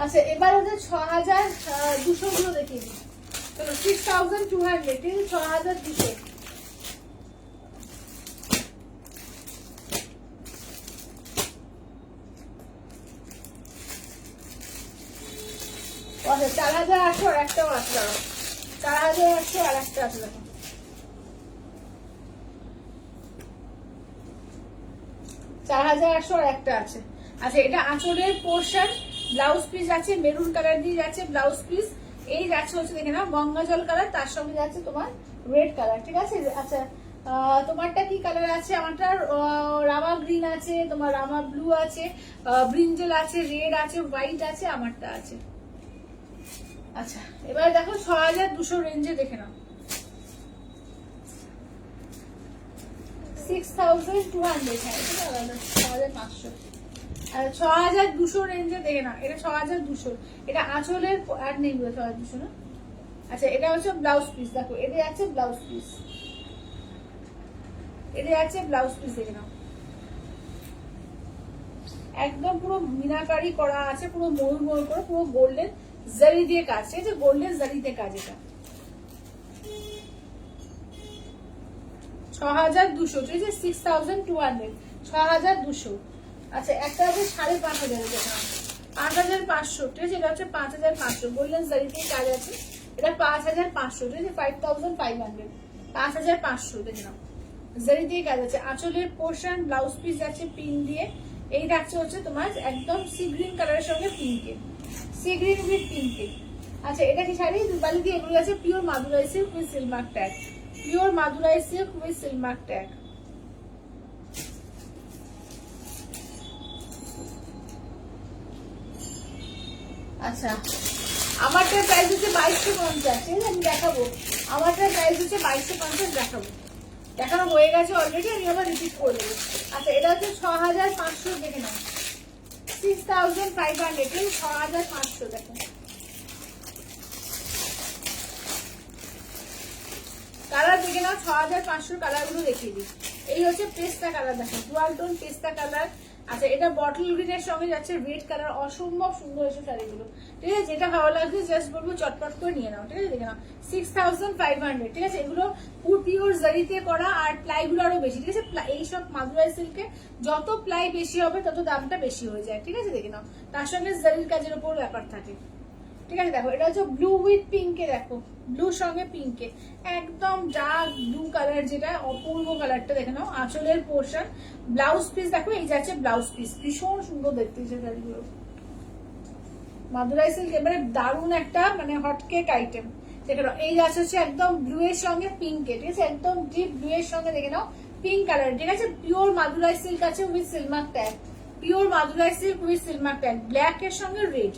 আচ্ছা, এবার ওদের 6200 গুলো দেখিয়ে দিই। চলো, 6200, ঠিক আছে? 6200। আচ্ছা, 4800 আর একটাও আছে, দাঁড়াও 4800 আর একটা আছে, দেখো 4800 আর একটা আছে। আচ্ছা, এটা আঁচলের পোর্শন, ব্লাউজ পিস আছে মেরুন কালার দিয়ে যাচ্ছে ব্লাউজ পিস, এই যাচ্ছে হচ্ছে দেখে নাও গঙ্গা জল কালার, তার সঙ্গে যাচ্ছে তোমার রেড কালার, ঠিক আছে? আচ্ছা, তোমারটা কি কালার আছে? আমারটা রামা গ্রিন আছে, তোমার রামা ব্লু আছে, ব্রিঞ্জল আছে, রেড আছে, হোয়াইট আছে, আমারটা আছে। আচ্ছা, এবার দেখো 6200 রেঞ্জে দেখে নাও, 6200, হ্যাঁ এটা আলাদা 6500। আর 6200 রেঞ্জে দেখে নাও, এটা 6200, এটা আঁচলের আর নেই 6200 না। আচ্ছা, এটা হচ্ছে ব্লাউজ পিস, দেখো এটা যাচ্ছে ব্লাউজ পিস, এটা যাচ্ছে ব্লাউজ পিস, দেখে নাও একদম পুরো মিনাকারি করা আছে, পুরো ময়ূর ময়ূর করে, পুরো গোল্ডেন জারি দিয়ে কাজ, ঠিক আছে? গোল্ডেন জারিতে কাজ, এটা 6200, ঠিক আছে? 6200, 6200। আচ্ছা, একটা আছে 5500, দেখলাম 5500, ঠিক আছে? এটা হচ্ছে 5500, গোল্ডেন জারিতে কাজ আছে, এটা 5500, ঠিক আছে? 5500, 5500 দেখলাম জারি দিয়ে কাজ আছে। আঁচলের পোর্শন, ব্লাউজ পিস যাচ্ছে পিঙ্ক দিয়ে, এই থাকছে হচ্ছে তোমার একদম সি গ্রিন কালারের সঙ্গে পিঙ্কে, সি গ্রিন উইথ পিঙ্কে। আচ্ছা, এটা কি শাড়ি? দুবালি দিয়ে, এগুলো আছে pure Madurai silk with silk mark tag, pure Madurai silk with silk mark tag. আচ্ছা, আমারটার প্রাইস হচ্ছে 2250, ঠিক আছে? আমি দেখাবো, আমারটার প্রাইস হচ্ছে 2250, দেখাবো, দেখানো হয়ে গেছে অলরেডি, আমি আবার রিপিট করে দেবো। আচ্ছা, এটা হচ্ছে 6500, দেখে নাও 6500, 6500, দেখো কালার দেখে নাও, 6500 কালার গুলো দেখিয়ে দিই। এই হচ্ছে পেস্তা কালার, দেখো ডুয়াল টোন পেস্তা কালার। আচ্ছা, এটা বটল গ্রিনের সঙ্গে যাচ্ছে রেড কালার, অসম্ভব সুন্দর এসে শাড়িগুলো, ঠিক আছে? যেটা ভালো লাগছে জাস্ট বলবো চটপট করে নিয়ে নাও, ঠিক আছে? দেখে নাও 6500, ঠিক আছে? এগুলো পিওর জারিতে করা, আর প্লাই গুলো আরো বেশি, ঠিক আছে? এইসব মাদুরাই সিল্কে যত প্লাই বেশি হবে তত দামটা বেশি হয়ে যায়, ঠিক আছে? দেখে নাও, তার সঙ্গে জারির কাজের উপর ব্যাপার থাকে, ঠিক আছে? দেখো, এটা হচ্ছে ব্লু উইথ পিঙ্কে, দেখো ব্লুর সঙ্গে পিঙ্কে, একদম ডার্ক ব্লু কালার, যেটা অপূর্ব কালারটা, দেখে নাও আঁচলের পোর্শন, ব্লাউজ পিস দেখো এই যাচ্ছে ব্লাউজ পিস, ভীষণ সুন্দর দেখতে এই শাড়িগুলো, মাদুরাই সিল্ক এবারে দারুণ একটা মানে হটকেক আইটেম। দেখে নাও, এই যাচ্ছে হচ্ছে একদম ব্লু এর সঙ্গে পিঙ্কে, ঠিক আছে? একদম ডিপ ব্লু এর সঙ্গে দেখে নাও পিঙ্ক কালার, ঠিক আছে? পিওর মাদুরাই সিল্ক আছে with silk mark tag, pure Madurai silk with silk mark tag, black এর সঙ্গে রেড,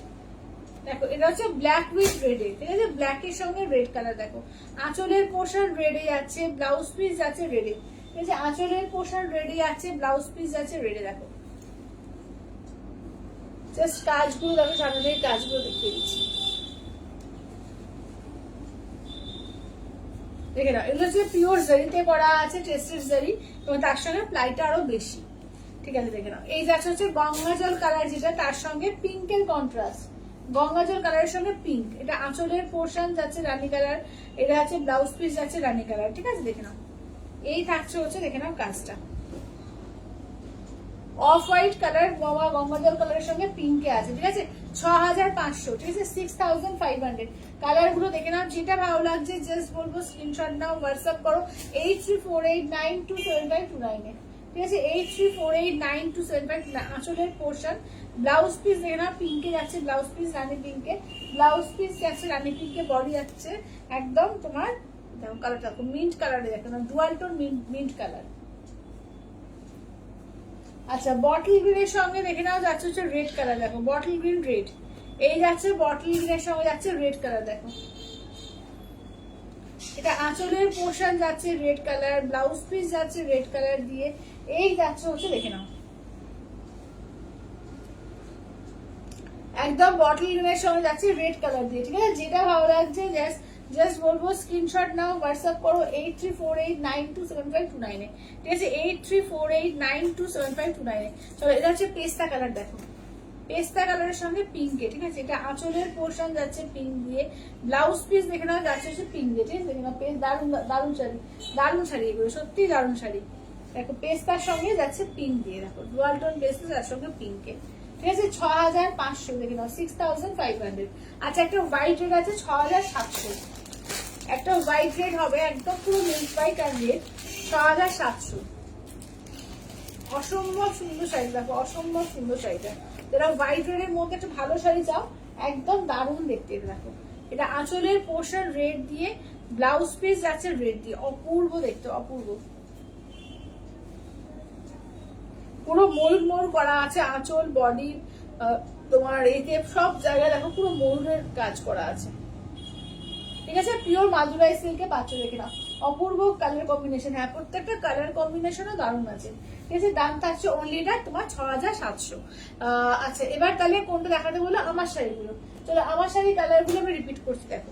দেখো এটা হচ্ছে ব্ল্যাক উইথ রেড, ঠিক আছে? ব্ল্যাক এর সঙ্গে রেড কালার, দেখো আঁচলের পোর্শন রেডে যাচ্ছে, ব্লাউজ পিস যাচ্ছে রেডে, ঠিক আছে? আঁচলের পোর্শন রেডে যাচ্ছে, ব্লাউজ পিস যাচ্ছে রেডে, দেখো জাস্ট কাজগুলো দেখো, সামনে কাজগুলো দেখিয়ে দিচ্ছি, দেখে নাও এগুলো হচ্ছে পিওর জারিতে করা আছে, টেস্টেড জারি, এবং তার সঙ্গে প্লাইটা আরো বেশি, ঠিক আছে? দেখে নাও, এই যাচ্ছে হচ্ছে গঙ্গা জল কালার, যেটা তার সঙ্গে পিঙ্কের কন্ট্রাস্ট, গঙ্গা জল কালারের সঙ্গে পিঙ্ক, এটা আঁচলের পোর্শন যাচ্ছে রানী কালার, এটা আছে ব্লাউজ পিস যাচ্ছে রানী কালার, ঠিক আছে? দেখে নাও, এই থাকছে হচ্ছে দেখে নাও কাজটা, অফ হোয়াইট কালার গঙ্গা জল কালারের সঙ্গে পিঙ্কে আছে, ঠিক আছে? 6500, ঠিক আছে? 6500 কালার গুলো দেখে নাও, যেটা ভালো লাগছে জাস্ট বলবো স্ক্রিনশট নাও, হোয়াটসঅ্যাপ করো 8348927529, ঠিক আছে? 8348927529, আঁচলের পোর্শন, ব্লাউজ পিস দেখে না পিঙ্কে যাচ্ছে, ব্লাউজ পিস রানী পিঙ্কে, ব্লাউজ পিস যাচ্ছে রানী পিঙ্কে, বডি যাচ্ছে একদম তোমার দেখো কালারটা দেখো মিন্ট কালারে, দেখো না ডুয়াল টোন মিন্ট কালার। আচ্ছা বটল গ্রিনের সঙ্গে দেখে নাও যাচ্ছে হচ্ছে রেড কালার, দেখো বটল গ্রিন রেড, এই যাচ্ছে বটল গ্রিনের সঙ্গে যাচ্ছে রেড কালার, দেখো এটা আঁচলের পোর্শন যাচ্ছে রেড কালার, ব্লাউজ পিস যাচ্ছে রেড কালার দিয়ে, এই যাচ্ছে হচ্ছে দেখে নাও একদম বটল গ্রিনের সঙ্গে যাচ্ছে রেড কালার দিয়ে। ঠিক আছে, যেটা ভালো লাগছে জাস্ট বলবো স্ক্রিনশট নাও, হোয়াটসঅ্যাপ করো 8348927529 এ। ঠিক আছে, 8348927529 এ। চলো এটা হচ্ছে পেস্তা কালার, দেখো পেস্তা কালারের সঙ্গে পিঙ্কে। ঠিক আছে, এটা আঁচলের পোর্শন যাচ্ছে পিঙ্ক দিয়ে, ব্লাউজ পিস দেখে নাও যাচ্ছে হচ্ছে পিঙ্ক দিয়ে। ঠিক আছে, দেখে নাও দারুন দারুন শাড়ি, দারুন শাড়ি এগুলো সত্যি দারুন শাড়ি। দেখো পেস্তার সঙ্গে যাচ্ছে পিঙ্ক দিয়ে, দেখো ডুয়াল টোন পেস্তা তার সঙ্গে পিঙ্কে। ঠিক আছে 6500 দেখে নাও 6500। আচ্ছা একটা হোয়াইট রেড আছে 6700, একটা হোয়াইট রেড হবে একদম পুরো মিল্ক হোয়াইট আর রেড 6700। অসম্ভব সুন্দর শাড়ি, দেখো অসম্ভব সুন্দর শাড়িটা। যারা হোয়াইট রেড এর মধ্যে একটা ভালো শাড়ি চাও একদম দারুণ দেখতে। দেখো এটা আঁচলের পোর্শন রেড দিয়ে, ব্লাউজ পিস যাচ্ছে রেড দিয়ে, অপূর্ব দেখতে অপূর্ব। পুরো ময়ূর করা আছে আঁচল বডি তোমার এতে সব জায়গায় দেখো পুরো ময়ূরের কাজ করা আছে। ঠিক আছে, পিওর মাদুরাই সিল্কে পাচ্ছ, দেখে নাও অপূর্ব কালার কম্বিনেশন। হ্যাঁ প্রত্যেকটা কালার কম্বিনেশনও দারুণ আছে। ঠিক আছে, দাম থাকছে অনলিটা তোমার 6700। আচ্ছা এবার তাহলে কোনটা দেখাতে বলো, আমার শাড়িগুলো। চলো আমার শাড়ি কালারগুলো আমি রিপিট করছি, দেখো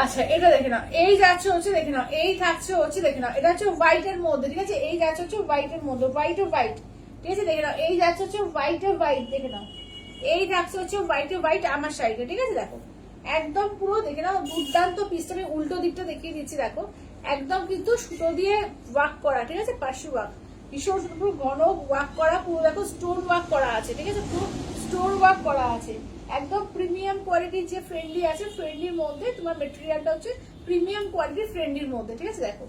আচ্ছা এটা দেখে নাও, এই যাচ্ছে হচ্ছে দেখে নাও, এই থাকছে হচ্ছে দেখে নাও, এটা হচ্ছে হোয়াইট এর মধ্যে। ঠিক আছে, এই যাচ্ছে হচ্ছে হোয়াইট এর মধ্যে, হোয়াইট ও হোয়াইট। ঠিক আছে দেখে নাও, এই যাচ্ছে হচ্ছে হোয়াইট এর হোয়াইট, দেখে নাও এই থাকছে হচ্ছে হোয়াইট এর হোয়াইট আমার শাড়িটা। ঠিক আছে দেখো একদম পুরো দেখে নাও দুর্দান্ত পিসটা। আমি উল্টো দিকটা দেখিয়ে দিচ্ছি, দেখো একদম কিন্তু সুতো দিয়ে ওয়ার্ক করা। ঠিক আছে, পার্সি ওয়ার্ক ভীষণ পুরো ঘন ওয়ার্ক করা, পুরো দেখো স্টোন ওয়ার্ক করা আছে। ঠিক আছে, পুরো স্টোন ওয়ার্ক করা আছে, একদম প্রিমিয়াম কোয়ালিটির যে ফ্রেন্ডলি আছে, ফ্রেন্ডলির মধ্যে তোমার মেটেরিয়ালটা হচ্ছে প্রিমিয়াম কোয়ালিটির ফ্রেন্ডলির মধ্যে। ঠিক আছে দেখো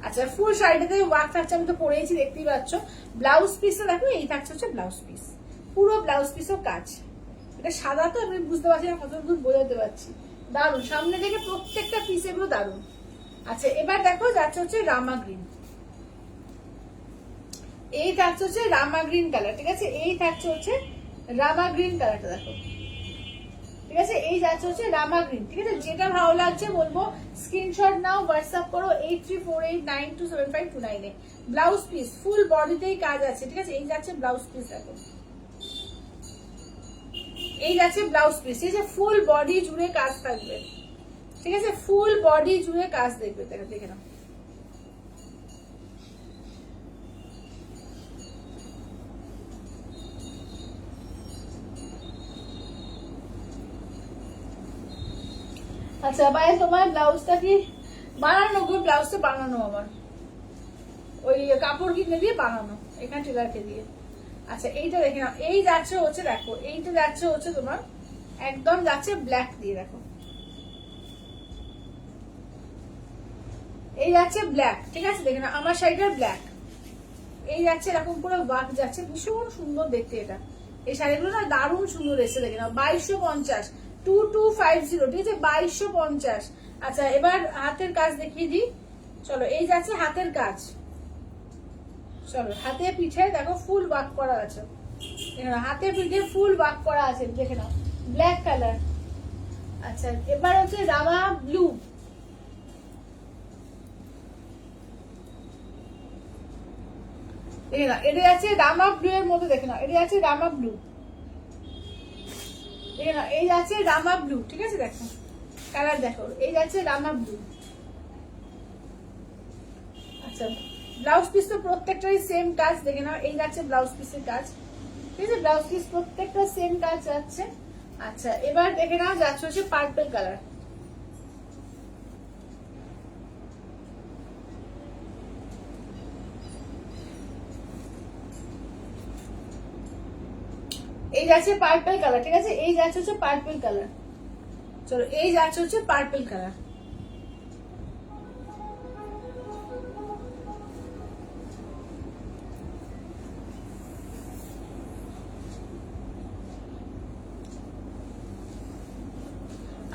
আচ্ছা ফুল শাড়িটাতে ওয়ার্ক থাকছে, আমি তো পরেছি দেখতেই পাচ্ছ। ব্লাউজ পিসটা দেখো এই থাকছে হচ্ছে ব্লাউজ পিস, পুরো ব্লাউজ পিসও কাজ। এটা সাদা তো আমি বুঝতে পারছি না কতদূর বোঝাতে পারছি, দারুন সামনে থেকে প্রত্যেকটা পিস এগুলো দারুন। আচ্ছা এবার দেখো যাচ্ছে হচ্ছে রামা গ্রিন, এই থাকছে হচ্ছে রামা গ্রিন কালার। ঠিক আছে, এই থাকছে হচ্ছে রামা গ্রিন কালারটা দেখো। ঠিক আছে, এই যাচ্ছে হচ্ছে রামা গ্রিন। ঠিক আছে, যেটা ভালো লাগছে বলবো স্ক্রিনশট নাও, হোয়াটসঅ্যাপ করো 8348927529 এ। ব্লাউজ পিস ফুল বডিতেই কাজ আছে। ঠিক আছে, এই যাচ্ছে ব্লাউজ পিস দেখো, এই যাচ্ছে ব্লাউজ পিস। ঠিক আছে, ফুল বডি জুড়ে কাজ থাকবে। ঠিক আছে, ফুল বডি জুড়ে কাজ দেখবে, দেখে নাও। আচ্ছা ভাই তোমার ব্লাউজটা কি বানানো? ব্লাউজটা বানানো আমার ওই কাপড় কিনে দিয়ে বানানো, এখানে টেলারকে দিয়ে। আচ্ছা এইটা দেখে নাও, এই যাচ্ছে হচ্ছে দেখো, এইটা যাচ্ছে হচ্ছে তোমার একদম যাচ্ছে ব্ল্যাক দিয়ে, দেখো এই যাচ্ছে ব্ল্যাক। ঠিক আছে দেখে নাও আমার শাড়িটার ব্ল্যাক, এই যাচ্ছে এরকম করে ওয়ার্ক যাচ্ছে, ভীষণ সুন্দর দেখতে। এটা এই শাড়িগুলো না দারুণ সুন্দর এসছে, দেখে নাও 2250 2250। ঠিক আছে 2250। আচ্ছা এবার হাতের কাজ দেখিয়ে দিই, চলো এই যাচ্ছে হাতের কাজ। চলো হাতে পিঠে দেখো ফুল ওয়ার্ক করা আছে, হাতে পিঠে ফুল ওয়ার্ক করা আছে, দেখে নাও ব্ল্যাক কালার। আচ্ছা এবার হচ্ছে রামা ব্লু, দেখে নাও এটা যাচ্ছে রামা ব্লু এর মধ্যে, দেখে নাও এটা যাচ্ছে রামা ব্লু, দেখে নাও এই যাচ্ছে রামা ব্লু। ঠিক আছে দেখো কালার দেখো, এই যাচ্ছে রামা ব্লু। আচ্ছা ব্লাউজ পিস তো প্রত্যেকটারই সেম কাজ, দেখে নাও এই যাচ্ছে ব্লাউজ পিসের কাজ। ঠিক আছে, ব্লাউজ পিস প্রত্যেকটা সেম কাজ যাচ্ছে। আচ্ছা এবার দেখে নাও যাচ্ছে হচ্ছে পার্পল কালার। এই যাচ্ছে পার্পল কালার, ঠিক আছে, এই যাচ্ছে হচ্ছে পার্পল কালার। চলো এই যাচ্ছে হচ্ছে পার্পল কালার।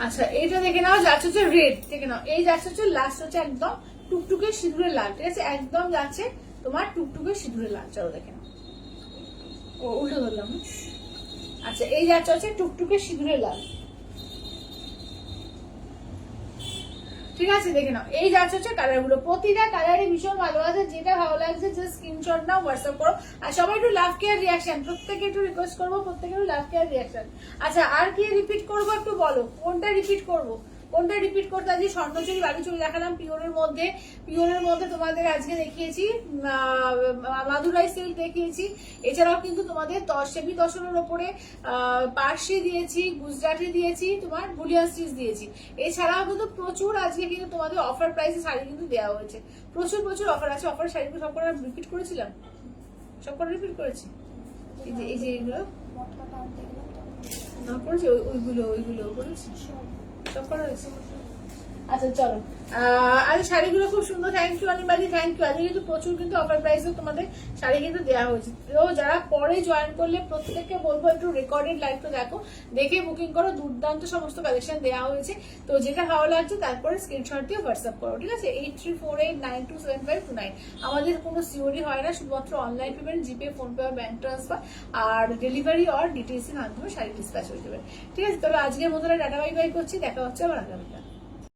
আচ্ছা এইটা দেখে নাও যাচ্ছে হচ্ছে রেড, দেখে নাও এই যাচ্ছে হচ্ছে লাস্ট হচ্ছে একদম টুকটুকে সিঁদুরে লাল, ঠিক আছে, একদম যাচ্ছে তোমার টুকটুকে সিঁদুরে লাল। চলো দেখে নাও, ও উল্টো ধরলাম। আচ্ছা এই যাচ্ছে হচ্ছে টুকটুকে সিঁদুরে লাল, ঠিক আছে, দেখে নাও এই যাচ্ছে হচ্ছে কালার গুলো, প্রতিটা কালারই ভীষণ ভালো আছে। যেটা ভালো লাগছে জাস্ট স্ক্রিনশট নাও, হোয়াটসঅ্যাপ করো। আর সবাই একটু লাভ কেয়ার রিয়াকশন, প্রত্যেকে একটু রিকোয়েস্ট করবো, প্রত্যেকে একটু লাভ কেয়ার রিয়াকশন। আচ্ছা আর কি রিপিট করবো একটু বলো, কোনটা রিপিট করবো, কোনটা রিপিট করতে? আজকে স্বর্ণচুরি বালুচুরি দেখালাম পিওরের মধ্যে, পিওরের মধ্যে তোমাদের আজকে দেখিয়েছি মাদুরাই সিল্ক দেখিয়েছি। এছাড়াও কিন্তু তোমাদের সেমি দশনের ওপরে পার্সি দিয়েছি, গুজরাটি দিয়েছি, তোমার বুলিয়ান স্টিচ দিয়েছি। এছাড়াও কিন্তু প্রচুর আজকে কিন্তু তোমাদের অফার প্রাইসে শাড়ি কিন্তু দেওয়া হয়েছে, প্রচুর প্রচুর অফার আছে। অফার শাড়িগুলো সব করে রিপিট করেছিলাম, সব করে রিপিট করেছি। এই যে এইগুলো না করেছি, ওইগুলো ওইগুলো করেছি, সব করা হয়েছে। আচ্ছা চলো আজ শাড়িগুলো খুব সুন্দর, থ্যাংক ইউ অনিবাদি, থ্যাংক ইউ। আজকে কিন্তু প্রচুর কিন্তু অফার প্রাইসে তোমাদের শাড়ি কিন্তু দেওয়া হয়েছে। তো যারা পরে জয়েন করলে প্রত্যেককে বলবো একটু রেকর্ডেড লাইভটা দেখো, দেখে বুকিং করো, দুর্দান্ত সমস্ত কালেকশন দেওয়া হয়েছে। তো যেটা ভালো লাগছে তারপরে স্ক্রিনশট দিয়ে হোয়াটসঅ্যাপ করো, ঠিক আছে। 8348927529। আমাদের কোনো সিওরি হয় না, শুধুমাত্র অনলাইন পেমেন্ট, জিপে, ফোনপে বা ব্যাংক ট্রান্সফার, আর ডেলিভারি আর ডিটেলস এর মাধ্যমে শাড়ি ডিসপ্যাচ হয়ে যাবে, ঠিক আছে। তবে আজকের মতো টাটা বাই বাই করছি, দেখা হচ্ছে আবার আগামীকাল।